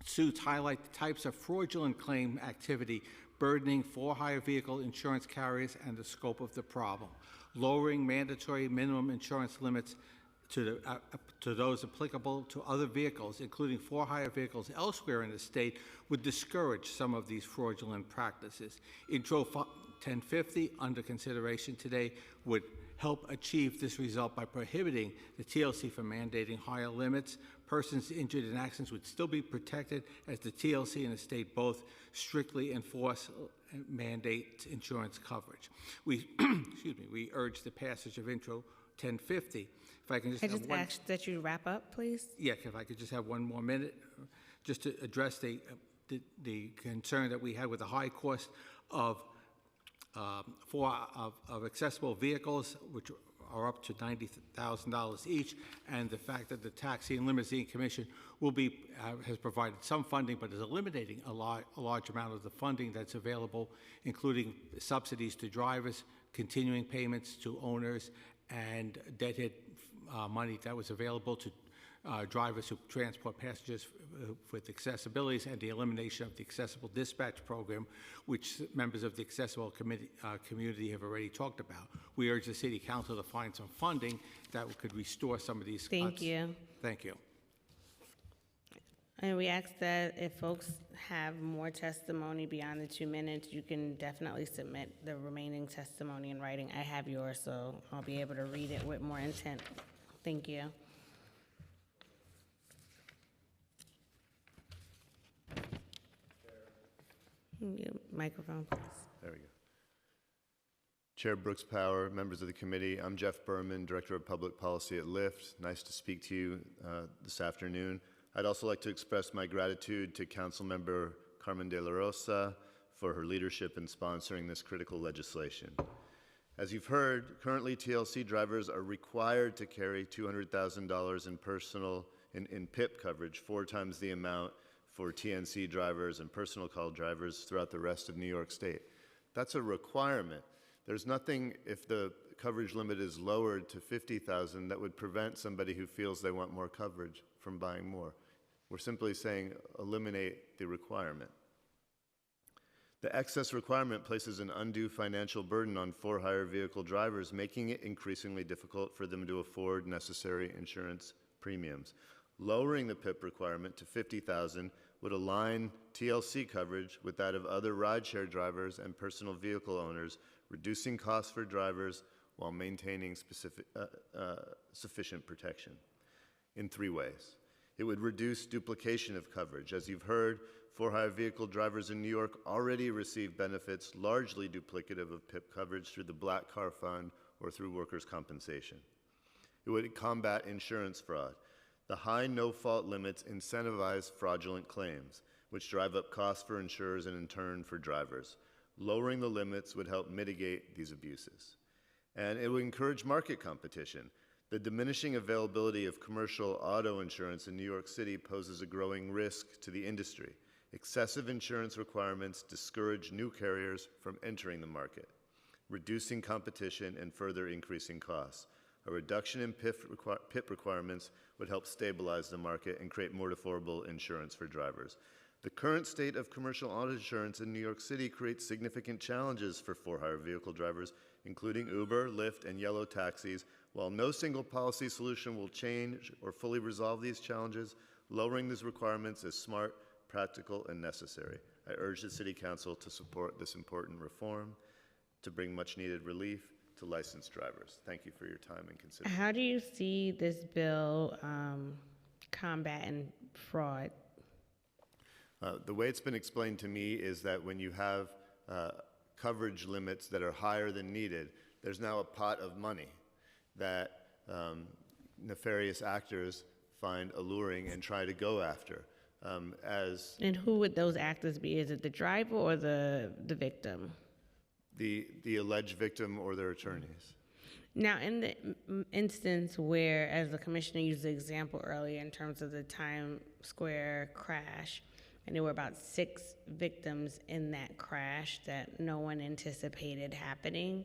suits highlight the types of fraudulent claim activity burdening for-hire vehicle insurance carriers and the scope of the problem. Lowering mandatory minimum insurance limits to those applicable to other vehicles, including for-hire vehicles elsewhere in the state, would discourage some of these fraudulent practices. Intro 1050, under consideration today, would help achieve this result by prohibiting the TLC from mandating higher limits. Persons injured in accidents would still be protected, as the TLC and the state both strictly enforce and mandate insurance coverage. We urge the passage of Intro 1050. If I can just ask that you wrap up, please. Yeah, if I could just have one more minute, just to address the concern that we had with the high cost of accessible vehicles, which are up to $90,000 each, and the fact that the Taxi and Limousine Commission has provided some funding, but is eliminating a large amount of the funding that's available, including subsidies to drivers, continuing payments to owners, and deadhead money that was available to drivers who transport passengers with accessibilities, and the elimination of the Accessible Dispatch Program, which members of the Accessible community have already talked about. We urge the City Council to find some funding that could restore some of these cuts. Thank you. Thank you. And we ask that if folks have more testimony beyond the 2 minutes, you can definitely submit the remaining testimony in writing. I have yours, so I'll be able to read it with more intent. Thank you. Microphone, please. There we go. Chair Brooks Power, members of the committee, I'm Jeff Berman, Director of Public Policy at Lyft. Nice to speak to you this afternoon. I'd also like to express my gratitude to Councilmember Carmen De La Rosa for her leadership in sponsoring this critical legislation. As you've heard, currently TLC drivers are required to carry $200,000 in PIP coverage, 4 times the amount for TNC drivers and personal call drivers throughout the rest of New York State. That's a requirement. There's nothing, if the coverage limit is lowered to $50,000, that would prevent somebody who feels they want more coverage from buying more. We're simply saying eliminate the requirement. The excess requirement places an undue financial burden on for-hire vehicle drivers, making it increasingly difficult for them to afford necessary insurance premiums. Lowering the PIP requirement to $50,000 would align TLC coverage with that of other rideshare drivers and personal vehicle owners, reducing costs for drivers while maintaining sufficient protection in 3 ways. It would reduce duplication of coverage. As you've heard, for-hire vehicle drivers in New York already receive benefits largely duplicative of PIP coverage through the Black Car Fund or through workers' compensation. It would combat insurance fraud. The high no-fault limits incentivize fraudulent claims, which drive up costs for insurers and in turn for drivers. Lowering the limits would help mitigate these abuses. And it would encourage market competition. The diminishing availability of commercial auto insurance in New York City poses a growing risk to the industry. Excessive insurance requirements discourage new carriers from entering the market, reducing competition and further increasing costs. A reduction in PIP requirements would help stabilize the market and create more affordable insurance for drivers. The current state of commercial auto insurance in New York City creates significant challenges for for-hire vehicle drivers, including Uber, Lyft, and yellow taxis. While no single policy solution will change or fully resolve these challenges, lowering these requirements is smart practical, and necessary. I urge the City Council to support this important reform to bring much-needed relief to licensed drivers. Thank you for your time and consideration. How do you see this bill combating fraud? The way it's been explained to me is that when you have coverage limits that are higher than needed, there's now a pot of money that nefarious actors find alluring and try to go after. And who would those actors be? Is it the driver or the victim? The alleged victim or their attorneys. Now, in the instance where, as the commissioner used the example earlier in terms of the Times Square crash, and there were about 6 victims in that crash that no one anticipated happening,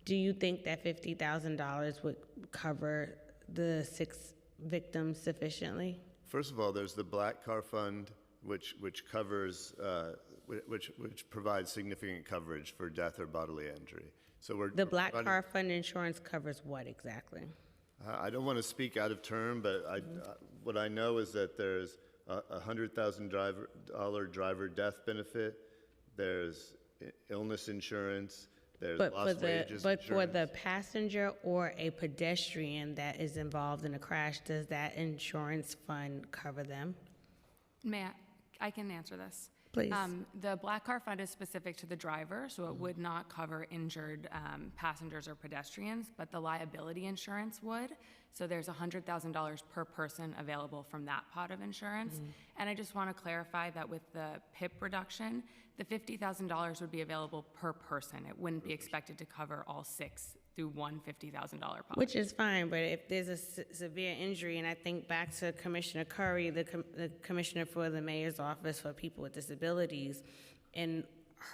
do you think that $50,000 would cover the 6 victims sufficiently? First of all, there's the Black Car Fund, which covers, which provides significant coverage for death or bodily injury. So The Black Car Fund insurance covers what exactly? I don't want to speak out of turn, but what I know is that there's a $100,000 driver death benefit. There's illness insurance. There's lost wages But for insurance. the passenger or a pedestrian that is involved in a crash, does that insurance fund cover them? I can answer this. Please. The Black Car Fund is specific to the driver, so it would not cover injured passengers or pedestrians, but the liability insurance would. So there's $100,000 per person available from that pot of insurance. And I just want to clarify that with the PIP reduction, the $50,000 would be available per person. It wouldn't be expected to cover all 6 through one $50,000 pot. Which is fine, but if there's a severe injury, and I think back to Commissioner Curry, the commissioner for the mayor's office for people with disabilities, and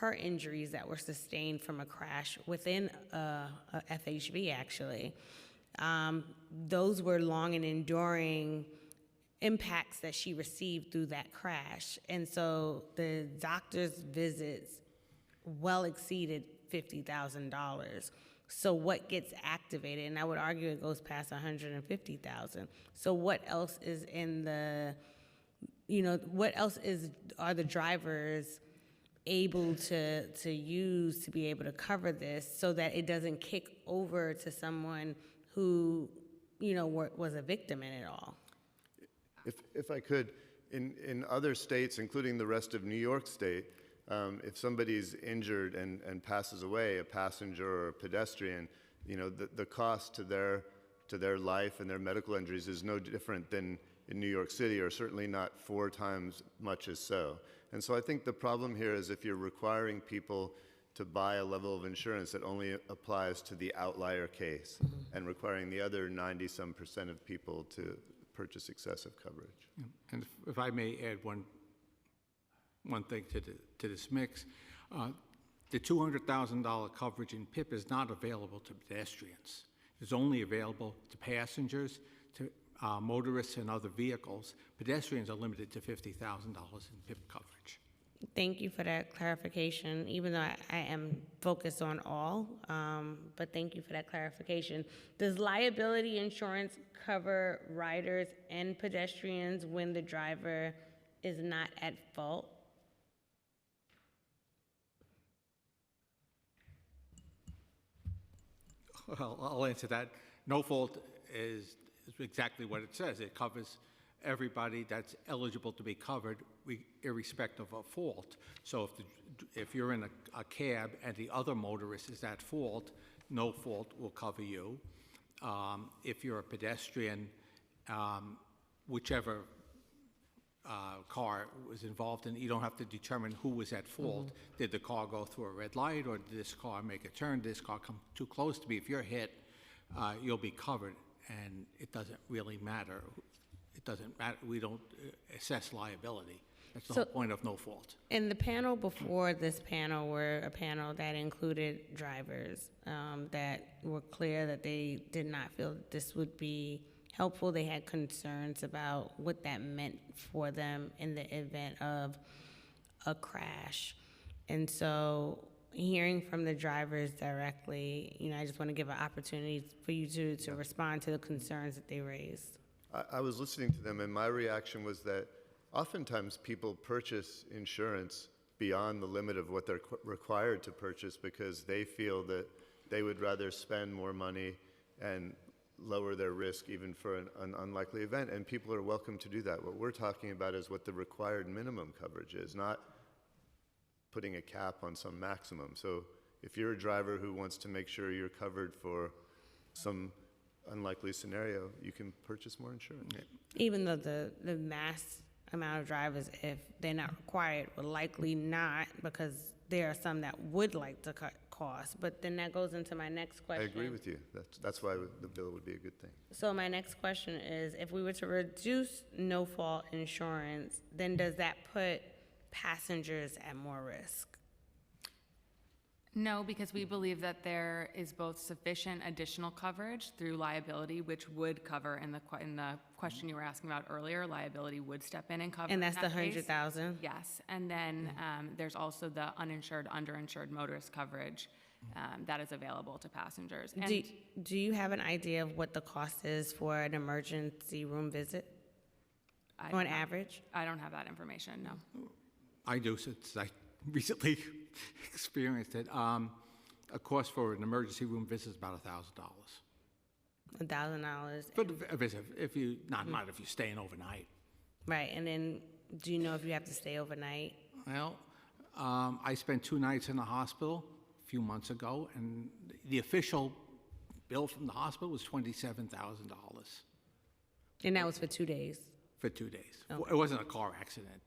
her injuries that were sustained from a crash within a FHB, actually, those were long and enduring impacts that she received through that crash. And so the doctor's visits well exceeded $50,000. So what gets activated? And I would argue it goes past $150,000. So what else is in the, what else are the drivers able to use to be able to cover this so that it doesn't kick over to someone who, was a victim in it all? If I could, in other states, including the rest of New York State, if somebody's injured and passes away, a passenger or a pedestrian, the cost to their life and their medical injuries is no different than in New York City, or certainly not 4 times much as so. And so I think the problem here is if you're requiring people to buy a level of insurance that only applies to the outlier case and requiring the other 90-some% of people to purchase excessive coverage. And if I may add one thing to this mix, the $200,000 coverage in PIP is not available to pedestrians. It's only available to passengers, to motorists and other vehicles. Pedestrians are limited to $50,000 in PIP coverage. Thank you for that clarification, even though I am focused on all, but thank you for that clarification. Does liability insurance cover riders and pedestrians when the driver is not at fault? Well, I'll answer that. No fault is exactly what it says. It covers everybody that's eligible to be covered, irrespective of fault. So if you're in a cab and the other motorist is at fault, no fault will cover you. If you're a pedestrian, whichever car was involved in, you don't have to determine who was at fault. Did the car go through a red light, or did this car make a turn? Did this car come too close to me? If you're hit, you'll be covered, and it doesn't really matter. It doesn't matter. We don't assess liability. That's the whole point of no fault. And the panel before this panel were a panel that included drivers that were clear that they did not feel this would be helpful. They had concerns about what that meant for them in the event of a crash. And so hearing from the drivers directly, I just want to give an opportunity for you to respond to the concerns that they raised. I was listening to them, and my reaction was that oftentimes people purchase insurance beyond the limit of what they're required to purchase because they feel that they would rather spend more money and lower their risk even for an unlikely event, and people are welcome to do that. What we're talking about is what the required minimum coverage is, not putting a cap on some maximum. So if you're a driver who wants to make sure you're covered for some unlikely scenario, you can purchase more insurance. Even though the mass amount of drivers, if they're not required, will likely not, because there are some that would like to cut costs. But then that goes into my next I question. agree with you. That's why the bill would be a good thing. So my next question is, if we were to reduce no-fault insurance, then does that put passengers at more risk? No, because we believe that there is both sufficient additional coverage through liability, which would cover in the question you were asking about earlier, liability would step in and cover. And that's in the that case. 100,000? Yes, and then there's also the uninsured, underinsured motorist coverage that is available to passengers. And Do you have an idea of what the cost is for an emergency room visit on average? I don't have that information, no. I do, since I recently experienced it. A cost for an emergency room visit is about $1,000. $1,000. But if you, not if you're staying overnight. Right, and then do you know if you have to stay overnight? Well, I spent 2 nights in the hospital a few months ago, and the official bill from the hospital was $27,000. And that was for 2 days? For 2 days. Okay. It wasn't a car accident.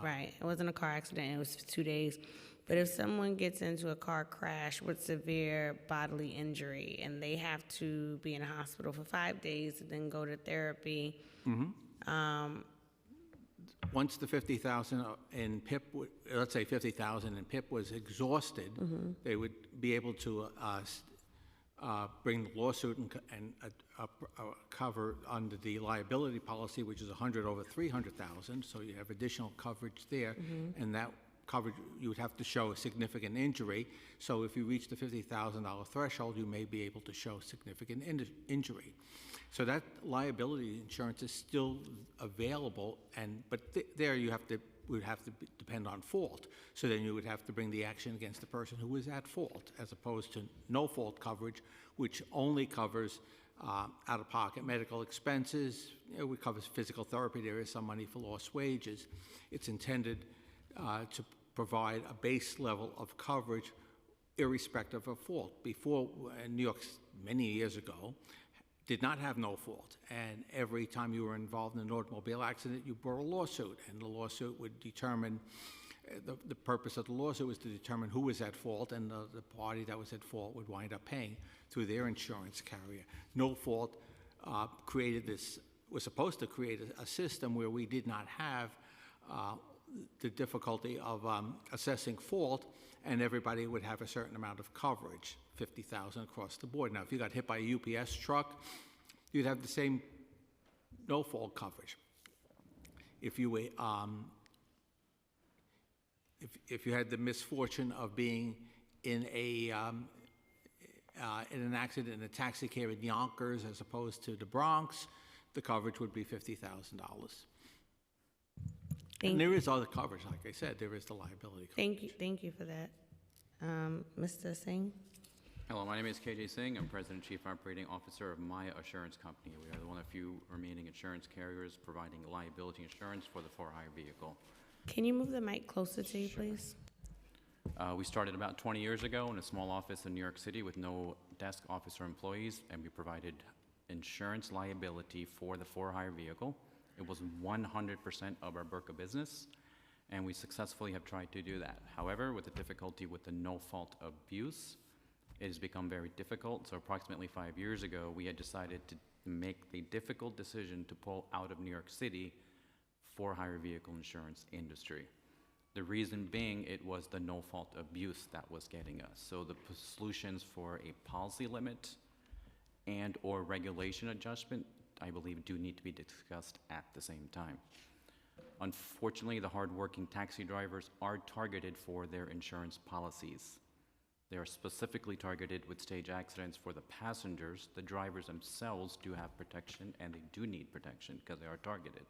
Right, it wasn't a car accident, it was for 2 days. But if someone gets into a car crash with severe bodily injury and they have to be in the hospital for 5 days and then go to therapy, Once the 50,000 in PIP, let's say 50,000 in PIP was exhausted, they would be able to bring the lawsuit and cover under the liability policy, which is 100 over 300,000. So you have additional coverage there, and that coverage you would have to show a significant injury. So if you reach the $50,000 threshold, you may be able to show significant injury. So that liability insurance is still available, but there you would have to depend on fault. So then you would have to bring the action against the person who is at fault, as opposed to no fault coverage, which only covers out-of-pocket medical expenses. It covers physical therapy. There is some money for lost wages. It's intended to provide a base level of coverage irrespective of fault. Before, in New York, many years ago, did not have no fault, and every time you were involved in an automobile accident, you brought a lawsuit, and the lawsuit would determine, the purpose of the lawsuit was to determine who was at fault, and the party that was at fault would wind up paying through their insurance carrier. No fault was supposed to create a system where we did not have the difficulty of assessing fault, and everybody would have a certain amount of coverage, 50,000 across the board. Now, if you got hit by a UPS truck, you'd have the same no-fault coverage. If you had the misfortune of being in an accident in a taxi cab in Yonkers as opposed to the Bronx, the coverage would be $50,000. And there is other coverage, like I said, there is the liability coverage. Thank you for that. Mr. Singh? Hello, my name is KJ Singh. I'm President and Chief Operating Officer of Maya Assurance Company. We are one of the few remaining insurance carriers providing liability insurance for the for-hire vehicle. Can you move the mic closer to you, please? We started about 20 years ago in a small office in New York City with no desk office or employees, and we provided insurance liability for the for-hire vehicle. It was 100% of our book of business, and we successfully have tried to do that. However, with the difficulty with the no-fault abuse, it has become very difficult. So approximately 5 years ago, we had decided to make the difficult decision to pull out of New York City for-hire vehicle insurance industry. The reason being, it was the no-fault abuse that was getting us. So the solutions for a policy limit and or regulation adjustment, I believe, do need to be discussed at the same time. Unfortunately, the hardworking taxi drivers are targeted for their insurance policies. They are specifically targeted with stage accidents for the passengers. The drivers themselves do have protection, and they do need protection because they are targeted.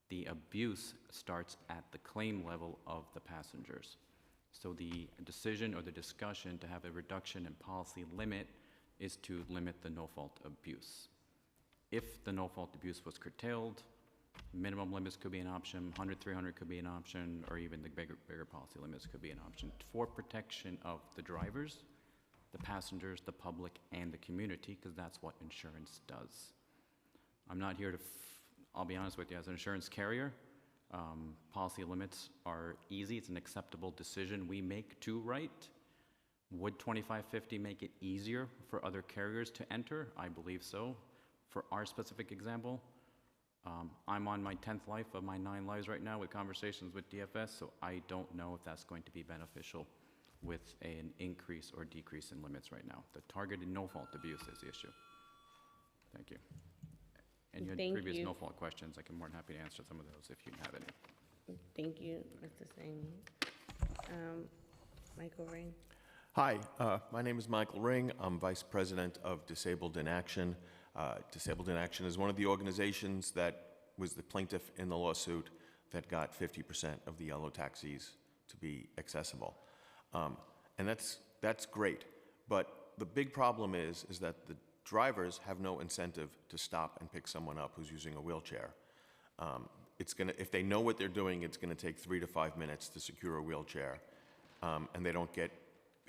The abuse starts at the claim level of the passengers. So the decision or the discussion to have a reduction in policy limit is to limit the no-fault abuse. If the no-fault abuse was curtailed, minimum limits could be an option, 100, 300 could be an option, or even the bigger policy limits could be an option for protection of the drivers, the passengers, the public, and the community, because that's what insurance does. I'm not here to, I'll be honest with you, as an insurance carrier, policy limits are easy. It's an acceptable decision we make to write. Would 2550 make it easier for other carriers to enter? I believe so. For our specific example, I'm on my 10th life of my 9 lives right now with conversations with DFS, so I don't know if that's going to be beneficial with an increase or decrease in limits right now. The targeted no-fault abuse is the issue. Thank you. And you had Thank previous you. no-fault questions. I can more than happy to answer some of those if you have any. Thank you, Mr. Singh. Michael Ring. Hi, my name is Michael Ring. I'm Vice President of Disabled in Action. Disabled in Action is one of the organizations that was the plaintiff in the lawsuit that got 50% of the yellow taxis to be accessible. And that's great. But the big problem is that the drivers have no incentive to stop and pick someone up who's using a wheelchair. If they know what they're doing, it's gonna take 3 to 5 minutes to secure a wheelchair, and they don't get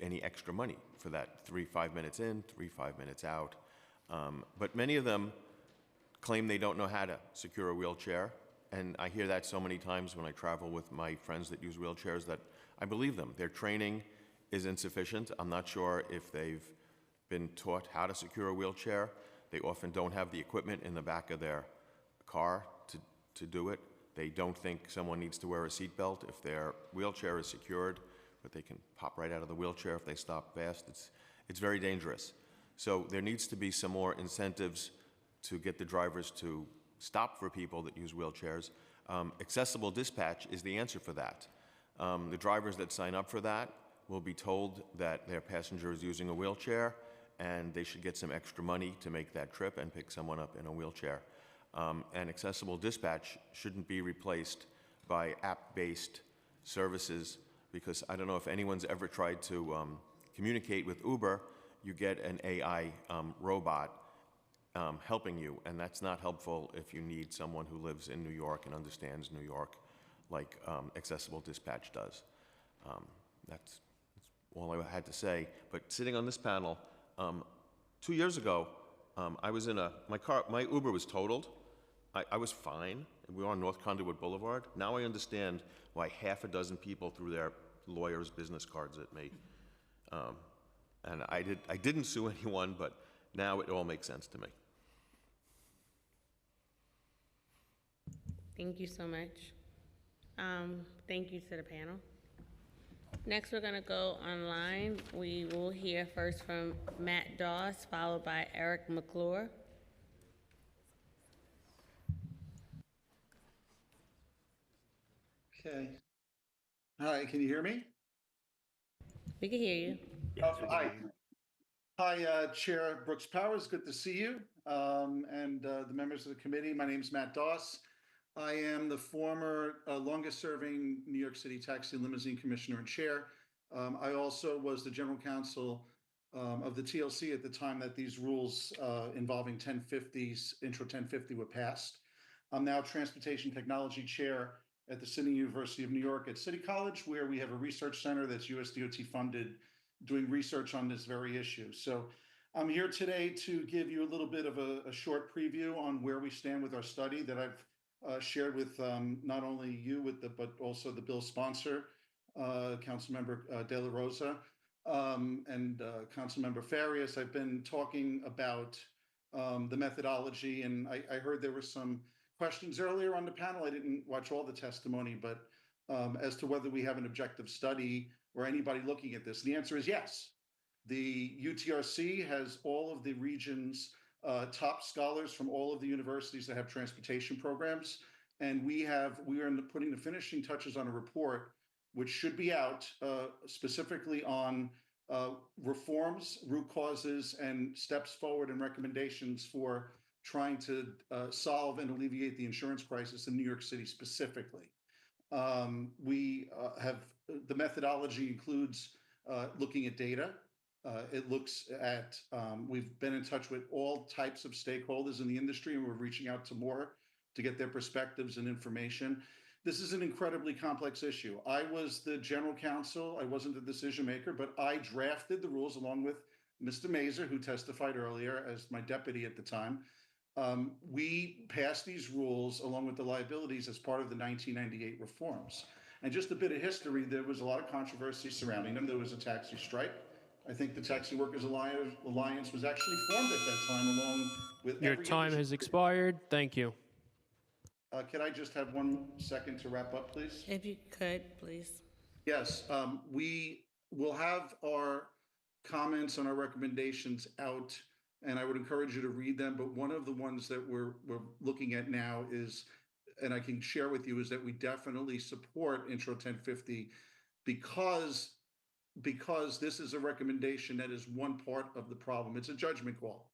any extra money for that 5 minutes in, 5 minutes out. But many of them claim they don't know how to secure a wheelchair, and I hear that so many times when I travel with my friends that use wheelchairs that I believe them. Their training is insufficient. I'm not sure if they've been taught how to secure a wheelchair. They often don't have the equipment in the back of their car to do it. They don't think someone needs to wear a seatbelt if their wheelchair is secured, but they can pop right out of the wheelchair if they stop fast. It's very dangerous. So there needs to be some more incentives to get the drivers to stop for people that use wheelchairs. Accessible dispatch is the answer for that. The drivers that sign up for that will be told that their passenger is using a wheelchair and they should get some extra money to make that trip and pick someone up in a wheelchair. And accessible dispatch shouldn't be replaced by app-based services, because I don't know if anyone's ever tried to communicate with Uber. You get an AI robot helping you, and that's not helpful if you need someone who lives in New York and understands New York like accessible dispatch does. That's all I had to say. But sitting on this panel, 2 years ago, I was in my Uber was totaled. I was fine. We were on North Conduit Boulevard. Now I understand why half a dozen people threw their lawyers' business cards at me. And I didn't sue anyone, but now it all makes sense to me. Thank you so much. Thank you to the panel. Next, we're gonna go online. We will hear first from Matt Doss, followed by Eric McClure. Okay. Hi, can you hear me? We can hear you. Hi. Hi, Chair Brooks Powers, good to see you, and the members of the committee. My name is Matt Doss. I am the former longest-serving New York City Taxi and Limousine Commissioner and Chair. I also was the General Counsel of the TLC at the time that these rules involving 1050s, Intro 1050, were passed. I'm now Transportation Technology Chair at the City University of New York at City College, where we have a research center that's USDOT funded, doing research on this very issue. So I'm here today to give you a little bit of a short preview on where we stand with our study that I've shared with not only you, but also the bill sponsor, Councilmember De La Rosa, and Councilmember Farias. I've been talking about the methodology, and I heard there were some questions earlier on the panel. I didn't watch all the testimony, but as to whether we have an objective study or anybody looking at this, the answer is yes. The UTRC has all of the region's top scholars from all of the universities that have transportation programs, and we are putting the finishing touches on a report which should be out specifically on reforms, root causes, and steps forward and recommendations for trying to solve and alleviate the insurance crisis in New York City specifically. We have the methodology includes looking at data. It looks at, we've been in touch with all types of stakeholders in the industry, and we're reaching out to more to get their perspectives and information. This is an incredibly complex issue. I was the general counsel. I wasn't the decision maker, but I drafted the rules along with Mr. Mazur, who testified earlier as my deputy at the time. We passed these rules along with the liabilities as part of the 1998 reforms. And just a bit of history, there was a lot of controversy surrounding them. There was a taxi strike. I think the Taxi Workers Alliance was actually formed at that time along with Your time has expired. Thank you. Can I just have 1 second to wrap up, please? If you could, please. Yes, we will have our comments on our recommendations out, and I would encourage you to read them. But one of the ones that we're looking at now is, and I can share with you, is that we definitely support Intro 1050 because this is a recommendation that is one part of the problem. It's a judgment call.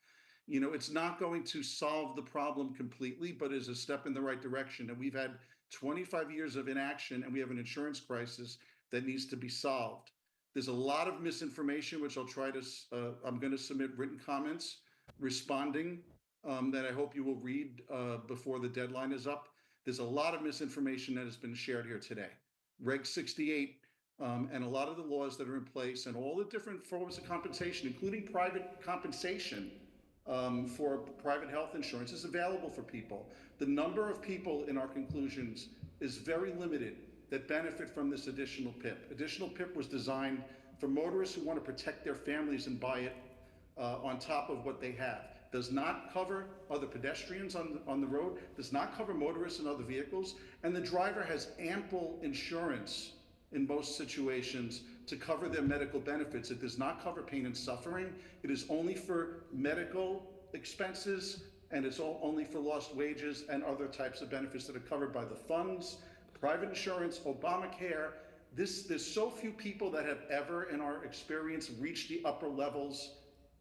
You know, it's not going to solve the problem completely, but is a step in the right direction. And we've had 25 years of inaction, and we have an insurance crisis that needs to be solved. There's a lot of misinformation, which I'll try to, I'm going to submit written comments responding that I hope you will read before the deadline is up. There's a lot of misinformation that has been shared here today. Reg 68 and a lot of the laws that are in place and all the different forms of compensation, including private compensation for private health insurance, is available for people. The number of people in our conclusions is very limited that benefit from this additional PIP. Additional PIP was designed for motorists who want to protect their families and buy it on top of what they have. Does not cover other pedestrians on the road, does not cover motorists and other vehicles, and the driver has ample insurance in most situations to cover their medical benefits. It does not cover pain and suffering. It is only for medical expenses, and it's only for lost wages and other types of benefits that are covered by the funds, private insurance, Obamacare. There's so few people that have ever, in our experience, reached the upper levels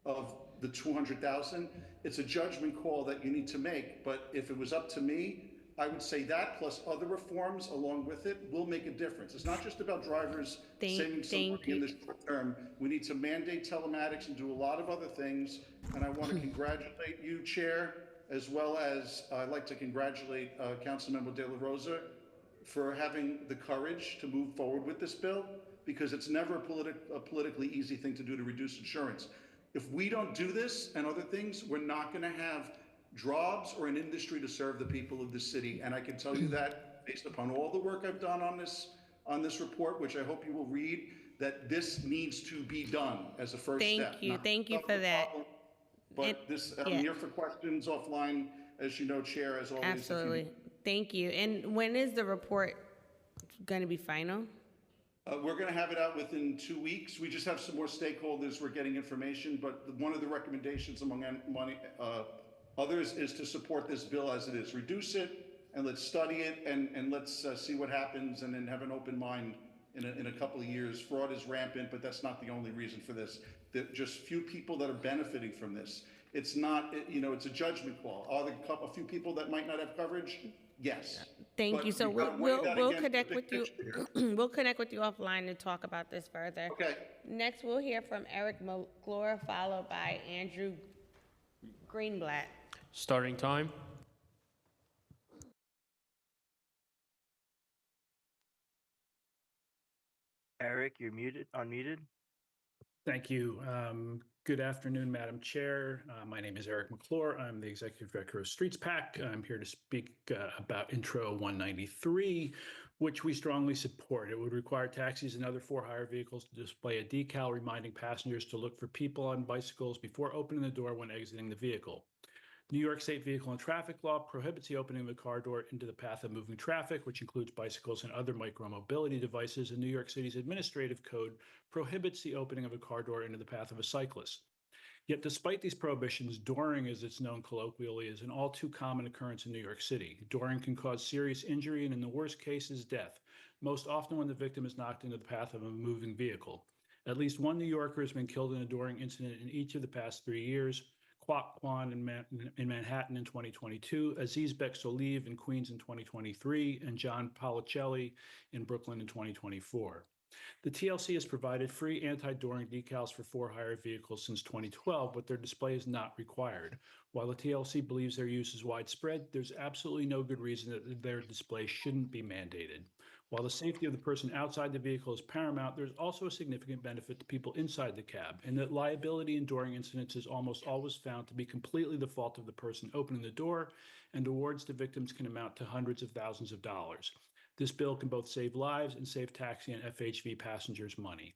of the 200,000. It's a judgment call that you need to make, but if it was up to me, I would say that plus other reforms along with it will make a difference. It's not just about drivers saving some money in the short term. We need to mandate telematics and do a lot of other things. And I want to congratulate you, Chair, as well as I'd like to congratulate Councilmember De La Rosa for having the courage to move forward with this bill, because it's never a politically easy thing to do to reduce insurance. If we don't do this and other things, we're not going to have jobs or an industry to serve the people of the city. And I can tell you that based upon all the work I've done on this report, which I hope you will read, that this needs to be done as a first step. Thank you for that. But I'm here for questions offline, as you know, Chair, as always. Absolutely. Thank you. And when is the report going to be final? We're going to have it out within 2 weeks. We just have some more stakeholders. We're getting information, but one of the recommendations among others is to support this bill as it is. Reduce it, and let's study it, and let's see what happens, and then have an open mind in a couple of years. Fraud is rampant, but that's not the only reason for this. There are just few people that are benefiting from this. It's not, it's a judgment call. Are there a few people that might not have coverage? Yes. Thank you. So we'll connect with you. We'll connect with you offline to talk about this further. Okay. Next, we'll hear from Eric McClure, followed by Andrew Greenblatt. Starting time. Eric, you're unmuted. Thank you. Good afternoon, Madam Chair. My name is Eric McClure. I'm the Executive Director of Streets PAC. I'm here to speak about Intro 193, which we strongly support. It would require taxis and other for-hire vehicles to display a decal reminding passengers to look for people on bicycles before opening the door when exiting the vehicle. New York State Vehicle and Traffic Law prohibits the opening of a car door into the path of moving traffic, which includes bicycles and other micromobility devices, and New York City's administrative code prohibits the opening of a car door into the path of a cyclist. Yet despite these prohibitions, dooring, as it's known colloquially, is an all too common occurrence in New York City. Dooring can cause serious injury and in the worst cases, death, most often when the victim is knocked into the path of a moving vehicle. At least one New Yorker has been killed in a dooring incident in each of the past 3 years. Kwok Kwan in Manhattan in 2022, Aziz Bek Soliv in Queens in 2023, and John Policelli in Brooklyn in 2024. The TLC has provided free anti-dooring decals for for-hire vehicles since 2012, but their display is not required. While the TLC believes their use is widespread, there's absolutely no good reason that their display shouldn't be mandated. While the safety of the person outside the vehicle is paramount, there's also a significant benefit to people inside the cab, and that liability in dooring incidents is almost always found to be completely the fault of the person opening the door, and awards to victims can amount to hundreds of thousands of dollars. This bill can both save lives and save taxi and FHV passengers money.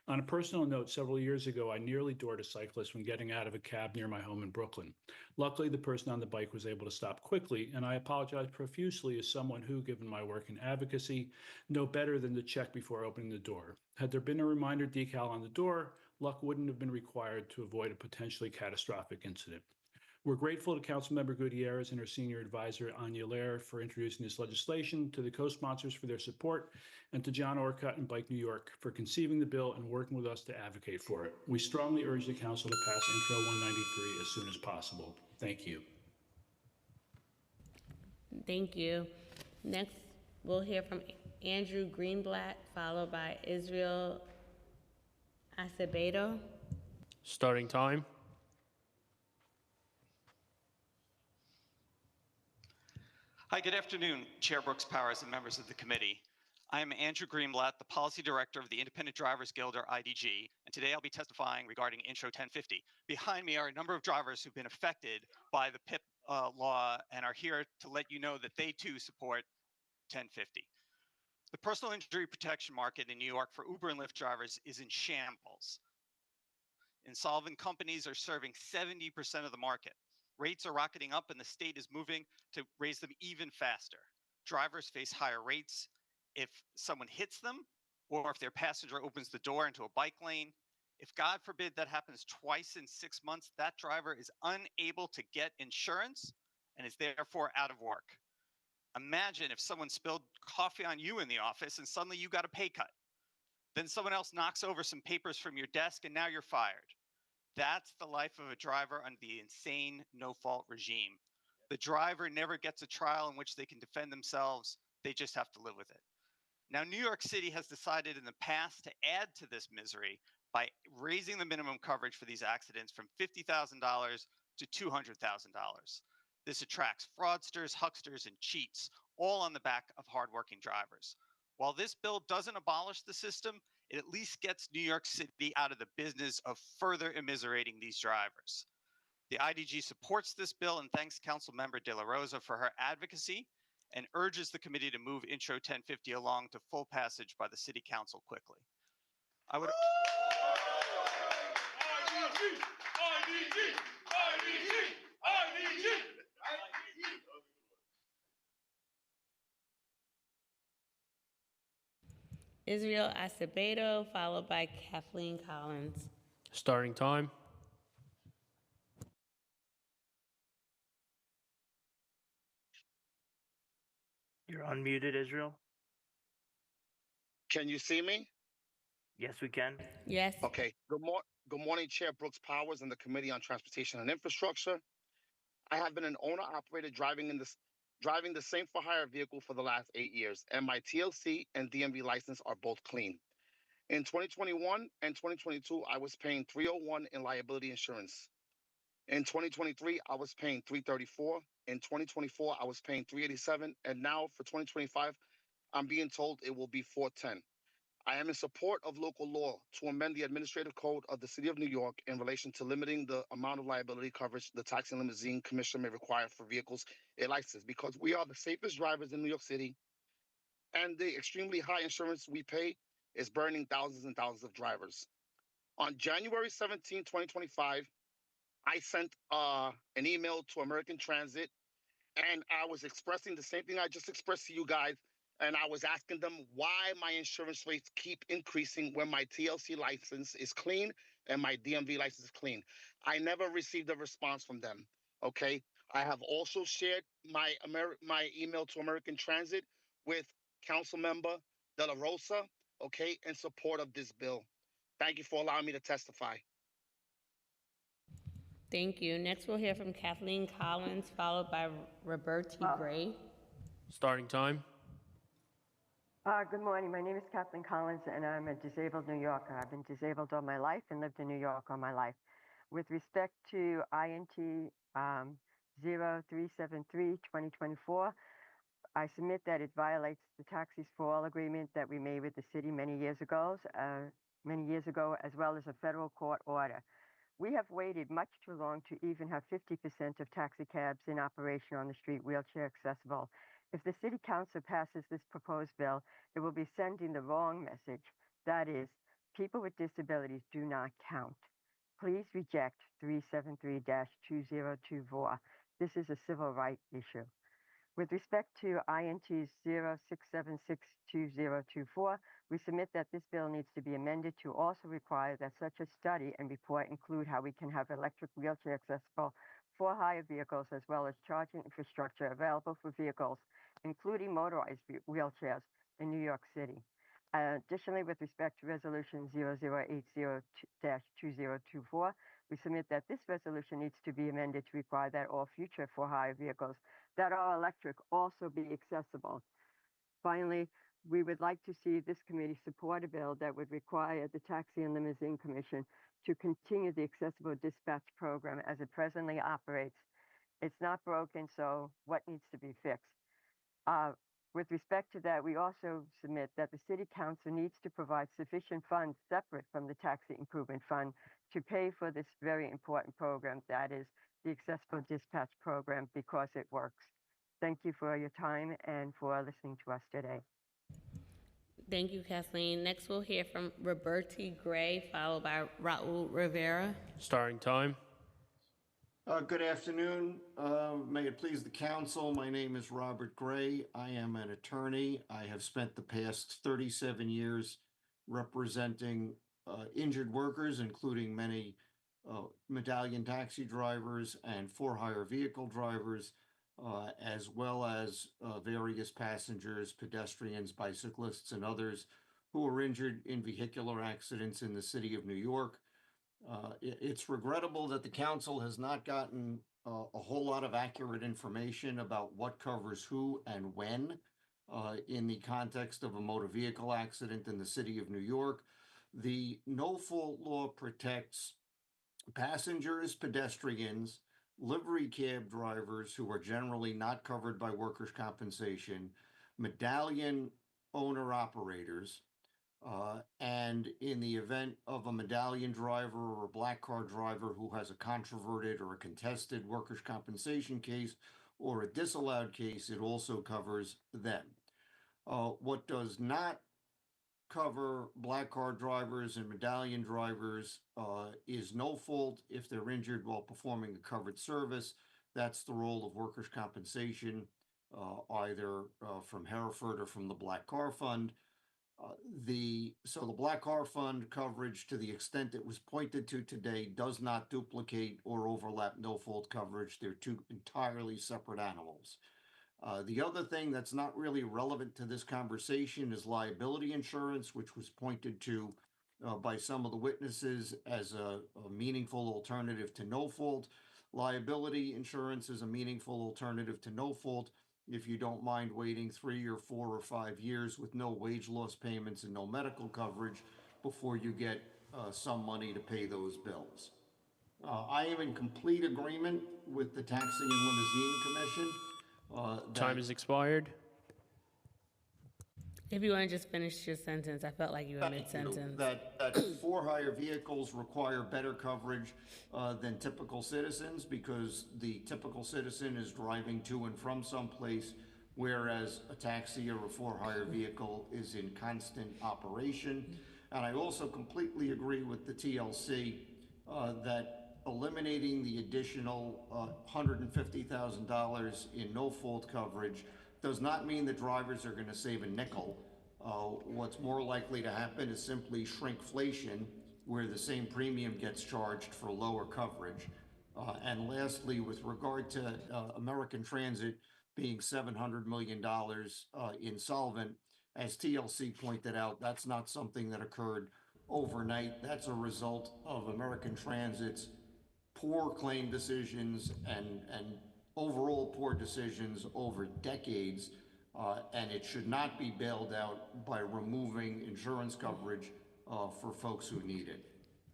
On a personal note, several years ago, I nearly doored a cyclist when getting out of a cab near my home in Brooklyn. Luckily, the person on the bike was able to stop quickly, and I apologize profusely as someone who, given my work in advocacy, know better than to check before opening the door. Had there been a reminder decal on the door, luck wouldn't have been required to avoid a potentially catastrophic incident. We're grateful to Councilmember Gutierrez and her senior advisor, Anya Lair, for introducing this legislation, to the co-sponsors for their support, and to John Orcutt and Bike New York for conceiving the bill and working with us to advocate for it. We strongly urge the Council to pass Intro 193 as soon as possible. Thank you. Thank you. Next, we'll hear from Andrew Greenblatt, followed by Israel Acevedo. Starting time. Hi, good afternoon, Chair Brooks Powers and members of the committee. I am Andrew Greenblatt, the Policy Director of the Independent Drivers Guild, or IDG, and today I'll be testifying regarding Intro 1050. Behind me are a number of drivers who've been affected by the PIP law and are here to let you know that they too support 1050. The personal injury protection market in New York for Uber and Lyft drivers is in shambles. Insolvent companies are serving 70% of the market. Rates are rocketing up and the state is moving to raise them even faster. Drivers face higher rates if someone hits them or if their passenger opens the door into a bike lane. If God forbid that happens twice in 6 months, that driver is unable to get insurance and is therefore out of work. Imagine if someone spilled coffee on you in the office and suddenly you got a pay cut. Then someone else knocks over some papers from your desk and now you're fired. That's the life of a driver under the insane no-fault regime. The driver never gets a trial in which they can defend themselves. They just have to live with it. Now, New York City has decided in the past to add to this misery by raising the minimum coverage for these accidents from $50,000 to $200,000. This attracts fraudsters, hucksters, and cheats, all on the back of hardworking drivers. While this bill doesn't abolish the system, it at least gets New York City out of the business of further immiserating these drivers. The IDG supports this bill and thanks Councilmember De La Rosa for her advocacy and urges the committee to move Intro 1050 along to full passage by the City Council quickly. I would. Israel Acevedo, followed by Kathleen Collins. Starting time. You're unmuted, Israel. Can you see me? Yes, we can. Yes. Okay. Good morning, Chair Brooks Powers and the Committee on Transportation and Infrastructure. I have been an owner-operator driving the same for-hire vehicle for the last 8 years, and my TLC and DMV license are both clean. In 2021 and 2022, I was paying $301 in liability insurance. In 2023, I was paying $334. In 2024, I was paying $387, and now for 2025, I'm being told it will be $410. I am in support of local law to amend the administrative code of the City of New York in relation to limiting the amount of liability coverage the Taxi and Limousine Commission may require for vehicles it licenses, because we are the safest drivers in New York City, and the extremely high insurance we pay is burning thousands and thousands of drivers. On January 17, 2025, I sent an email to American Transit, and I was expressing the same thing I just expressed to you guys. And I was asking them why my insurance rates keep increasing when my TLC license is clean and my DMV license is clean. I never received a response from them, okay? I have also shared my email to American Transit with Councilmember De La Rosa, okay, in support of this bill. Thank you for allowing me to testify. Thank you. Next, we'll hear from Kathleen Collins, followed by Roberti Gray. Starting time. Good morning. My name is Kathleen Collins, and I'm a disabled New Yorker. I've been disabled all my life and lived in New York all my life. With respect to INT 0373-2024, I submit that it violates the Taxis for All agreement that we made with the city many years ago, as well as a federal court order. We have waited much too long to even have 50% of taxi cabs in operation on the street wheelchair accessible. If the City Council passes this proposed bill, it will be sending the wrong message. That is, people with disabilities do not count. Please reject 373-2024. This is a civil rights issue. With respect to INT 0676-2024, we submit that this bill needs to be amended to also require that such a study and report include how we can have electric wheelchair accessible for hire vehicles, as well as charging infrastructure available for vehicles, including motorized wheelchairs in New York City. Additionally, with respect to Resolution 0080-2024, we submit that this resolution needs to be amended to require that all future for-hire vehicles that are electric also be accessible. Finally, we would like to see this committee support a bill that would require the Taxi and Limousine Commission to continue the accessible dispatch program as it presently operates. It's not broken, so what needs to be fixed? With respect to that, we also submit that the City Council needs to provide sufficient funds separate from the Taxi Improvement Fund to pay for this very important program, that is the Accessible Dispatch Program, because it works. Thank you for your time and for listening to us today. Thank you, Kathleen. Next, we'll hear from Roberti Gray, followed by Raul Rivera. Starting time. Good afternoon. May it please the council, my name is Robert Gray. I am an attorney. I have spent the past 37 years representing injured workers, including many medallion taxi drivers and for-hire vehicle drivers, as well as various passengers, pedestrians, bicyclists, and others who were injured in vehicular accidents in the city of New York. It's regrettable that the council has not gotten a whole lot of accurate information about what covers who and when in the context of a motor vehicle accident in the city of New York. The no-fault law protects passengers, pedestrians, livery cab drivers who are generally not covered by workers' compensation, medallion owner-operators, and in the event of a medallion driver or a black car driver who has a controverted or a contested workers' compensation case or a disallowed case, it also covers them. What does not cover black car drivers and medallion drivers is no fault if they're injured while performing a covered service. That's the role of workers' compensation, either from Hereford or from the Black Car Fund. So the Black Car Fund coverage, to the extent it was pointed to today, does not duplicate or overlap no-fault coverage. They're two entirely separate animals. The other thing that's not really relevant to this conversation is liability insurance, which was pointed to by some of the witnesses as a meaningful alternative to no-fault. Liability insurance is a meaningful alternative to no-fault if you don't mind waiting 3 or 4 or 5 years with no wage loss payments and no medical coverage before you get some money to pay those bills. I am in complete agreement with the Taxi and Limousine Commission. Time has expired. If you want to just finish your sentence, I felt like you were mid-sentence. That for-hire vehicles require better coverage than typical citizens, because the typical citizen is driving to and from someplace, whereas a taxi or a for-hire vehicle is in constant operation. And I also completely agree with the TLC that eliminating the additional $150,000 in no-fault coverage does not mean that drivers are going to save a nickel. What's more likely to happen is simply shrinkflation, where the same premium gets charged for lower coverage. And lastly, with regard to American Transit being $700 million insolvent, as TLC pointed out, that's not something that occurred overnight. That's a result of American Transit's poor claim decisions and overall poor decisions over decades, and it should not be bailed out by removing insurance coverage for folks who need it.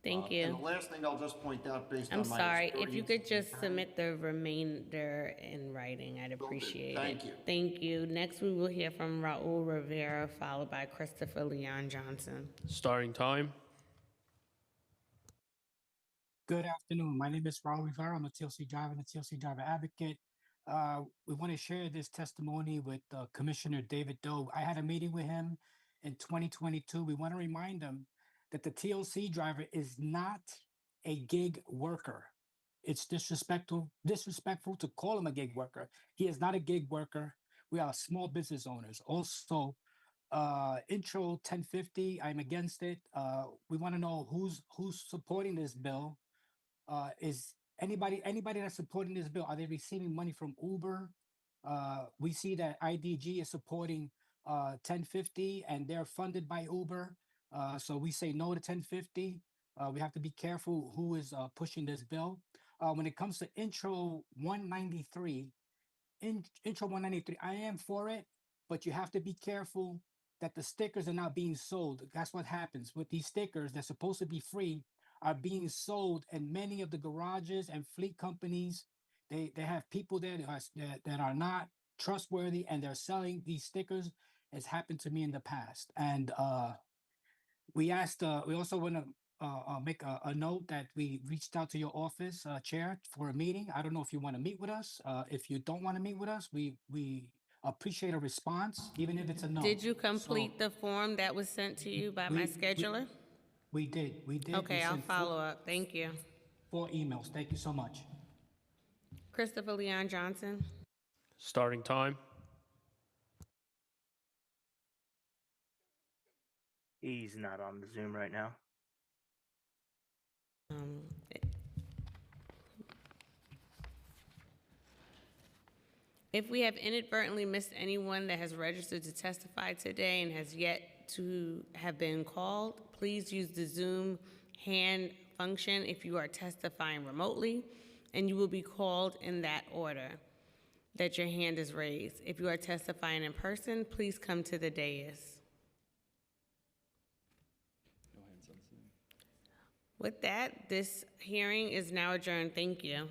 Thank you. And the last thing I'll just point out based I'm on my sorry, if you experience- could just submit the remainder in writing, I'd appreciate it. Thank you. Thank you. Next, we will hear from Raul Rivera, followed by Christopher Leon Johnson. Starting time. Good afternoon. My name is Raul Rivera. I'm a TLC driver and a TLC driver advocate. We want to share this testimony with Commissioner David Doe. I had a meeting with him in 2022. We want to remind him that the TLC driver is not a gig worker. It's disrespectful to call him a gig worker. He is not a gig worker. We are small business owners. Also, Intro 1050, I'm against it. We want to know who's supporting this bill. Is anybody that's supporting this bill, are they receiving money from Uber? We see that IDG is supporting 1050 and they're funded by Uber. So we say no to 1050. We have to be careful who is pushing this bill. When it comes to Intro 193, Intro 193, I am for it, but you have to be careful that the stickers are not being sold. That's what happens with these stickers. They're supposed to be free, are being sold, and many of the garages and fleet companies, they have people there that are not trustworthy, and they're selling these stickers. It's happened to me in the past. And we also want to make a note that we reached out to your office, Chair, for a meeting. I don't know if you want to meet with us. If you don't want to meet with us, we appreciate a response, even if it's a no. Did you complete the form that was sent to you by my scheduler? We did. Okay, We I'll sent follow up. Thank you. 4 emails. Thank you so much. Christopher Leon Johnson. Starting time. He's not on the Zoom right now. If we have inadvertently missed anyone that has registered to testify today and has yet to have been called, please use the Zoom hand function if you are testifying remotely, and you will be called in that order that your hand is raised. If you are testifying in person, please come to the dais. With that, this hearing is now adjourned. Thank you.